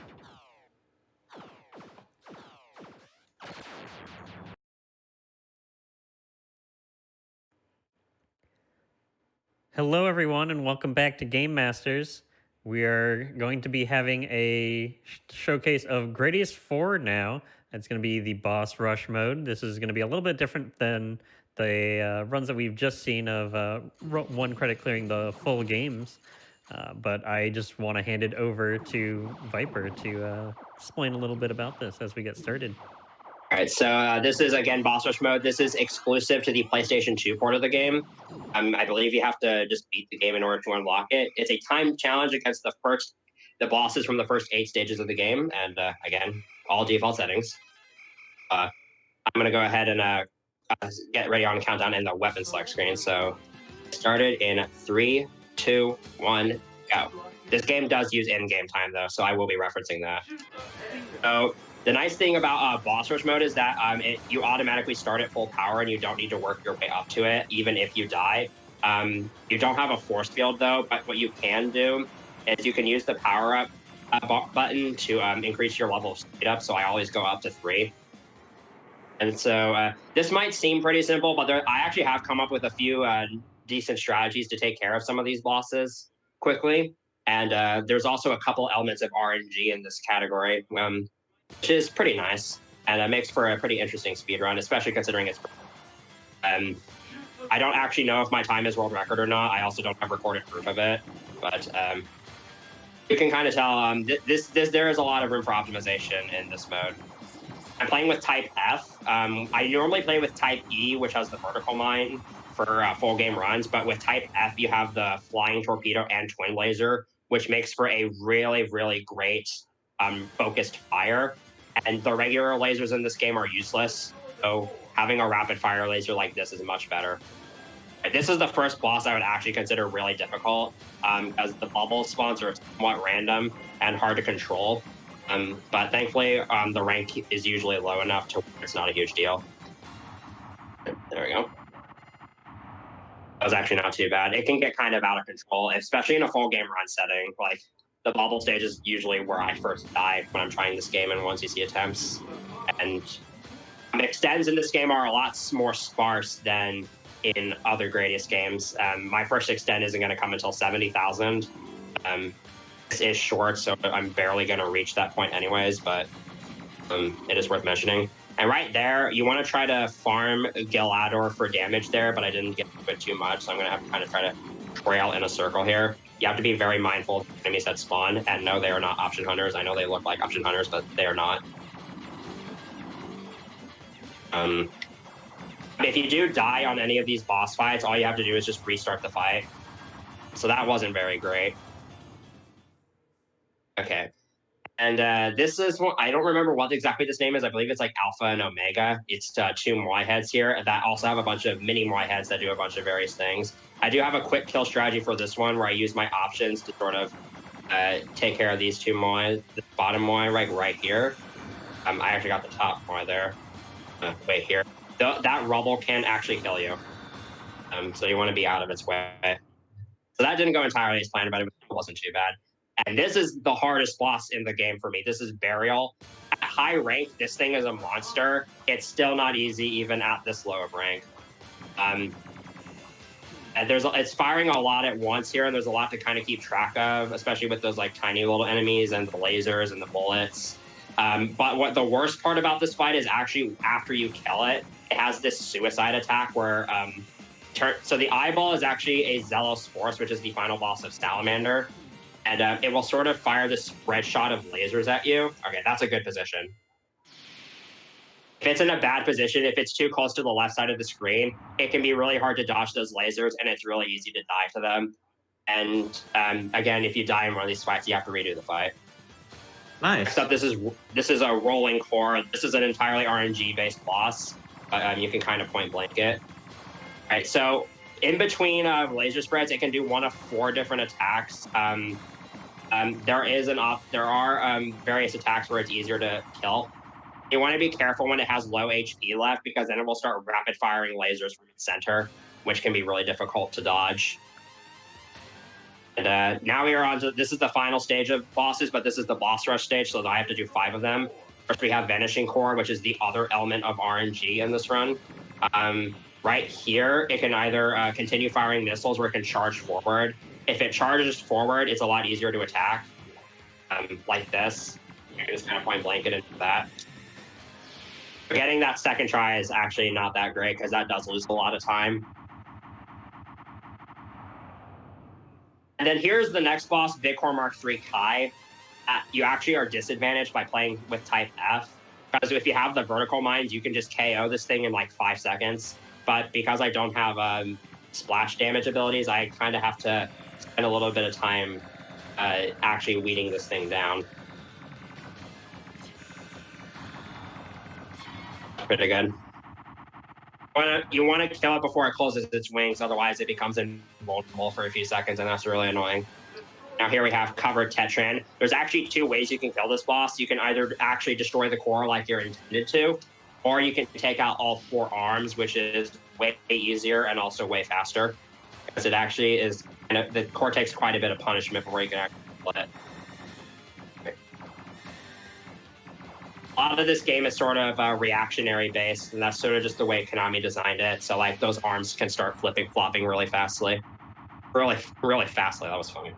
Speaker 1: Hello, everyone, and welcome back to Game Masters. We are going to be having a showcase of Gradius IV now. It's going to be the Boss Rush mode. This is going to be a little bit different than the runs that we've just seen of one credit clearing the full games. But I just want to hand it over to Viper to explain a little bit about this as we get started.
Speaker 2: All right, so this is, again, Boss Rush mode. This is exclusive to the PlayStation 2 port of the game. I believe you have to just beat the game in order to unlock it. It's a time challenge against the bosses from the first 8 stages of the game, and again, all default settings. I'm going to go ahead and get ready on countdown in the weapon select screen. So started in 3, 2, 1, go. This game does use in-game time, though, so I will be referencing that. So the nice thing about Boss Rush mode is that you automatically start at full power, and you don't need to work your way up to it, even if you die. You don't have a force field, though, but what you can do is you can use the power-up button to increase your level of speed up, so I always go up to 3. And so this might seem pretty simple, but I actually have come up with a few decent strategies to take care of some of these bosses quickly. And there's also a couple elements of RNG in this category, which is pretty nice, and it makes for a pretty interesting speedrun, especially considering it's... I don't actually know if my time is world record or not. I also don't have recorded proof of it, but you can kind of tell there is a lot of room for optimization in this mode. I'm playing with Type F. I normally play with Type E, which has the vertical mine for full game runs, but with Type F, you have the flying torpedo and twin laser, which makes for a really, really great focused fire. And the regular lasers in this game are useless, so having a rapid fire laser like this is much better. This is the first boss I would actually consider really difficult, as the bubble spawns are somewhat random and hard to control. But thankfully, the rank is usually low enough to where it's not a huge deal. There we go. That was actually not too bad. It can get kind of out of control, especially in a full game run setting. Like, the bubble stage is usually where I first die when I'm trying this game, and once you see attempts. And extends in this game are a lot more sparse than in other Gradius games. My first extend isn't going to come until 70,000. This is short, so I'm barely going to reach that point anyways, but it is worth mentioning. And right there, you want to try to farm Galador for damage there, but I didn't get it too much, so I'm going to have to kind of try to trail in a circle here. You have to be very mindful of the enemies that spawn, and no, they are not option hunters. I know they look like option hunters, but they are not. If you do die on any of these boss fights, all you have to do is just restart the fight. So that wasn't very great. Okay. And this is one, I don't remember what exactly this name is. I believe it's like Alpha and Omega. It's two Moai heads here that also have a bunch of mini Moai heads that do a bunch of various things. I do have a quick kill strategy for this one where I use my options to sort of take care of these two Moai. The bottom Moai right here. I actually got the top Moai there. Wait here. That rubble can actually kill you. So you want to be out of its way. So that didn't go entirely as planned, but it wasn't too bad. And this is the hardest boss in the game for me. This is Burial. At high rank, this thing is a monster. It's still not easy, even at this low of rank. And it's firing a lot at once here, and there's a lot to kind of keep track of, especially with those like tiny little enemies and the lasers and the bullets. But what the worst part about this fight is actually after you kill it, it has this suicide attack where so the eyeball is actually a Zealous Force, which is the final boss of Salamander. And it will sort of fire this spread shot of lasers at you. Okay, that's a good position. If it's in a bad position, if it's too close to the left side of the screen, it can be really hard to dodge those lasers, and it's really easy to die to them. And again, if you die in one of these fights, you have to redo the fight.
Speaker 3: Nice.
Speaker 2: Except this is a rolling core. This is an entirely RNG-based boss. You can kind of point blank it. All right, so in between laser spreads, it can do one of 4 different attacks. There are various attacks where it's easier to kill. You want to be careful when it has low HP left, because then it will start rapid firing lasers from its center, which can be really difficult to dodge. And now we are on to, this is the final stage of bosses, but this is the boss rush stage, so I have to do 5 of them. First, we have Vanishing Core, which is the other element of RNG in this run. Right here, it can either continue firing missiles or it can charge forward. If it charges forward, it's a lot easier to attack, like this. You can just kind of point blank it into that. Getting that second try is actually not that great, because that does lose a lot of time. And then here's the next boss, Vigor Mark III Kai. You actually are disadvantaged by playing with type F, because if you have the vertical mines, you can just KO this thing in like 5 seconds. But because I don't have splash damage abilities, I kind of have to spend a little bit of time actually weeding this thing down. Pretty good. You want to kill it before it closes its wings, otherwise it becomes invulnerable for a few seconds, and that's really annoying. Now here we have Covered Tetran. There's actually 2 ways you can kill this boss. You can either actually destroy the core like you're intended to, or you can take out all 4 arms, which is way easier and also way faster, because it actually is, the core takes quite a bit of punishment before you can actually kill it. A lot of this game is sort of reactionary based, and that's sort of just the way Konami designed it. So like those arms can start flopping really fastly. Really fastly. That was funny.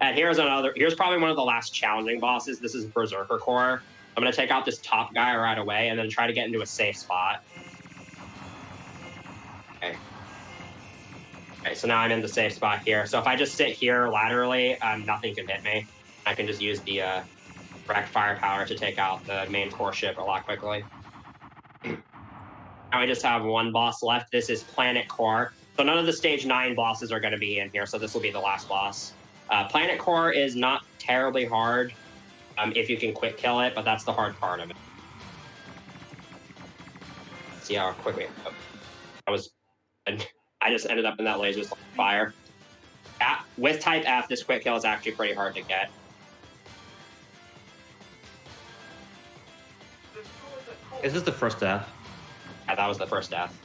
Speaker 2: And here's probably one of the last challenging bosses. This is Berserker Core. I'm going to take out this top guy right away and then try to get into a safe spot. Okay, so now I'm in the safe spot here. So if I just sit here laterally, nothing can hit me. I can just use the direct firepower to take out the main core ship a lot quickly. Now we just have 1 boss left. This is Planet Core. So none of the stage 9 bosses are going to be in here, so this will be the last boss. Planet Core is not terribly hard if you can quick kill it, but that's the hard part of it. See how quickly I just ended up in that laser fire. With type F, this quick kill is actually pretty hard to get.
Speaker 3: Is this the first death?
Speaker 2: Yeah, that was the first death.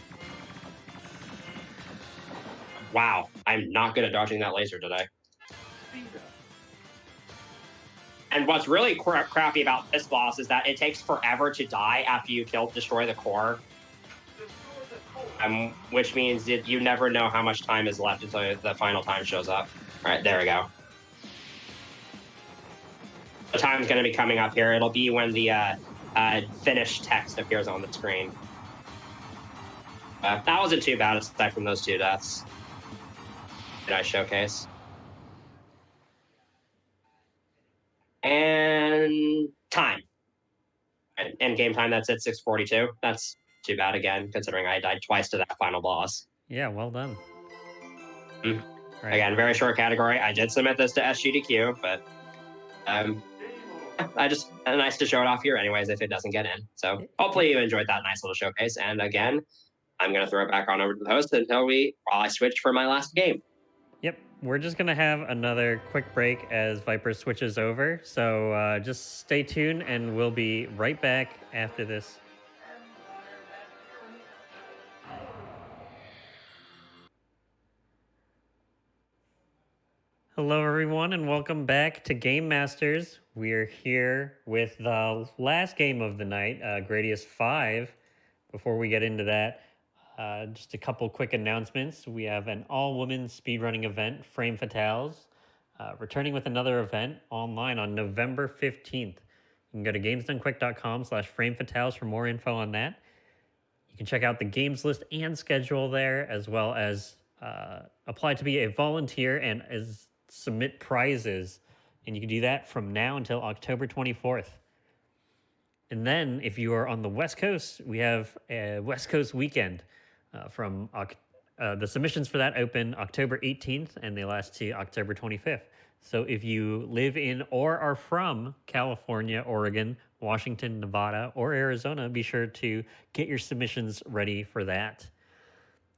Speaker 2: Wow, I'm not good at dodging that laser today. And what's really crappy about this boss is that it takes forever to die after you destroy the core. Which means that you never know how much time is left until the final time shows up. All right, there we go. the time's going to be coming up here. It'll be when the finished text appears on the screen. That wasn't too bad aside from those 2 deaths. Did I showcase? And time. And game time, that's at 6:42. That's too bad again, considering I died twice to that final boss.
Speaker 1: Yeah, well done.
Speaker 2: Mm.
Speaker 1: Right.
Speaker 2: Again, very short category. I did submit this to SGDQ, but I just nice to show it off here anyways if it doesn't get in. So hopefully you enjoyed that nice little showcase. And again, I'm going to throw it back on over to the host until I switch for my last game.
Speaker 1: Yep, we're just going to have another quick break as Viper switches over. So just stay tuned and we'll be right back after this. Hello, everyone, and welcome back to Game Masters. We're here with the last game of the night, Gradius V. Before we get into that, just a couple quick announcements. We have an all-women speedrunning event, Frame Fatales, returning with another event online on November 15th. You can go to gamesdonequick.com/framefatales for more info on that. You can check out the games list and schedule there, as well as apply to be a volunteer and submit prizes. And you can do that from now until October 24th. And then if you are on the West Coast, we have a West Coast weekend from the submissions for that open October 18th and they last to October 25th. So if you live in or are from California, Oregon, Washington, Nevada, or Arizona, be sure to get your submissions ready for that.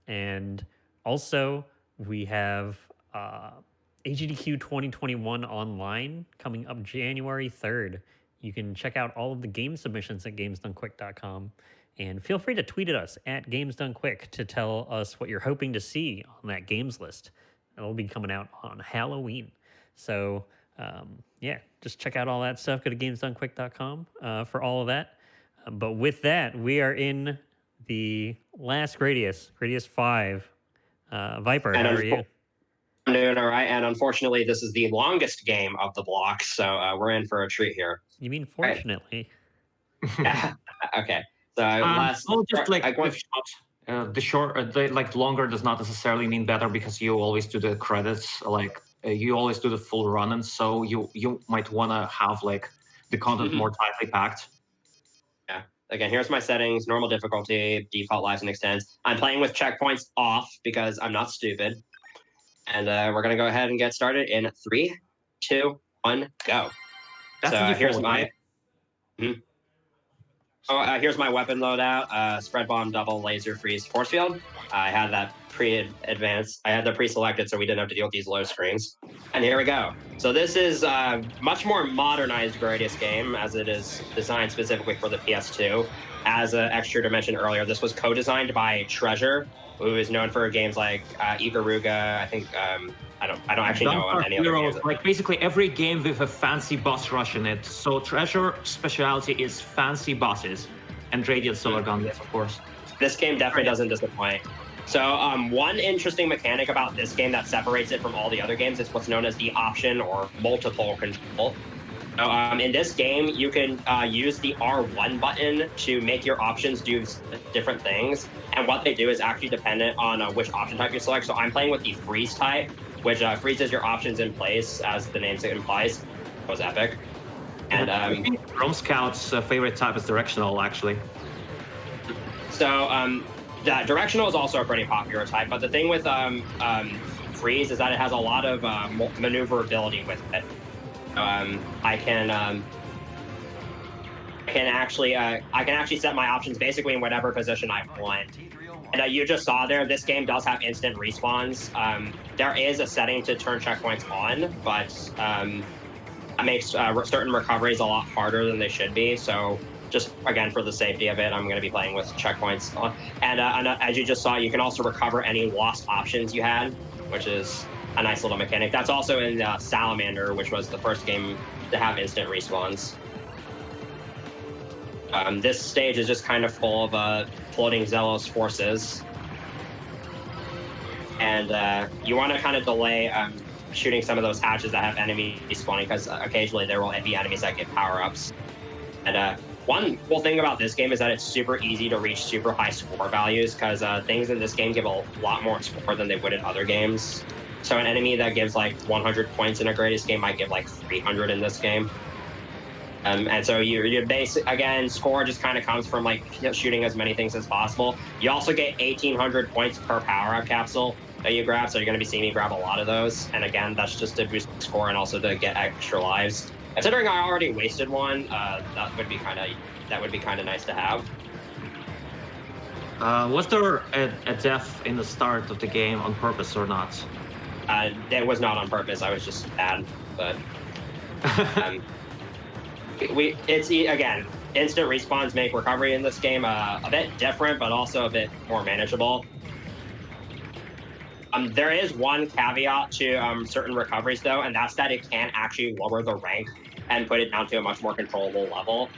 Speaker 1: And also we have AGDQ 2021 online coming up January 3rd. You can check out all of the game submissions at gamesdonequick.com. And feel free to tweet at us at gamesdonequick to tell us what you're hoping to see on that games list. It'll be coming out on Halloween. So, yeah, just check out all that stuff. Go to gamesdonequick.com for all of that. But with that, we are in the last Gradius V. Viper, how are you?
Speaker 2: I'm doing all right, and unfortunately, this is the longest game of the block, so we're in for a treat here.
Speaker 1: You mean fortunately?
Speaker 2: Right. Okay. So
Speaker 3: I'll just the longer does not necessarily mean better because you always do the credits, you always do the full run, and so you might want to have the content more tightly packed.
Speaker 2: Yeah. Again, here's my settings: normal difficulty, default lives and extends. I'm playing with checkpoints off because I'm not stupid. And we're going to go ahead and get started in 3, 2, 1, go.
Speaker 3: That's
Speaker 2: here's my... here's my weapon loadout. Spread bomb, double, laser, freeze, force field. I had that pre-advanced. I had that pre-selected so we didn't have to deal with these low screens. And here we go. So this is a much more modernized Gradius game, as it is designed specifically for the PS2. As Extruder mentioned earlier, this was co-designed by Treasure, who is known for games like Ikaruga. I think I don't actually know on any other games.
Speaker 3: Basically every game with a fancy boss rush in it. So Treasure specialty is fancy bosses, and Gradius Solar Gun, yes, of course.
Speaker 2: This game definitely doesn't disappoint. So one interesting mechanic about this game that separates it from all the other games is what's known as the option or multiple control. So, in this game, you can use the R1 button to make your options do different things. And what they do is actually dependent on which option type you select. So I'm playing with the freeze type, which freezes your options in place, as the name implies. It was epic. And
Speaker 3: I think Rome Scout's favorite type is directional, actually.
Speaker 2: So that directional is also a pretty popular type. But the thing with freeze is that it has a lot of maneuverability with it. I can actually set my options basically in whatever position I want. And you just saw there, this game does have instant respawns. There is a setting to turn checkpoints on, but it makes certain recoveries a lot harder than they should be. So just, again, for the safety of it, I'm going to be playing with checkpoints on. And as you just saw, you can also recover any lost options you had, which is a nice little mechanic. That's also in Salamander, which was the first game to have instant respawns. This stage is just kind of full of floating Zealous forces. And you want to kind of delay shooting some of those hatches that have enemies spawning, because occasionally there will be enemies that get power-ups. And one cool thing about this game is that it's super easy to reach super high score values, because things in this game give a lot more score than they would in other games. So an enemy that gives like 100 points in a Gradius game might give like 300 in this game. And so your base, again, score just kind of comes from like shooting as many things as possible. You also get 1,800 points per power-up capsule that you grab, so you're going to be seeing me grab a lot of those. And again, that's just to boost score and also to get extra lives. Considering I already wasted one, that would be kind of nice to have.
Speaker 3: Was there a death in the start of the game on purpose or not?
Speaker 2: It was not on purpose. I was just bad, but it's again, instant respawns make recovery in this game a bit different, but also a bit more manageable. There is one caveat to certain recoveries, though, and that's that it can actually lower the rank and put it down to a much more controllable level.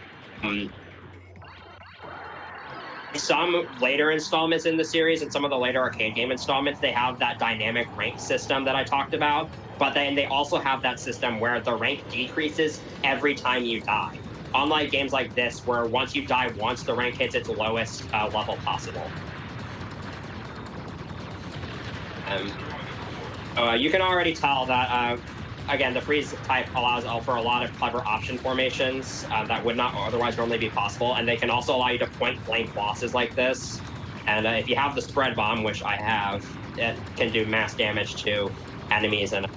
Speaker 2: Some later installments in the series and some of the later arcade game installments, they have that dynamic rank system that I talked about, but then they also have that system where the rank decreases every time you die. Unlike games like this, where once you die once, the rank hits its lowest level possible. You can already tell that, again, the freeze type allows for a lot of clever option formations that would not otherwise normally be possible, and they can also allow you to point-blank bosses like this. And if you have the spread bomb, which I have, it can do mass damage to enemies in a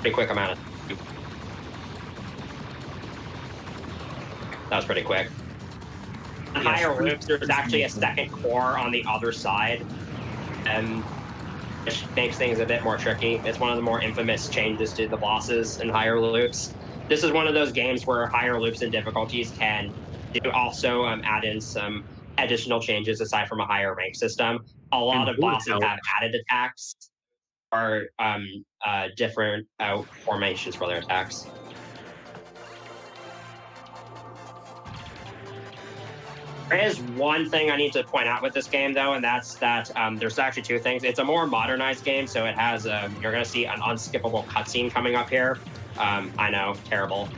Speaker 2: pretty quick amount of time. That was pretty quick. On higher loops, there's actually a second core on the other side, which makes things a bit more tricky. It's one of the more infamous changes to the bosses in higher loops. This is one of those games where higher loops and difficulties can also add in some additional changes aside from a higher rank system. A lot of bosses have added attacks or different formations for their attacks. There is one thing I need to point out with this game, though, and that's that there's actually two things. It's a more modernized game, so it has you're going to see an unskippable cutscene coming up here. I know, terrible.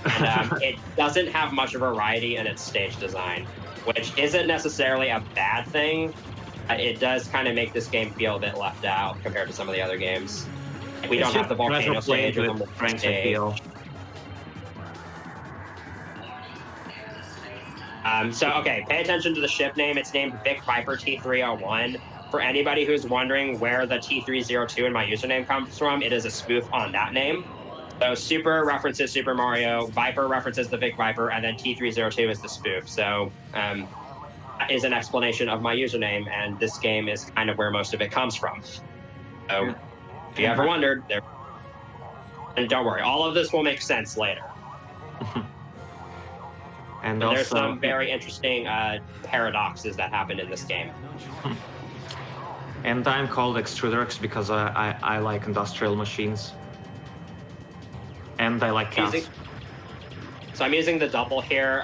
Speaker 2: And it doesn't have much variety in its stage design, which isn't necessarily a bad thing. It does kind of make this game feel a bit left out compared to some of the other games. We don't have the volcano stage or the Frank stage. Okay, pay attention to the ship name. It's named Vic Viper T301. For anybody who's wondering where the T302 in my username comes from, it is a spoof on that name. So Super references Super Mario, Viper references the Vic Viper, and then T302 is the spoof. So that is an explanation of my username, and this game is kind of where most of it comes from. So if you ever wondered, and don't worry, all of this will make sense later. And there's some very interesting paradoxes that happen in this game.
Speaker 3: And I'm called Extruderx because I like industrial machines. And I like cats.
Speaker 2: So I'm using the double here.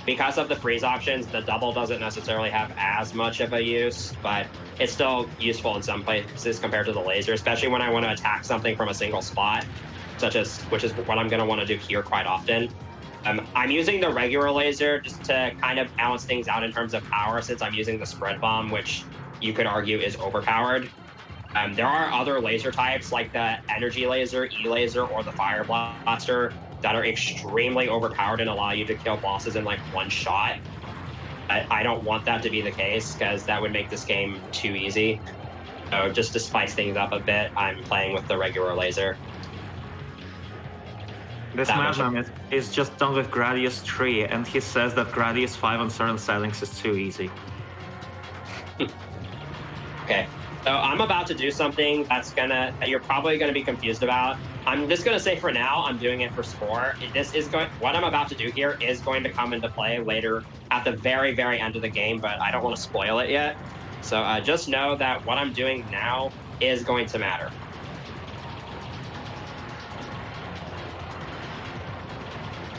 Speaker 2: Because of the freeze options, the double doesn't necessarily have as much of a use, but it's still useful in some places compared to the laser, especially when I want to attack something from a single spot, which is what I'm going to want to do here quite often. I'm using the regular laser just to kind of balance things out in terms of power, since I'm using the spread bomb, which you could argue is overpowered. There are other laser types like the energy laser, E-laser, or the fire blaster that are extremely overpowered and allow you to kill bosses in like one shot. I don't want that to be the case, because that would make this game too easy. So just to spice things up a bit, I'm playing with the regular laser.
Speaker 3: This madman is just done with Gradius III, and he says that Gradius V on certain settings is too easy. Okay,
Speaker 2: so I'm about to do something that you're probably gonna be confused about. I'm just gonna say for now, I'm doing it for score. What I'm about to do here is going to come into play later at the very, very end of the game, but I don't want to spoil it yet. So just know that what I'm doing now is going to matter.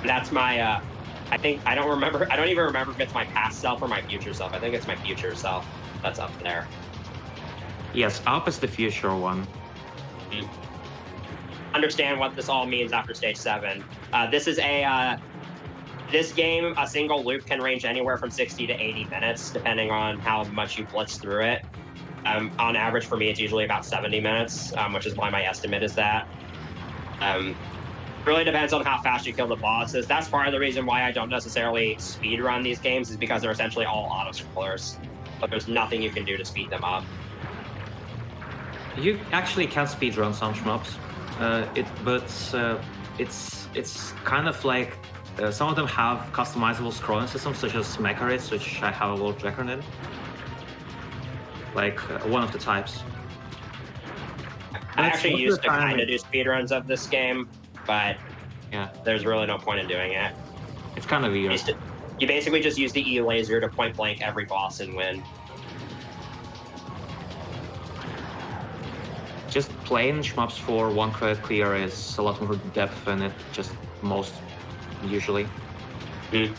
Speaker 2: That's my, I don't even remember if it's my past self or my future self. I think it's my future self that's up there.
Speaker 3: Yes, up is the future one.
Speaker 2: understand what this all means after stage 7. This is this game, a single loop can range anywhere from 60 to 80 minutes, depending on how much you blitz through it. On average, for me, it's usually about 70 minutes, which is why my estimate is that. Really depends on how fast you kill the bosses. That's part of the reason why I don't necessarily speedrun these games, is because they're essentially all auto-scrollers. But there's nothing you can do to speed them up.
Speaker 3: You actually can speedrun some shmups, it's kind of like some of them have customizable scrolling systems, such as Mecharids, which I have a world record in. Like one of the types.
Speaker 2: I actually used to kind of do speedruns of this game, but
Speaker 3: yeah,
Speaker 2: there's really no point in doing it.
Speaker 3: It's kind of weird.
Speaker 2: You basically just use the E laser to point blank every boss and win.
Speaker 3: Just playing shmups for 1 credit clear is a lot more depth than it just most usually.
Speaker 2: Mm.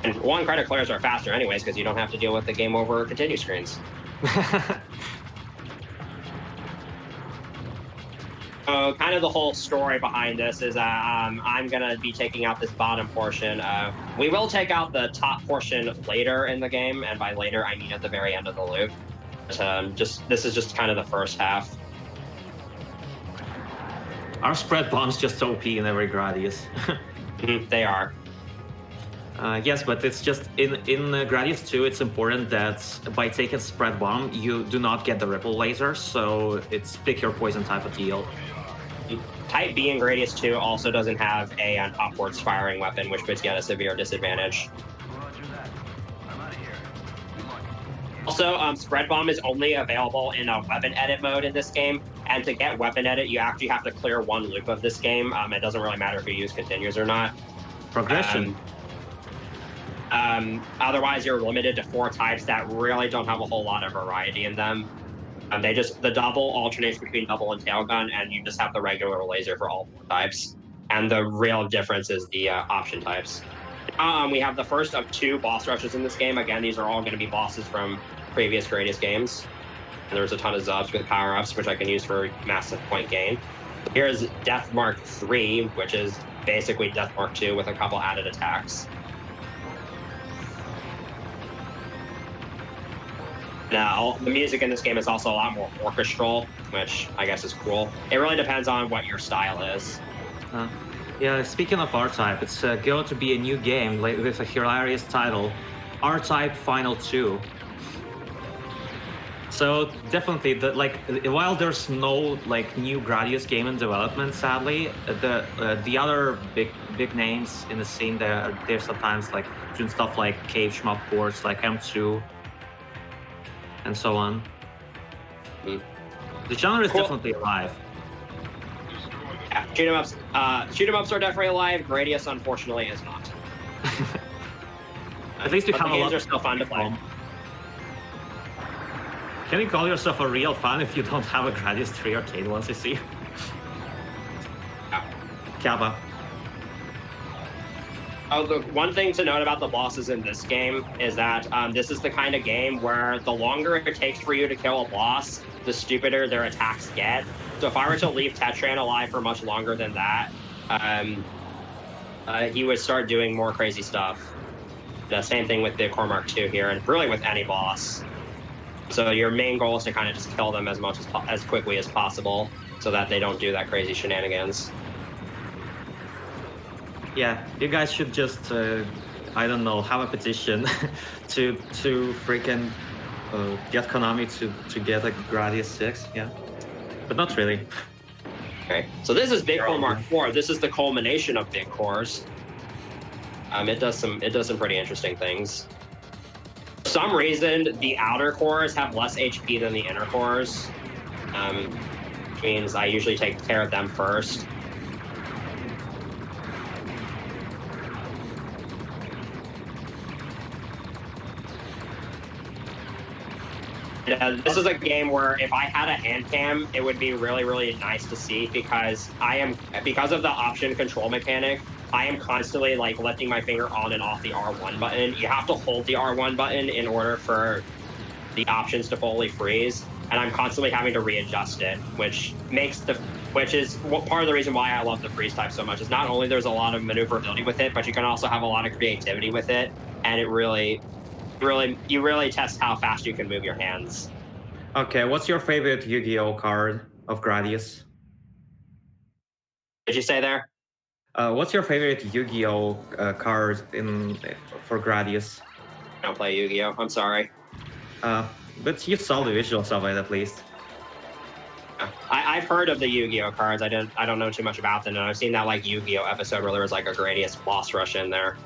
Speaker 2: And 1 credit clears are faster anyways, because you don't have to deal with the game over or continue screens. So kind of the whole story behind this is I'm going to be taking out this bottom portion. We will take out the top portion later in the game, and by later I mean at the very end of the loop. This is just kind of the first half.
Speaker 3: Our spread bombs just OP in every Gradius.
Speaker 2: They are.
Speaker 3: Yes, but it's just in Gradius II, it's important that by taking spread bomb, you do not get the ripple laser, so it's pick your poison type of deal.
Speaker 2: Type B in Gradius II also doesn't have an upwards firing weapon, which puts you at a severe disadvantage. Also, Spread Bomb is only available in a weapon edit mode in this game, and to get weapon edit, you actually have to clear 1 loop of this game. It doesn't really matter if you use continues or not.
Speaker 3: Progression.
Speaker 2: Otherwise, you're limited to 4 types that really don't have a whole lot of variety in them. The double alternates between double and tail gun, and you just have the regular laser for all 4 types. And the real difference is the option types. We have the first of 2 boss rushes in this game. Again, these are all going to be bosses from previous Gradius games. And there's a ton of Zubs with power-ups, which I can use for massive point gain. Here's Death Mark III, which is basically Death Mark II with a couple added attacks. Now, the music in this game is also a lot more orchestral, which I guess is cool. It really depends on what your style is.
Speaker 3: Yeah, speaking of R-Type, it's going to be a new game with a hilarious title, R-Type Final 2. So definitely, while there's no new Gradius game in development, sadly, the other big names in the scene, they're sometimes doing stuff like cave shmup ports, like M2, and so on. The genre is definitely alive.
Speaker 2: Yeah, shoot 'em ups are definitely alive. Gradius, unfortunately, is not.
Speaker 3: At least we have a lot.
Speaker 2: Games are still fun to play.
Speaker 3: Can you call yourself a real fan if you don't have a Gradius III arcade ones, you see? Kappa.
Speaker 2: Oh, the one thing to note about the bosses in this game is that this is the kind of game where the longer it takes for you to kill a boss, the stupider their attacks get. So if I were to leave Tetran alive for much longer than that, he would start doing more crazy stuff. The same thing with the Core Mark II here, and really with any boss. So your main goal is to kind of just kill them as quickly as possible, so that they don't do that crazy shenanigans.
Speaker 3: Yeah, you guys should just, I don't know, have a petition to freaking get Konami to get a Gradius 6, yeah. But not really.
Speaker 2: Okay, so this is Big Core Mark IV. This is the culmination of Big Cores. It does some pretty interesting things. For some reason, the outer cores have less HP than the inner cores, which means I usually take care of them first. This is a game where if I had a hand cam, it would be really, really nice to see, because because of the option control mechanic, I am constantly lifting my finger on and off the R1 button. You have to hold the R1 button in order for the options to fully freeze, and I'm constantly having to readjust it, which makes the which is part of the reason why I love the freeze type so much. Is not only there's a lot of maneuverability with it, but you can also have a lot of creativity with it, and it you really test how fast you can move your hands.
Speaker 3: Okay, what's your favorite Yu-Gi-Oh card of Gradius?
Speaker 2: Did you say there?
Speaker 3: What's your favorite Yu-Gi-Oh card for Gradius?
Speaker 2: I don't play Yu-Gi-Oh. I'm sorry.
Speaker 3: But you saw the visuals of it at least.
Speaker 2: I've heard of the Yu-Gi-Oh cards. I don't know too much about them, and I've seen that like Yu-Gi-Oh episode where there was like a Gradius Boss Rush in there.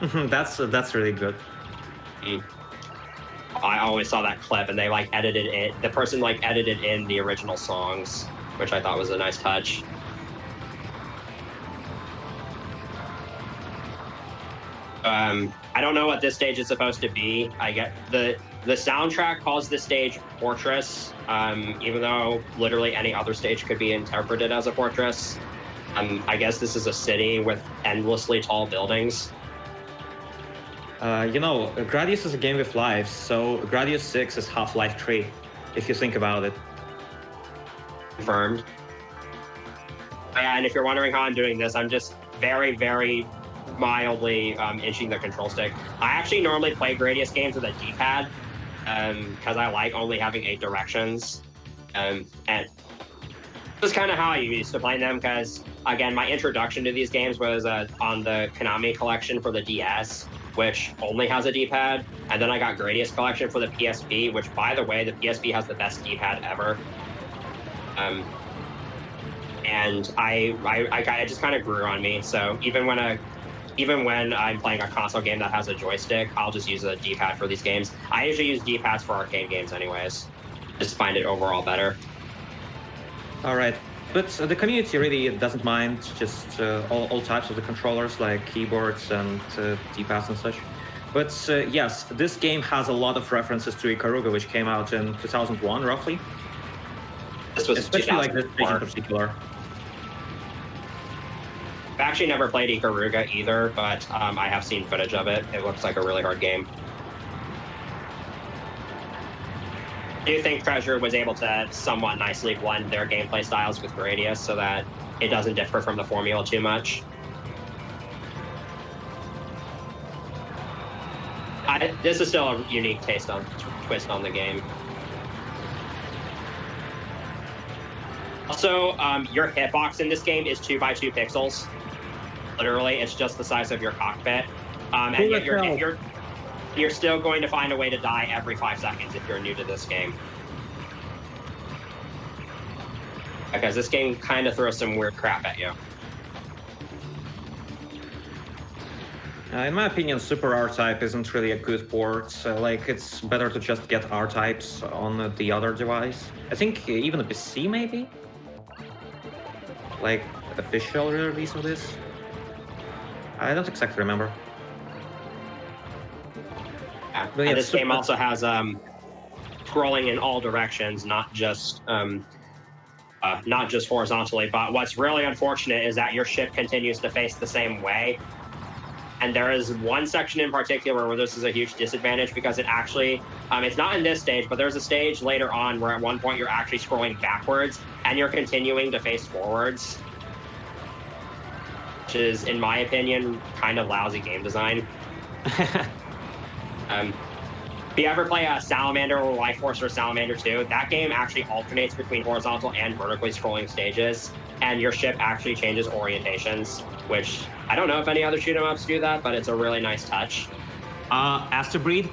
Speaker 3: That's really good.
Speaker 2: I always saw that clip, and they like edited it. The person like edited in the original songs, which I thought was a nice touch. I don't know what this stage is supposed to be. I get the soundtrack calls this stage Fortress, even though literally any other stage could be interpreted as a fortress. I guess this is a city with endlessly tall buildings.
Speaker 3: Gradius is a game with lives, so Gradius VI is Half-Life 3, if you think about it.
Speaker 2: Confirmed. And if you're wondering how I'm doing this, I'm just very, very mildly inching the control stick. I actually normally play Gradius games with a D-pad because I like only having 8 directions. And this is kind of how I used to play them because, again, my introduction to these games was on the Konami collection for the DS, which only has a D-pad. And then I got Gradius collection for the PSP, which, by the way, the PSP has the best D-pad ever. And I just kind of grew on me. So even when I'm playing a console game that has a joystick, I'll just use a D-pad for these games. I usually use D-pads for arcade games anyways. Just find it overall better.
Speaker 3: All right. But the community really doesn't mind just all types of the controllers, like keyboards and D-pads and such. But yes, this game has a lot of references to Ikaruga, which came out in 2001, roughly.
Speaker 2: This was
Speaker 3: especially like this stage in particular.
Speaker 2: I've actually never played Ikaruga either, but I have seen footage of it. It looks like a really hard game. I do think Treasure was able to somewhat nicely blend their gameplay styles with Gradius so that it doesn't differ from the formula too much. This is still a unique twist on the game. Also, your hitbox in this game is 2 by 2 pixels. Literally, it's just the size of your cockpit. And yet you're still going to find a way to die every 5 seconds if you're new to this game. Because this game kind of throws some weird crap at you.
Speaker 3: In my opinion, Super R-Type isn't really a good port. Like, it's better to just get R-Types on the other device. I think even a PC, maybe? Like, official release of this? I don't exactly remember.
Speaker 2: Yeah. But and this game also has scrolling in all directions, not just horizontally. But what's really unfortunate is that your ship continues to face the same way. And there is one section in particular where this is a huge disadvantage because it actually, it's not in this stage, but there's a stage later on where at one point you're actually scrolling backwards and you're continuing to face forwards. Which is, in my opinion, kind of lousy game design. If you ever play a Salamander or Life Force or Salamander 2, that game actually alternates between horizontal and vertically scrolling stages, and your ship actually changes orientations, which I don't know if any other shoot 'em ups do that, but it's a really nice touch.
Speaker 3: Asterbreed?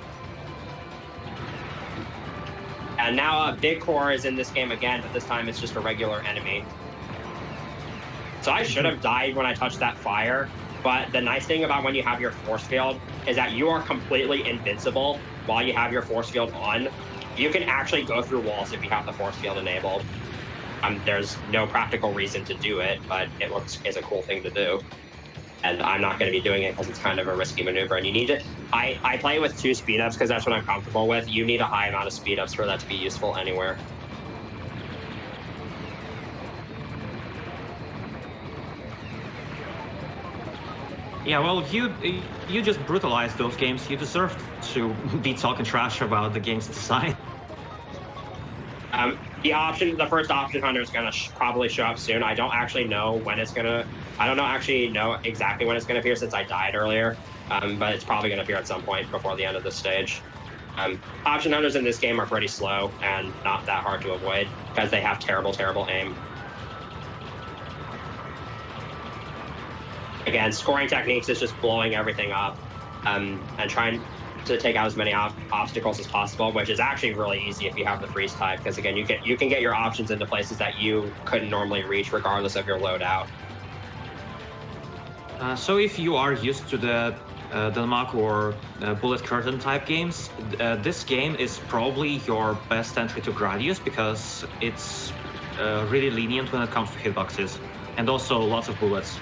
Speaker 2: And now Big Core is in this game again, but this time it's just a regular enemy. So I should have died when I touched that fire, but the nice thing about when you have your force field is that you are completely invincible while you have your force field on. You can actually go through walls if you have the force field enabled. There's no practical reason to do it, but it looks is a cool thing to do. And I'm not going to be doing it because it's kind of a risky maneuver, and you need it. I play with 2 speed ups because that's what I'm comfortable with. You need a high amount of speed ups for that to be useful anywhere.
Speaker 3: Yeah, well, you just brutalized those games. You deserve to be talking trash about the game's design.
Speaker 2: The first option hunter is gonna probably show up soon. I don't actually know when it's gonna. I don't know actually know exactly when it's gonna appear since I died earlier. But it's probably gonna appear at some point before the end of this stage. Option hunters in this game are pretty slow and not that hard to avoid because they have terrible, terrible aim. Again, scoring techniques is just blowing everything up and trying to take out as many obstacles as possible, which is actually really easy if you have the freeze type, because again, you can get your options into places that you couldn't normally reach regardless of your loadout.
Speaker 3: So if you are used to the Denmark or bullet curtain type games, this game is probably your best entry to Gradius because it's really lenient when it comes to hitboxes and also lots of bullets.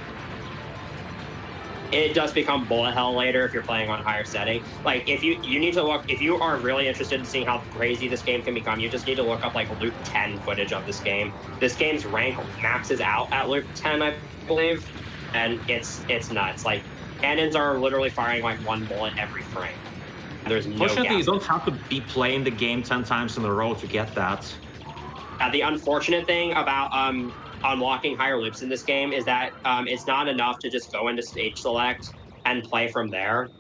Speaker 2: It does become bullet hell later if you're playing on higher setting. Like if you need to look, if you are really interested in seeing how crazy this game can become, you just need to look up like loop 10 footage of this game. This game's rank maxes out at loop 10, I believe, and it's nuts. Like cannons are literally firing like one bullet every frame. There's no
Speaker 3: Fortunately, you
Speaker 2: gas.
Speaker 3: don't have to be playing the game 10 times in a row to get that.
Speaker 2: The unfortunate thing about unlocking higher loops in this game is that it's not enough to just go into stage select and play from there,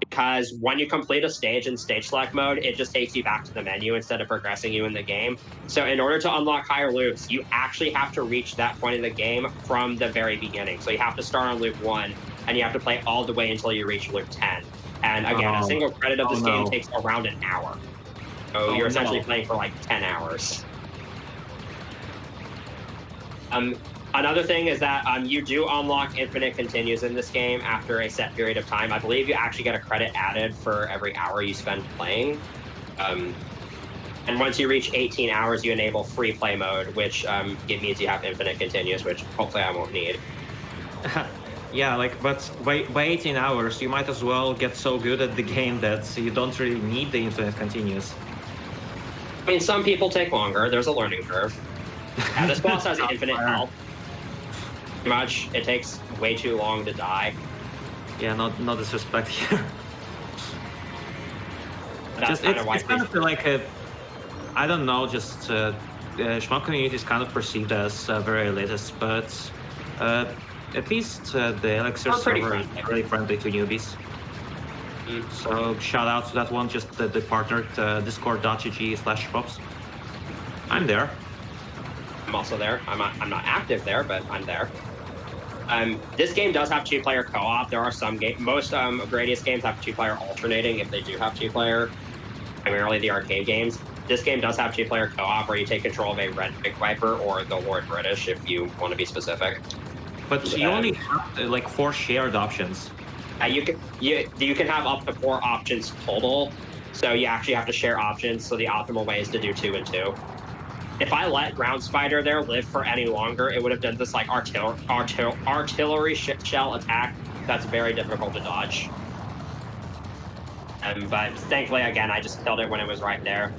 Speaker 2: because when you complete a stage in stage select mode, it just takes you back to the menu instead of progressing you in the game. So in order to unlock higher loops, you actually have to reach that point in the game from the very beginning. So you have to start on loop 1 and you have to play all the way until you reach loop 10. And again, a single credit of this game takes around an hour. So you're essentially playing for like 10 hours. Another thing is that you do unlock infinite continues in this game after a set period of time. I believe you actually get a credit added for every hour you spend playing. And once you reach 18 hours, you enable free play mode, which it means you have infinite continues, which hopefully I won't need.
Speaker 3: Yeah, like, but by 18 hours, you might as well get so good at the game that you don't really need the infinite continues.
Speaker 2: I mean, some people take longer. There's a learning curve. Yeah, this boss has infinite health. Pretty much, it takes way too long to die.
Speaker 3: Yeah, no disrespect here.
Speaker 2: That's
Speaker 3: It's kind of like a, I don't know, just shmup community is kind of perceived as very elitist, but at least the Elixir server is really friendly to newbies. So shout out to that one, just the partnered discord.gg/shmups. I'm there.
Speaker 2: I'm also there. I'm not active there, but I'm there. This game does have 2-player co-op. There are some most Gradius games have 2-player alternating if they do have 2-player, primarily the arcade games. This game does have 2-player co-op where you take control of a Red Big Viper or the Lord British if you want to be specific.
Speaker 3: But you only have like 4 shared options.
Speaker 2: You can have up to 4 options total, so you actually have to share options. So the optimal way is to do 2 and 2. If I let Ground Spider there live for any longer, it would have done this like artillery shell attack that's very difficult to dodge. But thankfully, again, I just killed it when it was right there.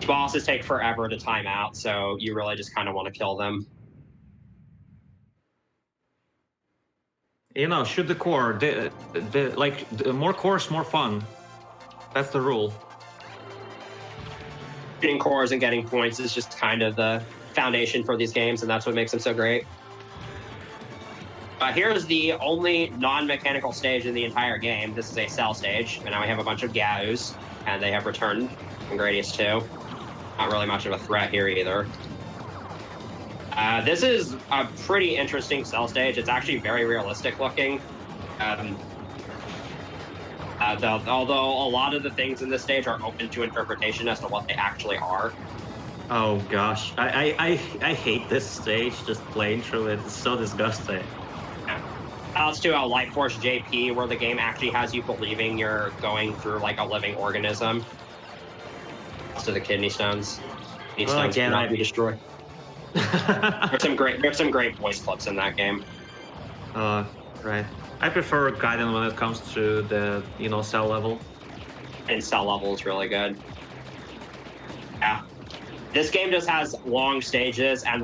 Speaker 2: Bosses take forever to time out, so you really just kind of want to kill them.
Speaker 3: You know, shoot the core. The more cores, more fun. That's the rule.
Speaker 2: Shooting cores and getting points is just kind of the foundation for these games, and that's what makes them so great. Here's the only non-mechanical stage in the entire game. This is a cell stage, and now we have a bunch of Gaus, and they have returned from Gradius II. Not really much of a threat here either. This is a pretty interesting cell stage. It's actually very realistic looking. Although a lot of the things in this stage are open to interpretation as to what they actually are.
Speaker 3: Oh gosh, I hate this stage, just playing through it. It's so disgusting.
Speaker 2: Let's do a Light Force JP where the game actually has you believing you're going through like a living organism. To the kidney stones. Kidney stones cannot be destroyed. There's some great voice clips in that game.
Speaker 3: Right. I prefer Gaiden when it comes to the cell level.
Speaker 2: And cell level is really good. Yeah. This game just has long stages and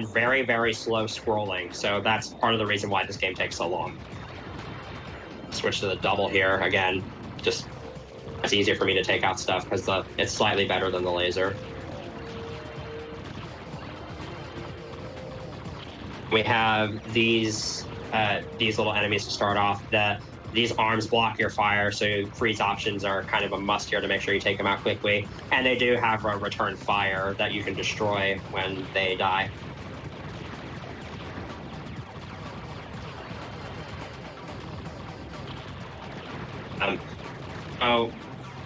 Speaker 2: very, very slow scrolling. So that's part of the reason why this game takes so long. Switch to the double here again. Just It's easier for me to take out stuff because it's slightly better than the laser. We have these little enemies to start off. These arms block your fire, so freeze options are kind of a must here to make sure you take them out quickly. And they do have a return fire that you can destroy when they die.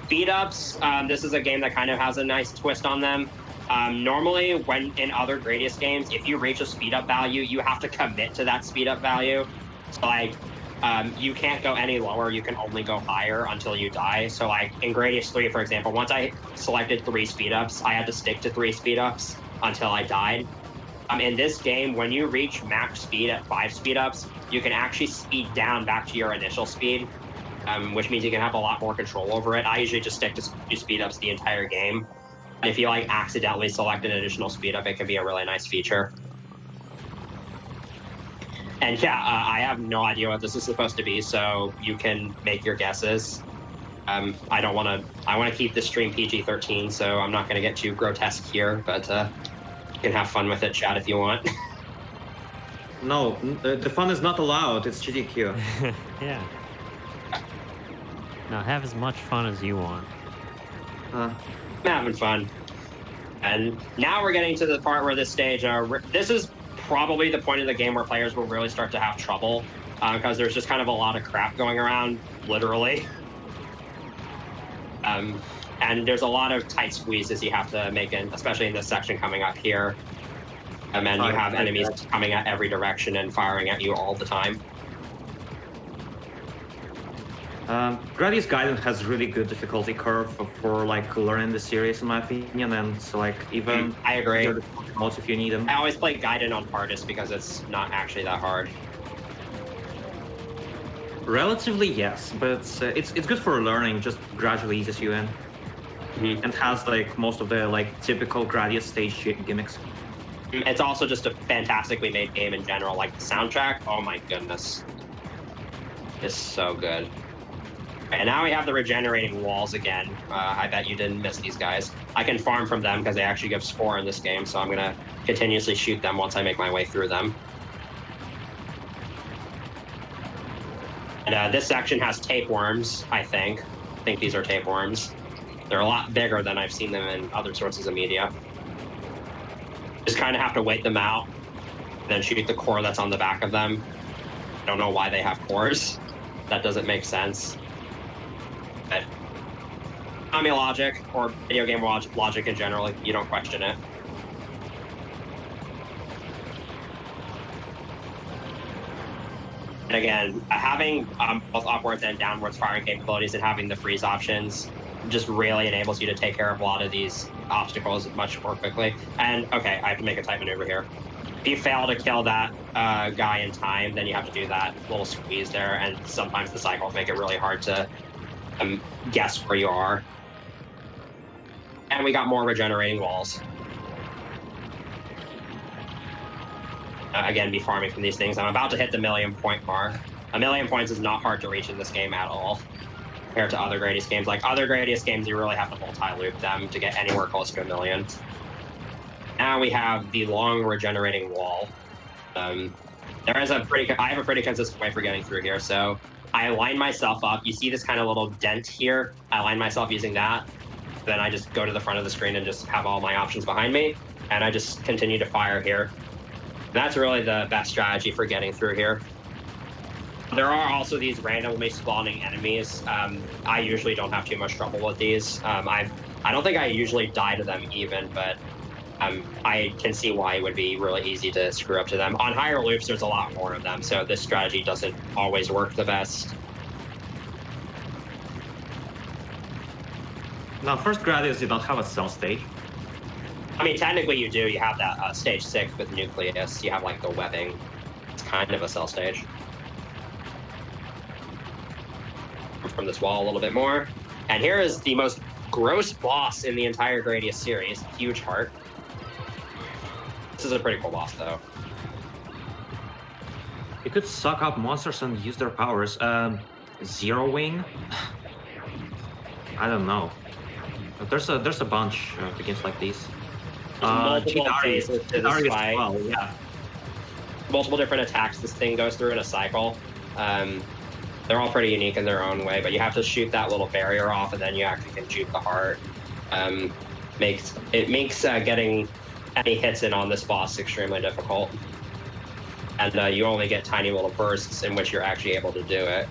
Speaker 2: Speed ups. This is a game that kind of has a nice twist on them. Normally, when in other Gradius games, if you reach a speed up value, you have to commit to that speed up value. So like, you can't go any lower. You can only go higher until you die. So like in Gradius III, for example, once I selected 3 speed ups, I had to stick to 3 speed ups until I died. In this game, when you reach max speed at 5 speed ups, you can actually speed down back to your initial speed, which means you can have a lot more control over it. I usually just stick to 2 speed ups the entire game. And if you like accidentally select an additional speed up, it can be a really nice feature. And yeah, I have no idea what this is supposed to be, so you can make your guesses. I want to keep the stream PG-13, so I'm not going to get too grotesque here, but you can have fun with it, chat, if you want.
Speaker 3: No, the fun is not allowed. It's GDQ.
Speaker 1: Yeah. Now have as much fun as you want.
Speaker 2: I'm having fun. And now we're getting to the part where this stage, this is probably the point of the game where players will really start to have trouble, because there's just kind of a lot of crap going around, literally. And there's a lot of tight squeezes you have to make in, especially in this section coming up here. And then you have enemies coming at every direction and firing at you all the time.
Speaker 3: Gradius Gaiden has really good difficulty curve for like learning the series, in my opinion, and so like even
Speaker 2: I agree.
Speaker 3: Modes if you need them.
Speaker 2: I always play Gaiden on hardest because it's not actually that hard.
Speaker 3: Relatively, yes, but it's good for learning. Just gradually eases you in, and has like most of the like typical Gradius stage gimmicks.
Speaker 2: It's also just a fantastically made game in general. Like the soundtrack, oh my goodness, it's so good. And now we have the regenerating walls again. I bet you didn't miss these guys. I can farm from them because they actually give score in this game, so I'm gonna continuously shoot them once I make my way through them. And this section has tapeworms, I think. I think these are tapeworms. They're a lot bigger than I've seen them in other sources of media. Just kind of have to wait them out, then shoot the core that's on the back of them. I don't know why they have cores. That doesn't make sense. But Tommy logic, or video game logic in general, you don't question it. And again, having both upwards and downwards firing capabilities and having the freeze options just really enables you to take care of a lot of these obstacles much more quickly. And okay, I have to make a tight maneuver here. If you fail to kill that guy in time, then you have to do that little squeeze there, and sometimes the cycles make it really hard to guess where you are. And we got more regenerating walls. Again, be farming from these things. I'm about to hit the 1,000,000 point mark. 1,000,000 points is not hard to reach in this game at all, compared to other Gradius games. Like other Gradius games, you really have to multi-loop them to get anywhere close to 1,000,000. Now we have the long regenerating wall. I have a pretty consistent way for getting through here. So I line myself up. You see this kind of little dent here. I line myself using that. Then I just go to the front of the screen and just have all my options behind me. And I just continue to fire here. That's really the best strategy for getting through here. There are also these randomly spawning enemies. I usually don't have too much trouble with these. I don't think I usually die to them even, but I can see why it would be really easy to screw up to them. On higher loops, there's a lot more of them, so this strategy doesn't always work the best.
Speaker 3: Now, first Gradius, you don't have a cell stage.
Speaker 2: I mean, technically you do. You have that stage 6 with Nucleus. You have like the webbing. It's kind of a cell stage. From this wall a little bit more. And here is the most gross boss in the entire Gradius series, Huge Heart. This is a pretty cool boss, though.
Speaker 3: You could suck up monsters and use their powers. Zero Wing. I don't know. But there's a bunch of games like these.
Speaker 2: Multiple phases to this
Speaker 3: Gradius
Speaker 2: fight.
Speaker 3: well, yeah.
Speaker 2: Multiple different attacks this thing goes through in a cycle. They're all pretty unique in their own way, but you have to shoot that little barrier off, and then you actually can shoot the heart. Makes getting any hits in on this boss extremely difficult, and you only get tiny little bursts in which you're actually able to do it.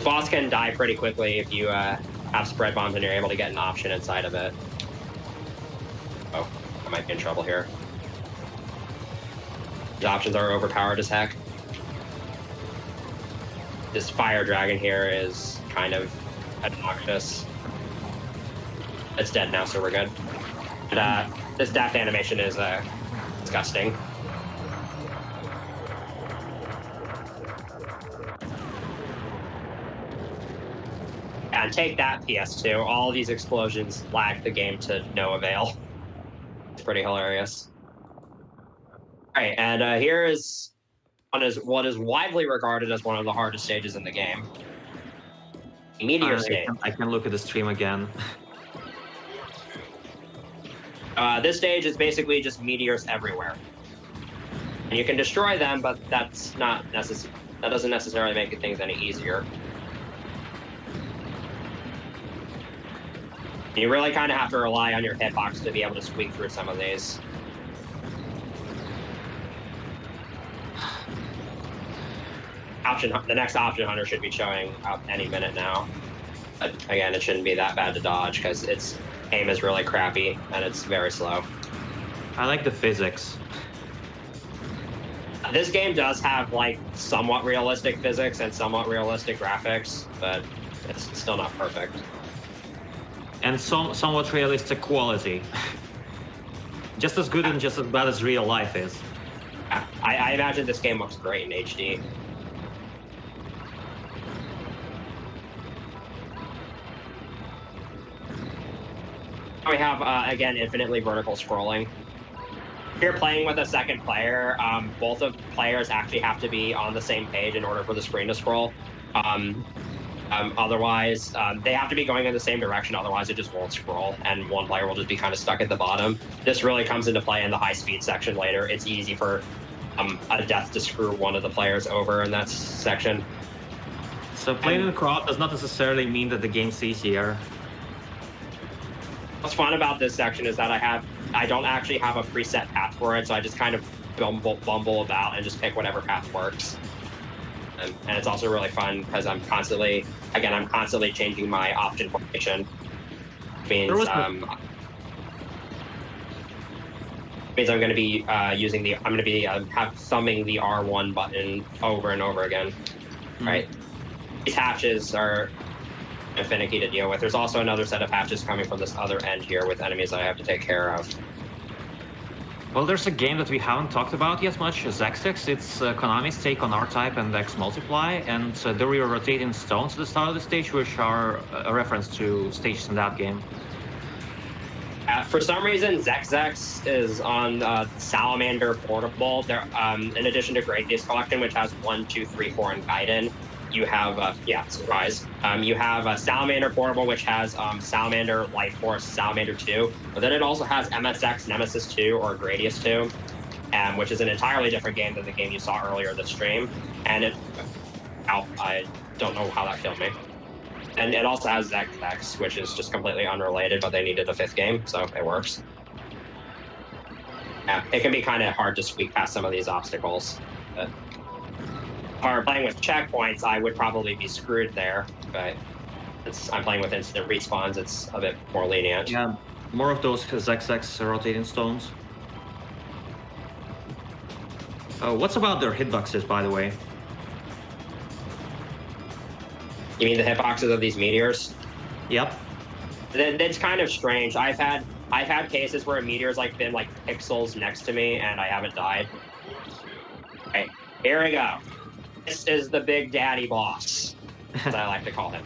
Speaker 2: Boss can die pretty quickly if you have spread bombs and you're able to get an option inside of it. Oh, I might be in trouble here. The options are overpowered as heck. This fire dragon here is kind of obnoxious. It's dead now, so we're good. And, this death animation is disgusting. And take that, PS2. All these explosions lag the game to no avail. It's pretty hilarious. All right, and here is what is widely regarded as one of the hardest stages in the game. Meteor stage.
Speaker 3: I can look at the stream again.
Speaker 2: This stage is basically just meteors everywhere. And you can destroy them, but that's not necessary. That doesn't necessarily make things any easier. You really kind of have to rely on your hitbox to be able to squeak through some of these. The next option hunter should be showing up any minute now. But again, it shouldn't be that bad to dodge because its aim is really crappy and it's very slow.
Speaker 3: I like the physics.
Speaker 2: This game does have like somewhat realistic physics and somewhat realistic graphics, but it's still not perfect.
Speaker 3: And somewhat realistic quality. Just as good and just as bad as real life is.
Speaker 2: I imagine this game looks great in HD. We have, again, infinitely vertical scrolling. If you're playing with a second player, both of the players actually have to be on the same page in order for the screen to scroll. Otherwise, they have to be going in the same direction, otherwise it just won't scroll, and one player will just be kind of stuck at the bottom. This really comes into play in the high-speed section later. It's easy for a death to screw one of the players over in that section.
Speaker 3: So playing in the crowd does not necessarily mean that the game's easier.
Speaker 2: What's fun about this section is that I don't actually have a preset path for it, so I just kind of bumble about and just pick whatever path works. And it's also really fun because I'm constantly changing my option formation. Means I'm going to be thumbing the R1 button over and over again. Mm-hmm. Right? These hatches are finicky to deal with. There's also another set of hatches coming from this other end here with enemies that I have to take care of.
Speaker 3: Well, there's a game that we haven't talked about yet much, Xx. It's Konami's take on R-Type and X Multiply, and there were rotating stones at the start of the stage, which are a reference to stages in that game.
Speaker 2: For some reason, Xx is on Salamander Portable. There, in addition to Gradius Collection, which has 1, 2, 3, 4, and Gaiden, you have, surprise. You have Salamander Portable, which has Salamander Life Force, Salamander 2. But then it also has MSX Nemesis 2 or Gradius II, which is an entirely different game than the game you saw earlier in the stream. And I don't know how that killed me. And it also has Xx, which is just completely unrelated, but they needed a 5th game, so it works. Yeah, it can be kind of hard to squeak past some of these obstacles. But or playing with checkpoints, I would probably be screwed there, but I'm playing with instant respawns, it's a bit more lenient.
Speaker 3: Yeah, more of those Xx rotating stones. What's about their hitboxes, by the way?
Speaker 2: You mean the hitboxes of these meteors?
Speaker 3: Yep.
Speaker 2: It's kind of strange. I've had cases where a meteor's been pixels next to me and I haven't died. Okay, here we go. This is the Big Daddy boss, as I like to call him.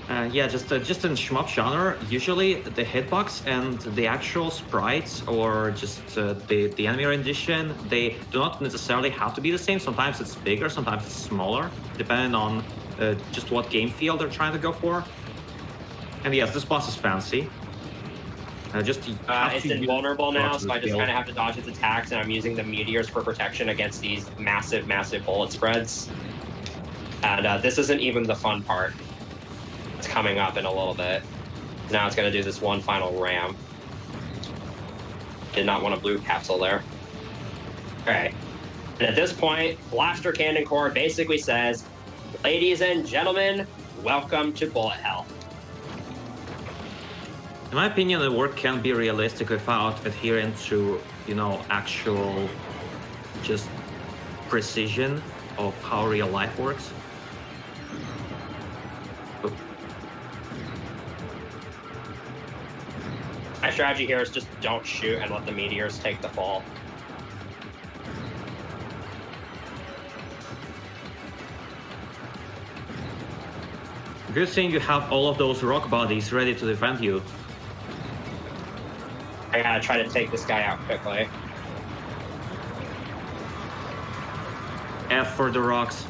Speaker 3: Yeah, just in shmup genre, usually the hitbox and the actual sprites or just the enemy rendition, they do not necessarily have to be the same. Sometimes it's bigger, sometimes it's smaller, depending on just what game feel they're trying to go for. And yes, this boss is fancy.
Speaker 2: It's invulnerable now, so I just kind of have to dodge its attacks, and I'm using the meteors for protection against these massive, massive bullet spreads. And this isn't even the fun part. It's coming up in a little bit. Now it's going to do this one final ram. Did not want a blue capsule there. Okay. And at this point, Blaster Cannon Core basically says, ladies and gentlemen, welcome to Bullet Hell.
Speaker 3: In my opinion, the work can be realistic without adhering to, actual just precision of how real life works.
Speaker 2: My strategy here is just don't shoot and let the meteors take the fall.
Speaker 3: Good thing you have all of those rock bodies ready to defend you.
Speaker 2: I gotta try to take this guy out quickly.
Speaker 3: F for the rocks.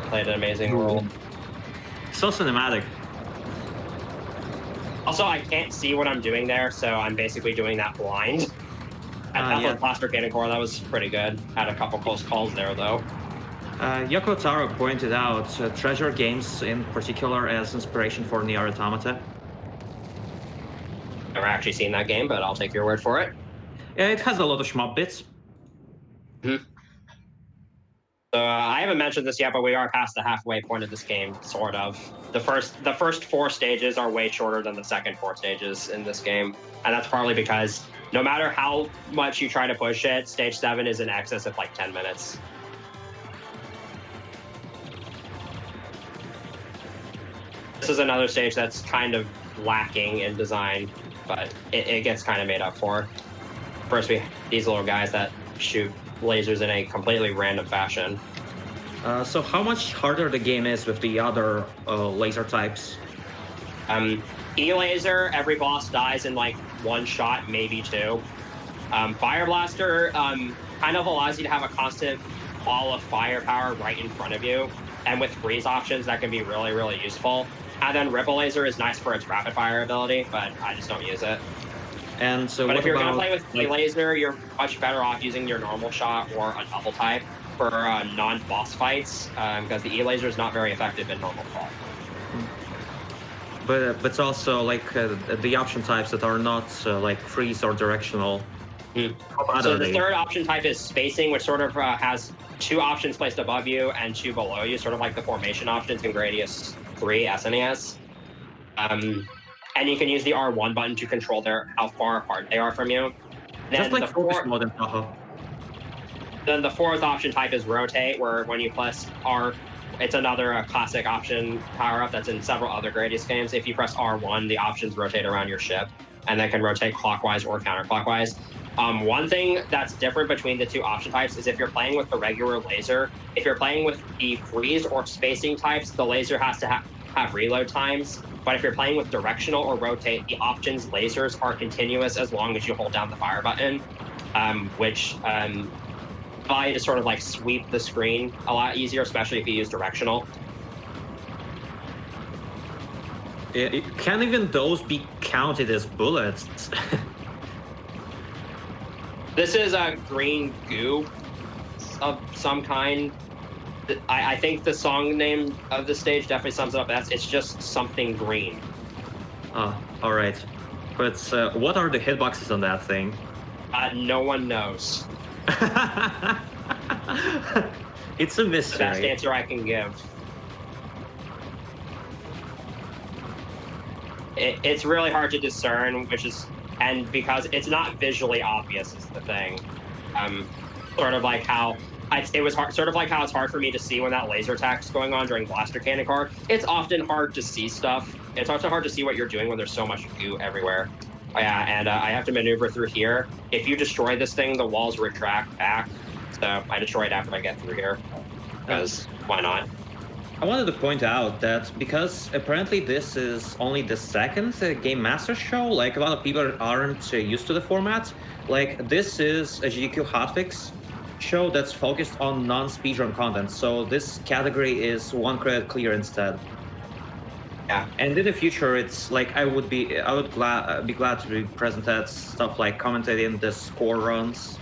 Speaker 2: Played an amazing role.
Speaker 3: So cinematic.
Speaker 2: Also, I can't see what I'm doing there, so I'm basically doing that blind.
Speaker 3: Yeah.
Speaker 2: Blaster Cannon Core, that was pretty good. Had a couple close calls there, though.
Speaker 3: Yoko Taro pointed out Treasure Games in particular as inspiration for Nier Automata.
Speaker 2: Never actually seen that game, but I'll take your word for it.
Speaker 3: Yeah, it has a lot of shmup bits.
Speaker 2: Mm-hmm. So I haven't mentioned this yet, but we are past the halfway point of this game, sort of. The first 4 stages are way shorter than the second 4 stages in this game, and that's partly because no matter how much you try to push it, stage 7 is in excess of like 10 minutes. This is another stage that's kind of lacking in design, but it gets kind of made up for. First, we these little guys that shoot lasers in a completely random fashion.
Speaker 3: So how much harder the game is with the other laser types?
Speaker 2: E-laser, every boss dies in like 1 shot, maybe 2. Fire Blaster kind of allows you to have a constant ball of firepower right in front of you, and with freeze options, that can be really, really useful. And then Ripple Laser is nice for its rapid fire ability, but I just don't use it.
Speaker 3: And so,
Speaker 2: but
Speaker 3: what
Speaker 2: if you're
Speaker 3: about,
Speaker 2: gonna play with E-laser, you're much better off using your normal shot or a double type for non-boss fights, because the E-laser is not very effective in normal fall.
Speaker 3: But it's also like the option types that are not like freeze or directional.
Speaker 2: So the third option type is spacing, which sort of has 2 options placed above you and 2 below you, sort of like the formation options in Gradius III SNES. And you can use the R1 button to control how far apart they are from you.
Speaker 3: Just like focus mode in Tahoe.
Speaker 2: Then the 4th option type is rotate, where when you press R, it's another classic option power-up that's in several other Gradius games. If you press R1, the options rotate around your ship, and they can rotate clockwise or counterclockwise. One thing that's different between the 2 option types is if you're playing with the regular laser, if you're playing with the freeze or spacing types, the laser has to have reload times. But if you're playing with directional or rotate, the options lasers are continuous as long as you hold down the fire button, which allow you to sort of like sweep the screen a lot easier, especially if you use directional.
Speaker 3: Can even those be counted as bullets?
Speaker 2: This is a green goo of some kind. I think the song name of the stage definitely sums it up. It's just something green.
Speaker 3: Oh, all right. But what are the hitboxes on that thing?
Speaker 2: No one knows.
Speaker 3: It's a mystery.
Speaker 2: The best answer I can give. It's really hard to discern, and because it's not visually obvious is the thing. Sort of like how it's hard for me to see when that laser attack is going on during Blaster Cannon Core. It's often hard to see stuff. It's also hard to see what you're doing when there's so much goo everywhere. Oh, yeah, and I have to maneuver through here. If you destroy this thing, the walls retract back. So I destroy it after I get through here, because why not?
Speaker 3: I wanted to point out that because apparently this is only the second Game Master show, like a lot of people aren't used to the format. Like this is a GDQ Hotfix show that's focused on non-speedrun content, so this category is one credit clear instead.
Speaker 2: Yeah.
Speaker 3: And in the future, it's like I would be glad to be present at stuff like commentating the score runs.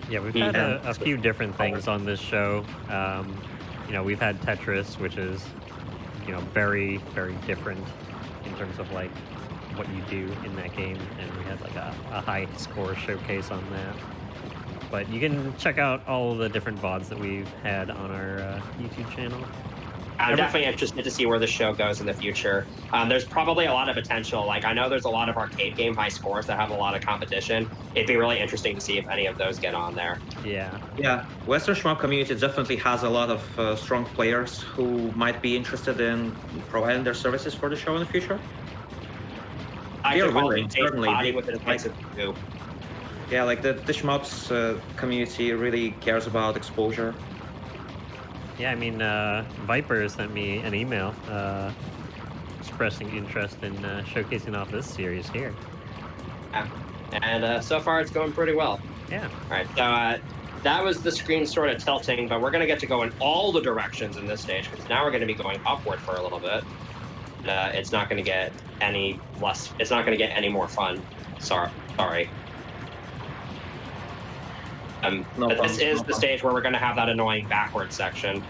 Speaker 1: Yeah, we've had
Speaker 3: And
Speaker 1: a few different things on this show. You know, we've had Tetris, which is, you know, very, very different in terms of like what you do in that game. And we had like a high score showcase on that. But you can check out all the different VODs that we've had on our YouTube channel.
Speaker 2: I'm definitely interested to see where the show goes in the future. There's probably a lot of potential. Like, I know there's a lot of arcade game high scores that have a lot of competition. It'd be really interesting to see if any of those get on there.
Speaker 1: Yeah.
Speaker 3: Yeah, Western shmup community definitely has a lot of strong players who might be interested in providing their services for the show in the future.
Speaker 2: I
Speaker 3: They're
Speaker 2: could call
Speaker 3: willing,
Speaker 2: it
Speaker 3: certainly.
Speaker 2: body with an offensive goo.
Speaker 3: Yeah, like the shmups community really cares about exposure.
Speaker 1: Yeah, I mean, Viper sent me an email expressing interest in showcasing off this series here.
Speaker 2: Yeah. And so far, it's going pretty well.
Speaker 1: Yeah.
Speaker 2: All right, so that was the screen sort of tilting, but we're going to get to go in all the directions in this stage, because now we're going to be going upward for a little bit. It's not going to get any less. It's not going to get any more fun. Sorry. But this is the stage where we're going to have that annoying backward section,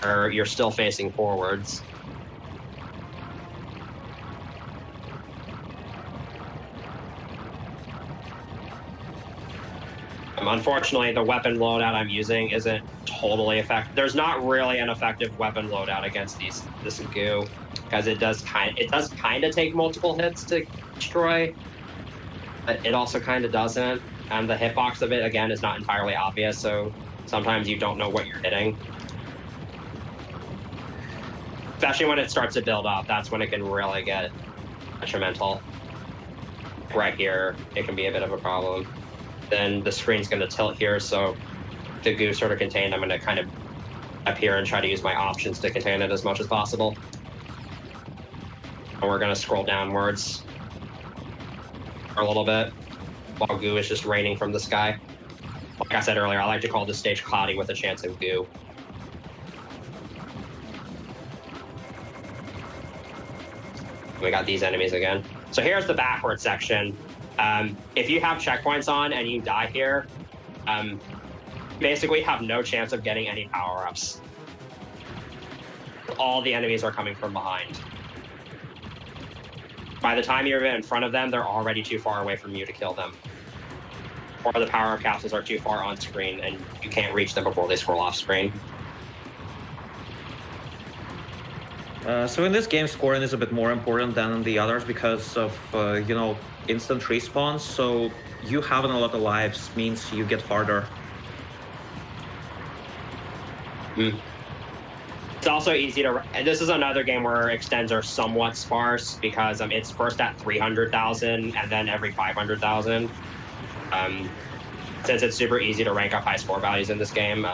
Speaker 2: or you're still facing forwards. Unfortunately, the weapon loadout I'm using isn't totally effective. There's not really an effective weapon loadout against this goo, because it does kind of take multiple hits to destroy, but it also kind of doesn't. And the hitbox of it, again, is not entirely obvious, so sometimes you don't know what you're hitting. Especially when it starts to build up, that's when it can really get detrimental. Right here, it can be a bit of a problem. Then the screen's going to tilt here, so the goo sort of contained. I'm going to kind of up here and try to use my options to contain it as much as possible. And we're going to scroll downwards for a little bit, while goo is just raining from the sky. Like I said earlier, I like to call this stage cloudy with a chance of goo. We got these enemies again. So here's the backward section. If you have checkpoints on and you die here, basically have no chance of getting any power-ups. All the enemies are coming from behind. By the time you're in front of them, they're already too far away from you to kill them. Or the power-up capsules are too far on screen and you can't reach them before they scroll off screen.
Speaker 3: So in this game, scoring is a bit more important than in the others because of, you know, instant respawns. So you having a lot of lives means you get farther.
Speaker 2: It's also easy to... And this is another game where extends are somewhat sparse because it's first at 300,000 and then every 500,000. Since it's super easy to rank up high score values in this game,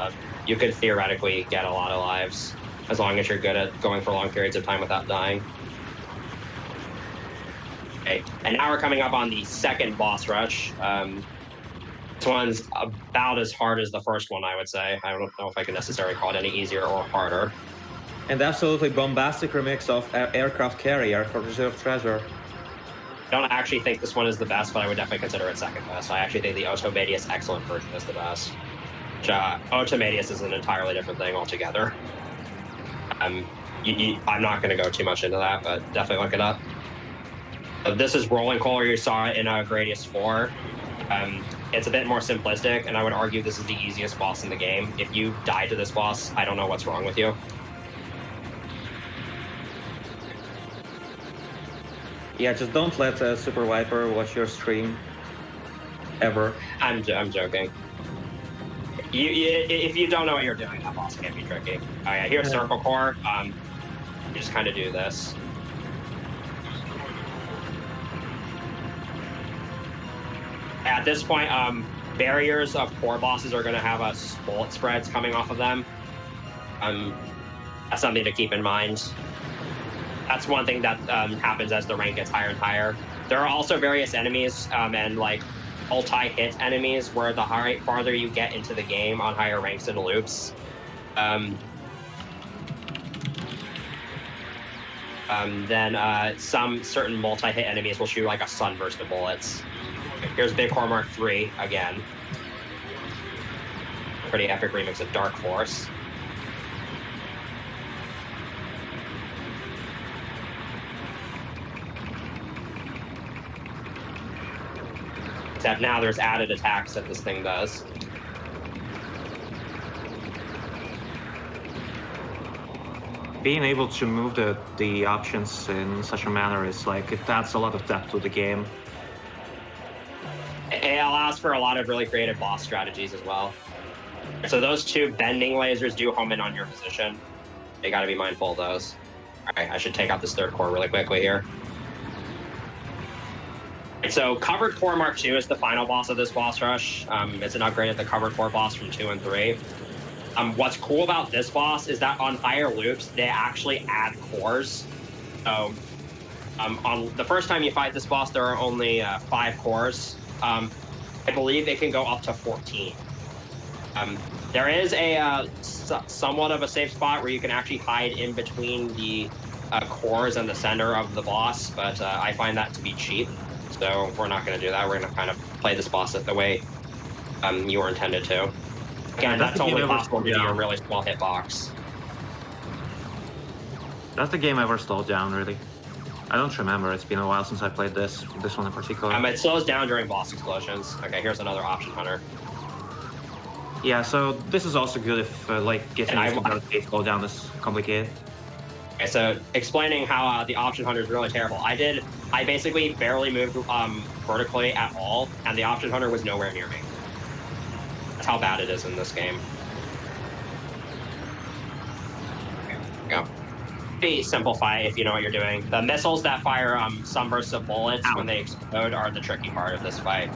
Speaker 2: you could theoretically get a lot of lives, as long as you're good at going for long periods of time without dying. Okay, and now we're coming up on the second boss rush. This one's about as hard as the first one, I would say. I don't know if I can necessarily call it any easier or harder.
Speaker 3: And absolutely bombastic remix of Aircraft Carrier for Reserve Treasure.
Speaker 2: I don't actually think this one is the best, but I would definitely consider it second best. I actually think the Automedius Excellent version is the best. Automedius is an entirely different thing altogether. I'm not going to go too much into that, but definitely look it up. This is Rolling Coal. You saw it in Gradius IV. It's a bit more simplistic, and I would argue this is the easiest boss in the game. If you die to this boss, I don't know what's wrong with you.
Speaker 3: Yeah, just don't let Super Viper watch your stream. Ever.
Speaker 2: I'm joking. If you don't know what you're doing, that boss can be tricky. Oh yeah, here's Circle Core. You just kind of do this. At this point, barriers of core bosses are going to have bullet spreads coming off of them. That's something to keep in mind. That's one thing that happens as the rank gets higher and higher. There are also various enemies and like multi-hit enemies where the farther you get into the game on higher ranks and loops, then some certain multi-hit enemies will shoot like a sunburst of bullets. Here's Big Core Mark III again. Pretty epic remix of Dark Force. Except now there's added attacks that this thing does.
Speaker 3: Being able to move the options in such a manner is like, it adds a lot of depth to the game.
Speaker 2: It allows for a lot of really creative boss strategies as well. So those two bending lasers do home in on your position. You got to be mindful of those. All right, I should take out this third core really quickly here. So Covered Core Mark II is the final boss of this boss rush. It's an upgrade of the Covered Core boss from 2 and 3. What's cool about this boss is that on higher loops, they actually add cores. So on the first time you fight this boss, there are only 5 cores. I believe it can go up to 14. There is a somewhat of a safe spot where you can actually hide in between the cores and the center of the boss, but I find that to be cheap. So we're not going to do that. We're going to kind of play this boss the way you were intended to. Again, that's only possible due to a really small hitbox.
Speaker 3: That's the game ever slowed down, really. I don't remember. It's been a while since I played this one in particular.
Speaker 2: It slows down during boss explosions. Okay, here's another option hunter.
Speaker 3: Yeah, so this is also good if like getting used to the slowdown is complicated.
Speaker 2: Okay, so explaining how the option hunter is really terrible. I basically barely moved vertically at all, and the option hunter was nowhere near me. That's how bad it is in this game. Okay, go. Pretty simple fight if you know what you're doing. The missiles that fire sunbursts of bullets when they explode are the tricky part of this fight.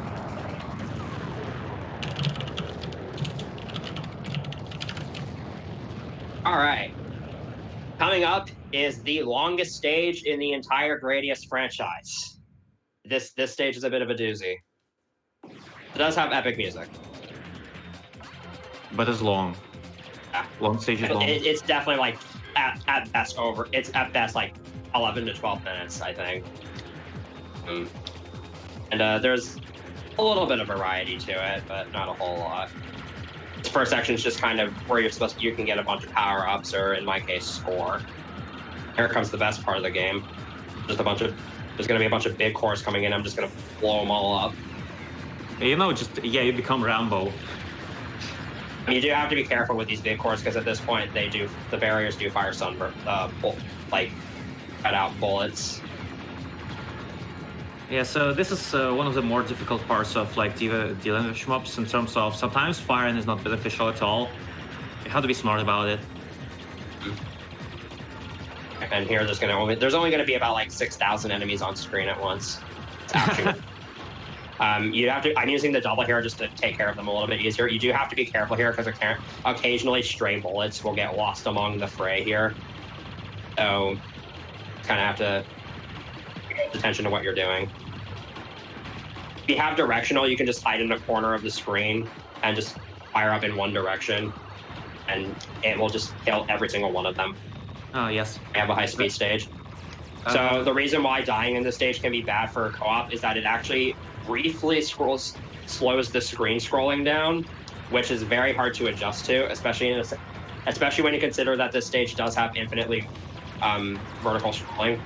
Speaker 2: All right. Coming up is the longest stage in the entire Gradius franchise. This stage is a bit of a doozy. It does have epic music.
Speaker 3: But it's long.
Speaker 2: Yeah.
Speaker 3: Long stage is long.
Speaker 2: It's definitely like at best over. It's at best like 11 to 12 minutes, I think. And there's a little bit of variety to it, but not a whole lot. This first section is just kind of where you can get a bunch of power-ups, or in my case, score. Here comes the best part of the game. There's going to be a bunch of big cores coming in. I'm just going to blow them all up.
Speaker 3: You know, you become Rambo.
Speaker 2: You do have to be careful with these big cores because at this point the barriers do fire like cut out bullets.
Speaker 3: Yeah, so this is one of the more difficult parts of like dealing with shmups in terms of sometimes firing is not beneficial at all. You have to be smart about it.
Speaker 2: And here there's only going to be about like 6,000 enemies on screen at once. It's actually I'm using the double here just to take care of them a little bit easier. You do have to be careful here because occasionally stray bullets will get lost among the fray here. So kind of have to pay attention to what you're doing. If you have directional, you can just hide in a corner of the screen and just fire up in one direction, and it will just kill every single one of them.
Speaker 3: Oh, yes.
Speaker 2: I have a high-speed stage. So the reason why dying in this stage can be bad for co-op is that it actually briefly slows the screen scrolling down, which is very hard to adjust to, especially when you consider that this stage does have infinitely vertical scrolling.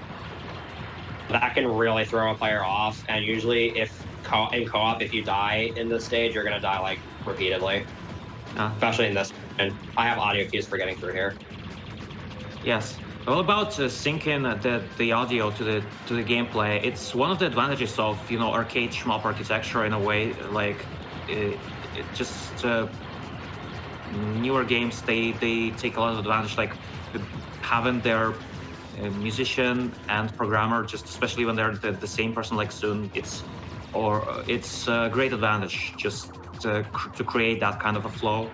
Speaker 2: That can really throw a player off, and usually in co-op, if you die in this stage, you're going to die like repeatedly, especially in this. And I have audio cues for getting through here.
Speaker 3: Yes. All about syncing the audio to the gameplay. It's one of the advantages of arcade shmup architecture in a way. Like it just newer games they take a lot of advantage, like having their musician and programmer, just especially when they're the same person. Like soon, it's a great advantage just to create that kind of a flow.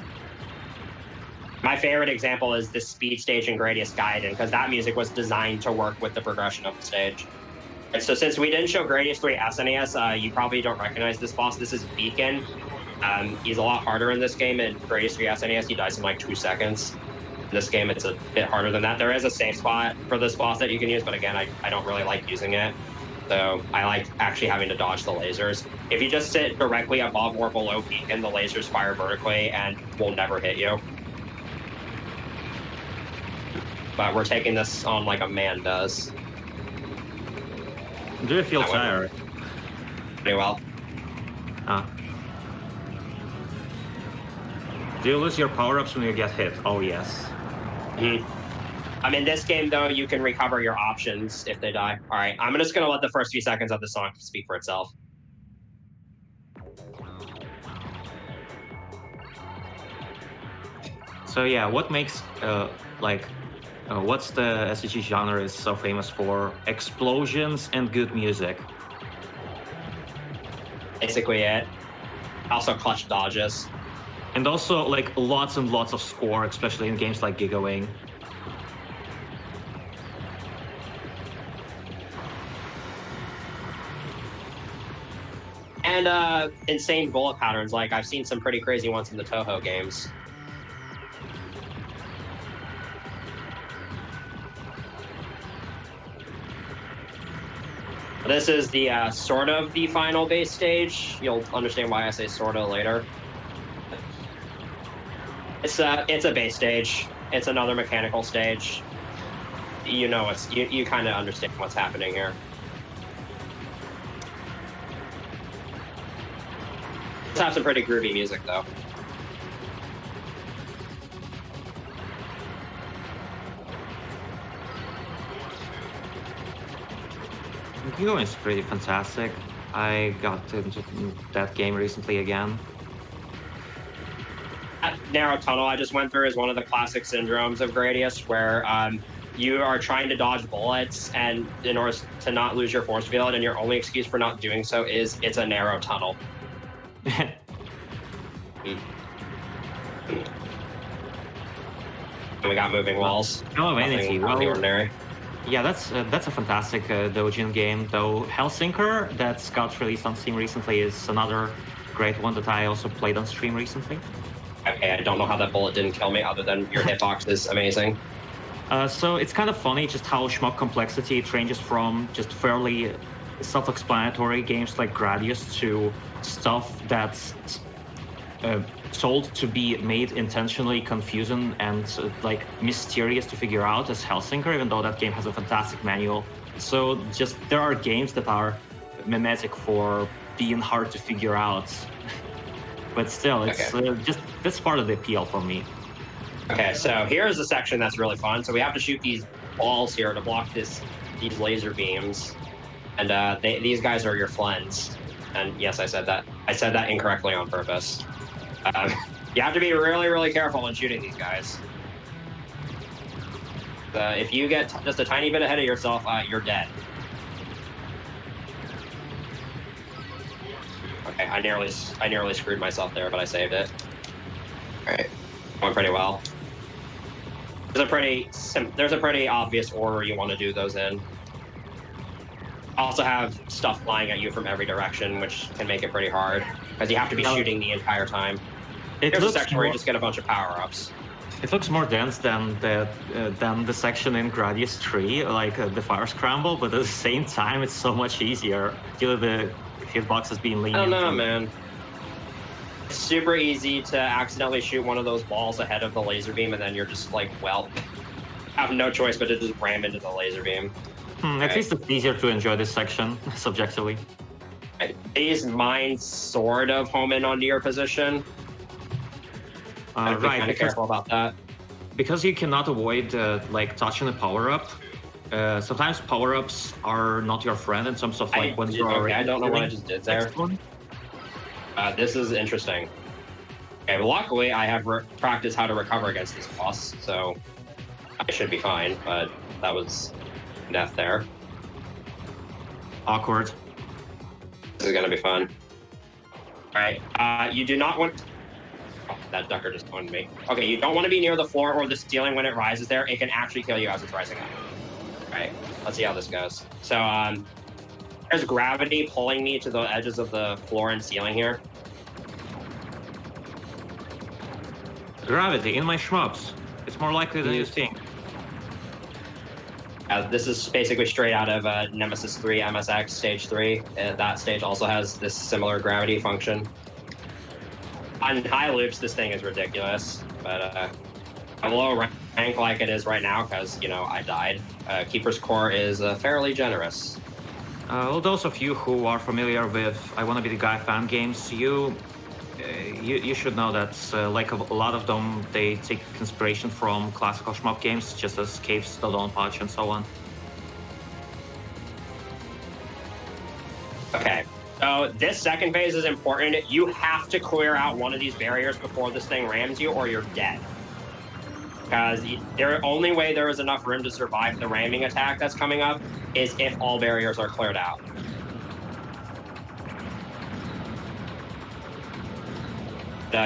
Speaker 2: My favorite example is the speed stage in Gradius Gaiden, because that music was designed to work with the progression of the stage. And so since we didn't show Gradius III SNES, you probably don't recognize this boss. This is Beacon. He's a lot harder in this game. In Gradius III SNES, he dies in like 2 seconds. In this game, it's a bit harder than that. There is a safe spot for this boss that you can use, but again, I don't really like using it. So I like actually having to dodge the lasers. If you just sit directly above or below Beacon, the lasers fire vertically and will never hit you. But we're taking this on like a man does.
Speaker 3: Do you feel tired?
Speaker 2: Pretty well.
Speaker 3: Do you lose your power-ups when you get hit? Oh, yes.
Speaker 2: In this game, though, you can recover your options if they die. All right, I'm just going to let the first few seconds of the song speak for itself.
Speaker 3: So yeah, what makes what's the SCG genre is so famous for? Explosions and good music.
Speaker 2: Basically it. Also clutch dodges.
Speaker 3: And also like lots and lots of score, especially in games like Gigawing.
Speaker 2: And insane bullet patterns. Like I've seen some pretty crazy ones in the Toho games. This is the sort of the final base stage. You'll understand why I say sort of later. It's a base stage. It's another mechanical stage. You know, you kind of understand what's happening here. Let's have some pretty groovy music, though.
Speaker 3: Gigawing is pretty fantastic. I got into that game recently again.
Speaker 2: That narrow tunnel I just went through is one of the classic syndromes of Gradius, where you are trying to dodge bullets, and in order to not lose your force field, and your only excuse for not doing so is it's a narrow tunnel. And we got moving walls.
Speaker 3: Oh, vanity.
Speaker 2: Nothing out of the ordinary.
Speaker 3: Yeah, that's a fantastic Dojin game. Though Hellsinker, that's got released on Steam recently, is another great one that I also played on stream recently.
Speaker 2: Okay, I don't know how that bullet didn't kill me, other than your hitbox is amazing.
Speaker 3: So it's kind of funny just how schmuck complexity it ranges from just fairly self-explanatory games like Gradius to stuff that's told to be made intentionally confusing and like mysterious to figure out as Hellsinker, even though that game has a fantastic manual. So just there are games that are mimetic for being hard to figure out. But still, it's just that's part of the appeal for me.
Speaker 2: Okay, so here's a section that's really fun. So we have to shoot these balls here to block these laser beams, and these guys are your flens. And yes, I said that. I said that incorrectly on purpose. You have to be really, really careful when shooting these guys. If you get just a tiny bit ahead of yourself, you're dead. Okay, I nearly screwed myself there, but I saved it. All right, going pretty well. There's a pretty obvious order you want to do those in. Also have stuff flying at you from every direction, which can make it pretty hard because you have to be shooting the entire time. Here's a section where you just get a bunch of power-ups.
Speaker 3: It looks more dense than the section in Gradius III, like the fire scramble, but at the same time, it's so much easier. Due to the hitboxes being lenient.
Speaker 2: I don't know, man. It's super easy to accidentally shoot one of those balls ahead of the laser beam, and then you're just like, well, have no choice but to just ram into the laser beam.
Speaker 3: At least it's easier to enjoy this section, subjectively.
Speaker 2: These mines sort of home in onto your position.
Speaker 3: Right,
Speaker 2: kind of careful about that.
Speaker 3: Because you cannot avoid like touching a power-up. Sometimes power-ups are not your friend in terms of like when you're already.
Speaker 2: I don't know what I just did there. This is interesting. Okay, well, luckily I have practiced how to recover against this boss, so I should be fine. But that was death there.
Speaker 3: Awkward.
Speaker 2: This is gonna be fun. All right, you do not want. Oh, that ducker just owned me. Okay, you don't want to be near the floor or the ceiling when it rises there. It can actually kill you as it's rising up. All right, let's see how this goes. So there's gravity pulling me to the edges of the floor and ceiling here.
Speaker 3: Gravity in my shmups. It's more likely than you think.
Speaker 2: This is basically straight out of Nemesis 3 MSX Stage 3. That stage also has this similar gravity function. On high loops, this thing is ridiculous, but I'm low rank like it is right now because, you know, I died. Keeper's Core is fairly generous.
Speaker 3: Well, those of you who are familiar with I Wanna Be the Guy fan games, you should know that like a lot of them, they take inspiration from classical shmup games, just as Caves, Dodon Patch, and so on.
Speaker 2: Okay, so this second phase is important. You have to clear out one of these barriers before this thing rams you, or you're dead. Because the only way there is enough room to survive the ramming attack that's coming up is if all barriers are cleared out.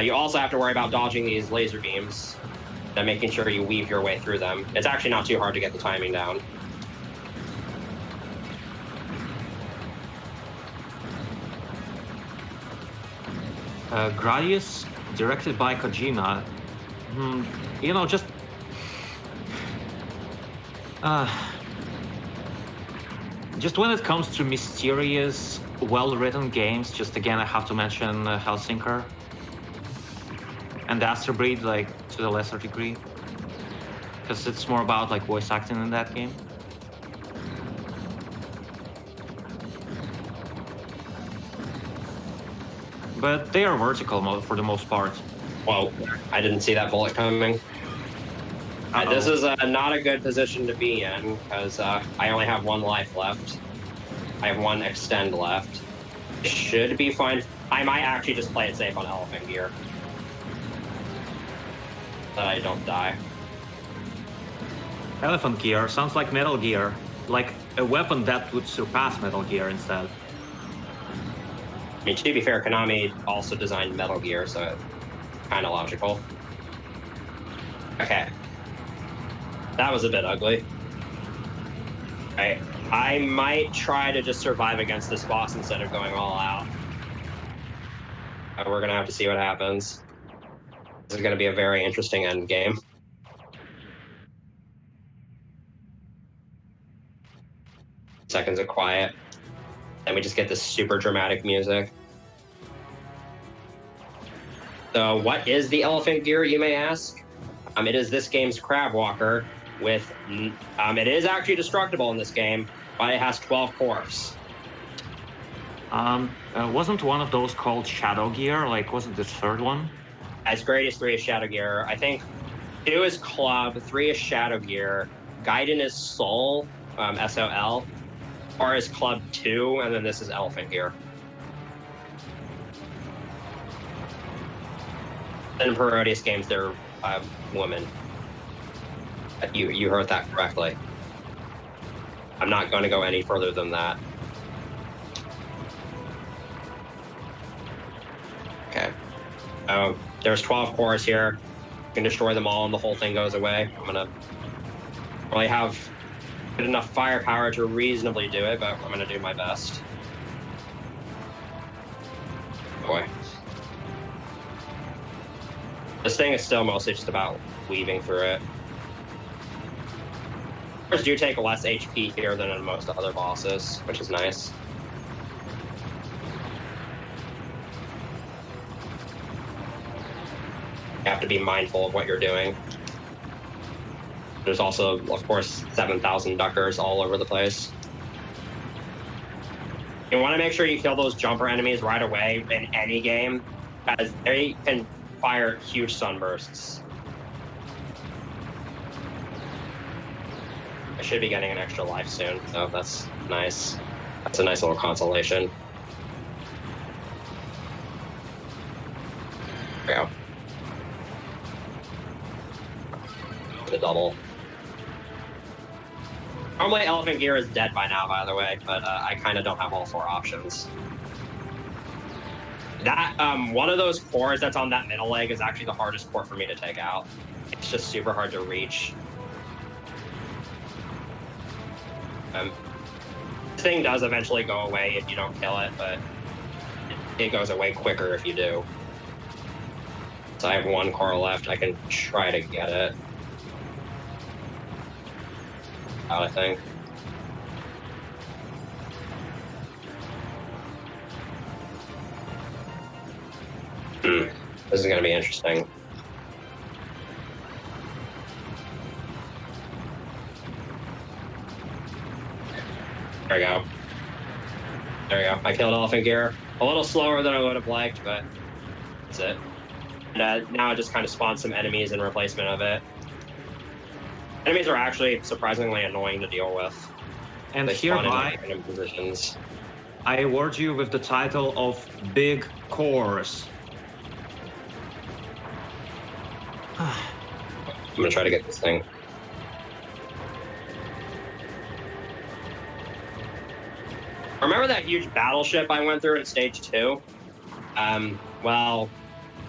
Speaker 2: You also have to worry about dodging these laser beams and making sure you weave your way through them. It's actually not too hard to get the timing down.
Speaker 3: Gradius, directed by Kojima. You know, just... just when it comes to mysterious, well-written games, just again, I have to mention Helsinker. And the Astro Breed, like, to the lesser degree. Because it's more about, like, voice acting in that game. But they are vertical mode for the most part.
Speaker 2: Whoa, I didn't see that bullet coming. This is not a good position to be in, because I only have one life left. I have one extend left. Should be fine. I might actually just play it safe on Elephant Gear. That I don't die.
Speaker 3: Elephant Gear sounds like Metal Gear. Like a weapon that would surpass Metal Gear instead.
Speaker 2: I mean, to be fair, Konami also designed Metal Gear, so it's kind of logical. Okay. That was a bit ugly. Right. I might try to just survive against this boss instead of going all out. We're going to have to see what happens. This is going to be a very interesting end game. Seconds of quiet. Then we just get this super dramatic music. So what is the Elephant Gear, you may ask? It is this game's Crab Walker with... it is actually destructible in this game, but it has 12 cores.
Speaker 3: Wasn't one of those called Shadow Gear? Like, wasn't the third one?
Speaker 2: As Gradius III is Shadow Gear. I think 2 is Club, 3 is Shadow Gear, Gaiden is Soul, S-O-L, 4 is Club 2, and then this is Elephant Gear. In Parodius games, they're women. You heard that correctly. I'm not going to go any further than that. Okay. There's 12 cores here. You can destroy them all and the whole thing goes away. I'm gonna probably have good enough firepower to reasonably do it, but I'm gonna do my best. Boy. This thing is still mostly just about weaving through it. Cores do take less HP here than in most other bosses, which is nice. You have to be mindful of what you're doing. There's also, of course, 7,000 duckers all over the place. You want to make sure you kill those jumper enemies right away in any game, as they can fire huge sunbursts. I should be getting an extra life soon, so that's nice. That's a nice little consolation. There we go. The double. Normally Elephant Gear is dead by now, by the way, but I kind of don't have all 4 options. That one of those cores that's on that middle leg is actually the hardest core for me to take out. It's just super hard to reach. This thing does eventually go away if you don't kill it, but it goes away quicker if you do. So I have one core left. I can try to get it out, I think. This is going to be interesting. There we go. There we go. I killed Elephant Gear. A little slower than I would have liked, but that's it. And now I just kind of spawned some enemies in replacement of it. Enemies are actually surprisingly annoying to deal with.
Speaker 3: And
Speaker 2: they spawn
Speaker 3: hereby,
Speaker 2: in random positions.
Speaker 3: I award you with the title of Big Cores.
Speaker 2: I'm gonna try to get this thing. Remember that huge battleship I went through in stage 2? Well,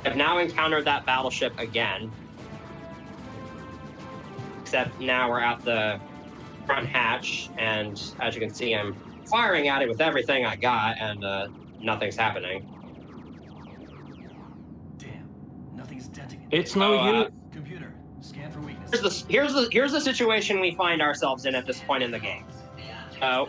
Speaker 2: I've now encountered that battleship again. Except now we're at the front hatch, and as you can see, I'm firing at it with everything I got, and nothing's happening.
Speaker 4: Damn, nothing's denting it.
Speaker 3: It's no use.
Speaker 4: Computer, scan for weakness.
Speaker 2: Here's the situation we find ourselves in at this point in the game. So,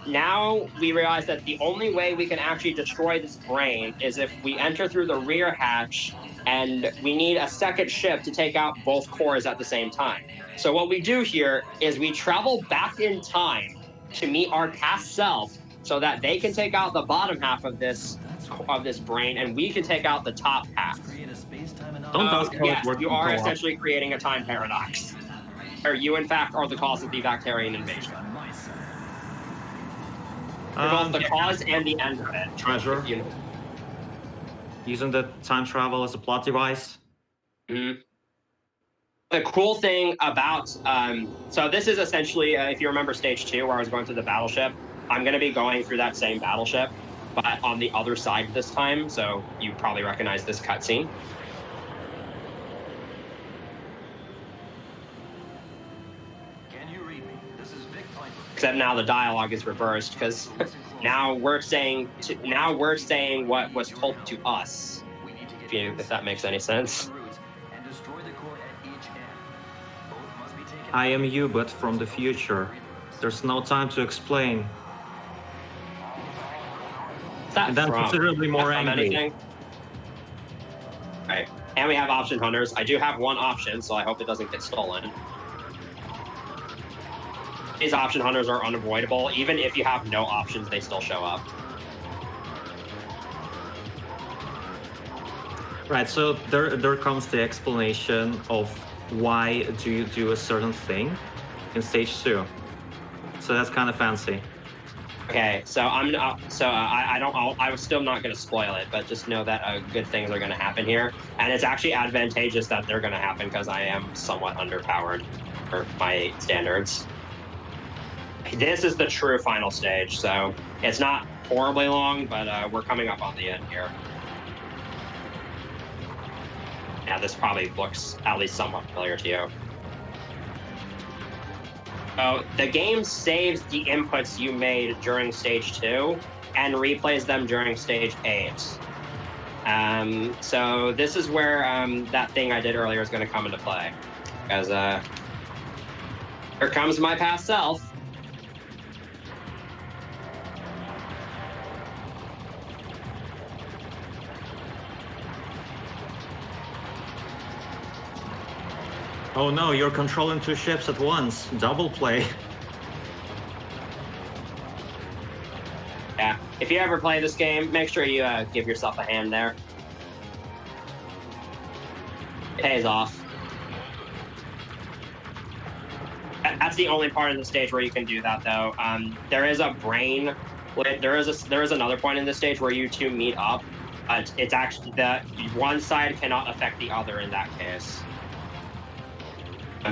Speaker 2: now we realize that the only way we can actually destroy this brain is if we enter through the rear hatch, and we need a second ship to take out both cores at the same time. So what we do here is we travel back in time to meet our past self so that they can take out the bottom half of this brain, and we can take out the top half.
Speaker 3: Don't ask how
Speaker 2: Yes,
Speaker 3: it works
Speaker 2: you
Speaker 3: in
Speaker 2: are
Speaker 3: co-op.
Speaker 2: essentially creating a time paradox. Or you, in fact, are the cause of the Bacterian invasion. You're both the cause and the end of it.
Speaker 3: Treasure.
Speaker 2: You know.
Speaker 3: Using the time travel as a plot device.
Speaker 2: Mm-hmm. The cool thing about so this is essentially if you remember stage 2 where I was going through the battleship, I'm going to be going through that same battleship, but on the other side this time. So you probably recognize this cutscene.
Speaker 4: Can you read me? This is Vic Piper.
Speaker 2: Except now the dialogue is reversed because now we're saying what was told to us. If that makes any sense.
Speaker 3: I am you, but from the future. There's no time to explain. And then considerably more angry.
Speaker 2: Anything? Right. And we have option hunters. I do have one option, so I hope it doesn't get stolen. These option hunters are unavoidable. Even if you have no options, they still show up.
Speaker 3: Right, so there comes the explanation of why do you do a certain thing in stage 2. So that's kind of fancy.
Speaker 2: Okay, so I'm still not going to spoil it, but just know that good things are going to happen here, and it's actually advantageous that they're going to happen because I am somewhat underpowered for my standards. This is the true final stage, so it's not horribly long, but we're coming up on the end here. Yeah, this probably looks at least somewhat familiar to you. So the game saves the inputs you made during stage 2 and replays them during stage 8. So this is where that thing I did earlier is going to come into play. Because here comes my past self.
Speaker 3: Oh no, you're controlling 2 ships at once. Double play.
Speaker 2: Yeah, if you ever play this game, make sure you give yourself a hand there. It pays off. That's the only part in the stage where you can do that, though. There is a brain. There is another point in this stage where you two meet up. It's actually that one side cannot affect the other in that case.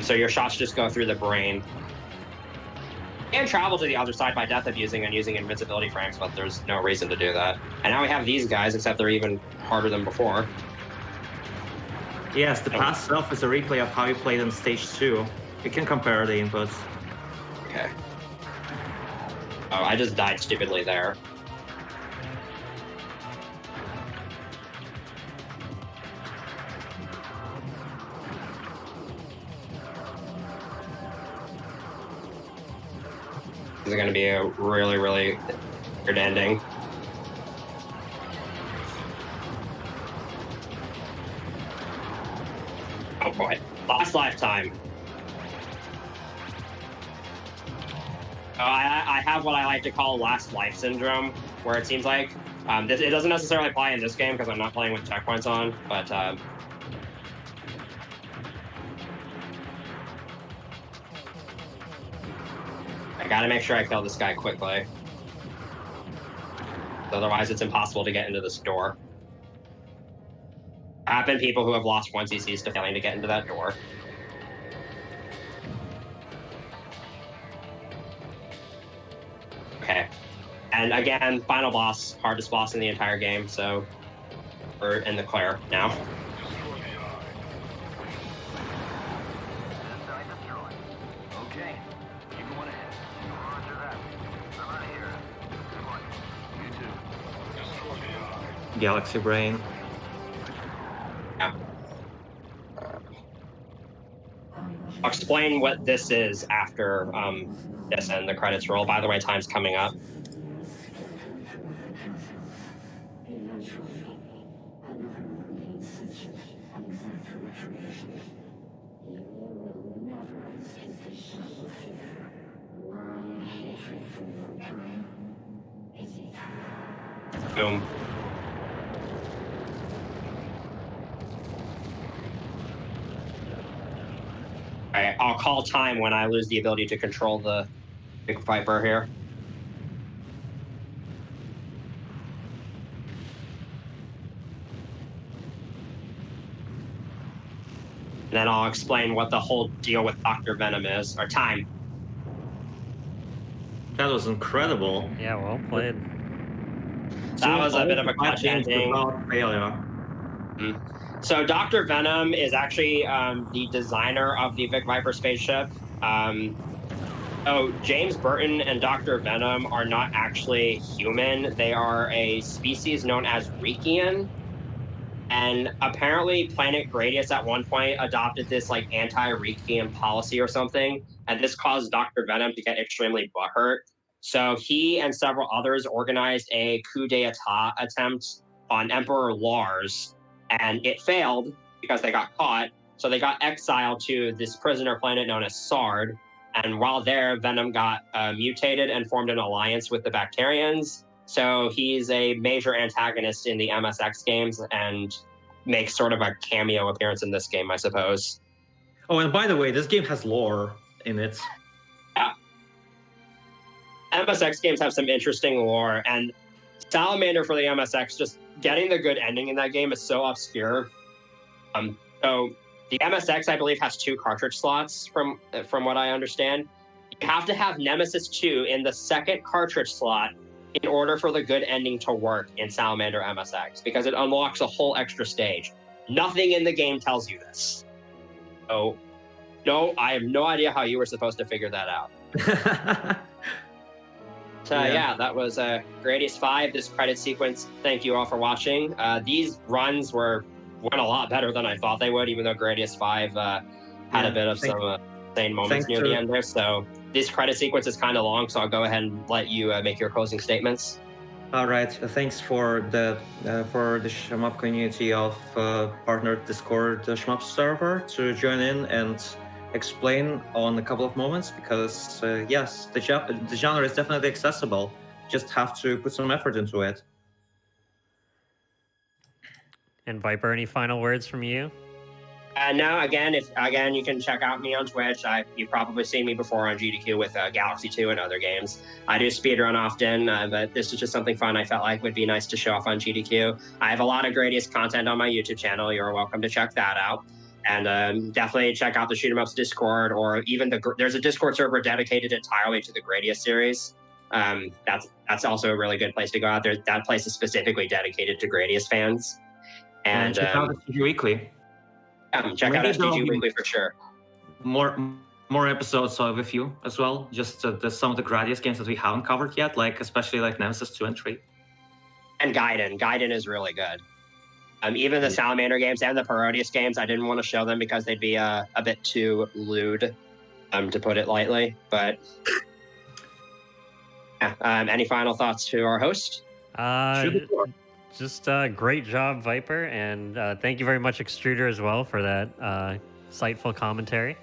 Speaker 2: So your shots just go through the brain. And travel to the other side by death abusing and using invincibility frames, but there's no reason to do that. And now we have these guys, except they're even harder than before.
Speaker 3: Yes, the pass itself is a replay of how you played in stage 2. You can compare the inputs.
Speaker 2: Okay. Oh, I just died stupidly there. This is going to be a really, really weird ending. Oh boy. Last lifetime. Oh, I have what I like to call last life syndrome, where it seems like it doesn't necessarily apply in this game because I'm not playing with checkpoints on, but I gotta make sure I kill this guy quickly. Otherwise, it's impossible to get into this door. There have been people who have lost 1 CCs to failing to get into that door. Okay. And again, final boss, hardest boss in the entire game, so we're in the clear now.
Speaker 4: Okay, keep going ahead. Roger that. I'm out of here. Good luck. You too.
Speaker 3: Galaxy Brain.
Speaker 2: Yeah. I'll explain what this is after this and the credits roll. By the way, time's coming up. Boom. All right, I'll call time when I lose the ability to control the big Viper here. And then I'll explain what the whole deal with Dr. Venom is, or time.
Speaker 3: That was incredible.
Speaker 1: Yeah, well played.
Speaker 2: That was a bit of a clutch ending.
Speaker 3: Failure.
Speaker 2: So Dr. Venom is actually the designer of the Vic Viper spaceship. James Burton and Dr. Venom are not actually human. They are a species known as Reekian. And apparently Planet Gradius at one point adopted this like anti-Reekian policy or something. And this caused Dr. Venom to get extremely butthurt. So he and several others organized a coup d'etat attempt on Emperor Lars. And it failed because they got caught. So they got exiled to this prisoner planet known as Sard. And while there, Venom got mutated and formed an alliance with the Bacterians. So he's a major antagonist in the MSX games and makes sort of a cameo appearance in this game, I suppose.
Speaker 3: Oh, and by the way, this game has lore in it.
Speaker 2: Yeah. MSX games have some interesting lore, and Salamander for the MSX, just getting the good ending in that game is so obscure. So the MSX, I believe, has 2 cartridge slots from what I understand. You have to have Nemesis 2 in the second cartridge slot in order for the good ending to work in Salamander MSX, because it unlocks a whole extra stage. Nothing in the game tells you this. So, no, I have no idea how you were supposed to figure that out. Yeah, that was Gradius V, this credit sequence. Thank you all for watching. These runs went a lot better than I thought they would, even though Gradius V had a bit of some insane moments near the end there. So this credit sequence is kind of long, so I'll go ahead and let you make your closing statements.
Speaker 3: All right. Thanks for the shmup community of partnered Discord shmup server to join in and explain on a couple of moments, because yes, the genre is definitely accessible. Just have to put some effort into it.
Speaker 1: And Viper, any final words from you?
Speaker 2: No, again, you can check out me on Twitch. You've probably seen me before on GDQ with Galaxy II and other games. I do speedrun often, but this is just something fun I felt like would be nice to show off on GDQ. I have a lot of Gradius content on my YouTube channel. You're welcome to check that out. And definitely check out the Shoot 'em Ups Discord, or even there's a Discord server dedicated entirely to the Gradius series. That's also a really good place to go out there. That place is specifically dedicated to Gradius fans.
Speaker 3: And check out SGG Weekly.
Speaker 2: Check out
Speaker 3: Maybe there'll
Speaker 2: SGG
Speaker 3: be
Speaker 2: Weekly for sure.
Speaker 3: More episodes with you as well. Just some of the Gradius games that we haven't covered yet, like especially like Nemesis 2 and 3.
Speaker 2: And Gaiden is really good. Even the Salamander games and the Parodius games, I didn't want to show them because they'd be a bit too lewd, to put it lightly. But yeah, any final thoughts to our host?
Speaker 1: Just great job, Viper, and thank you very much, Extruder, as well, for that insightful commentary.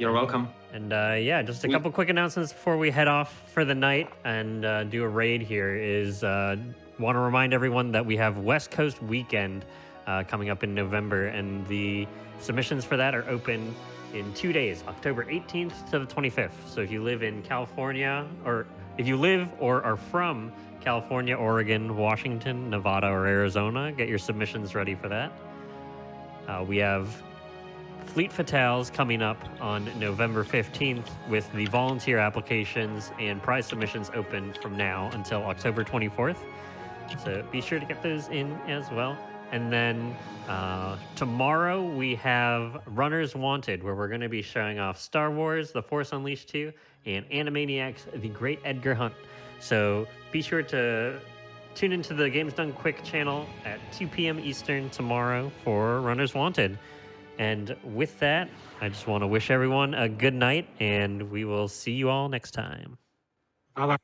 Speaker 3: You're welcome.
Speaker 1: And yeah, just a couple quick announcements before we head off for the night and do a raid here. Want to remind everyone that we have West Coast Weekend coming up in November, and the submissions for that are open in 2 days, October 18th to the 25th. So if you live in California, or if you live or are from California, Oregon, Washington, Nevada, or Arizona, get your submissions ready for that. We have Fleet Fatales coming up on November 15th with the volunteer applications and prize submissions open from now until October 24th. So be sure to get those in as well. And then tomorrow we have Runners Wanted, where we're going to be showing off Star Wars, The Force Unleashed 2, and Animaniacs, The Great Edgar Hunt. So be sure to tune into the Games Done Quick channel at 2 p.m. Eastern tomorrow for Runners Wanted. And with that, I just want to wish everyone a good night, and we will see you all next time.
Speaker 3: Bye-bye.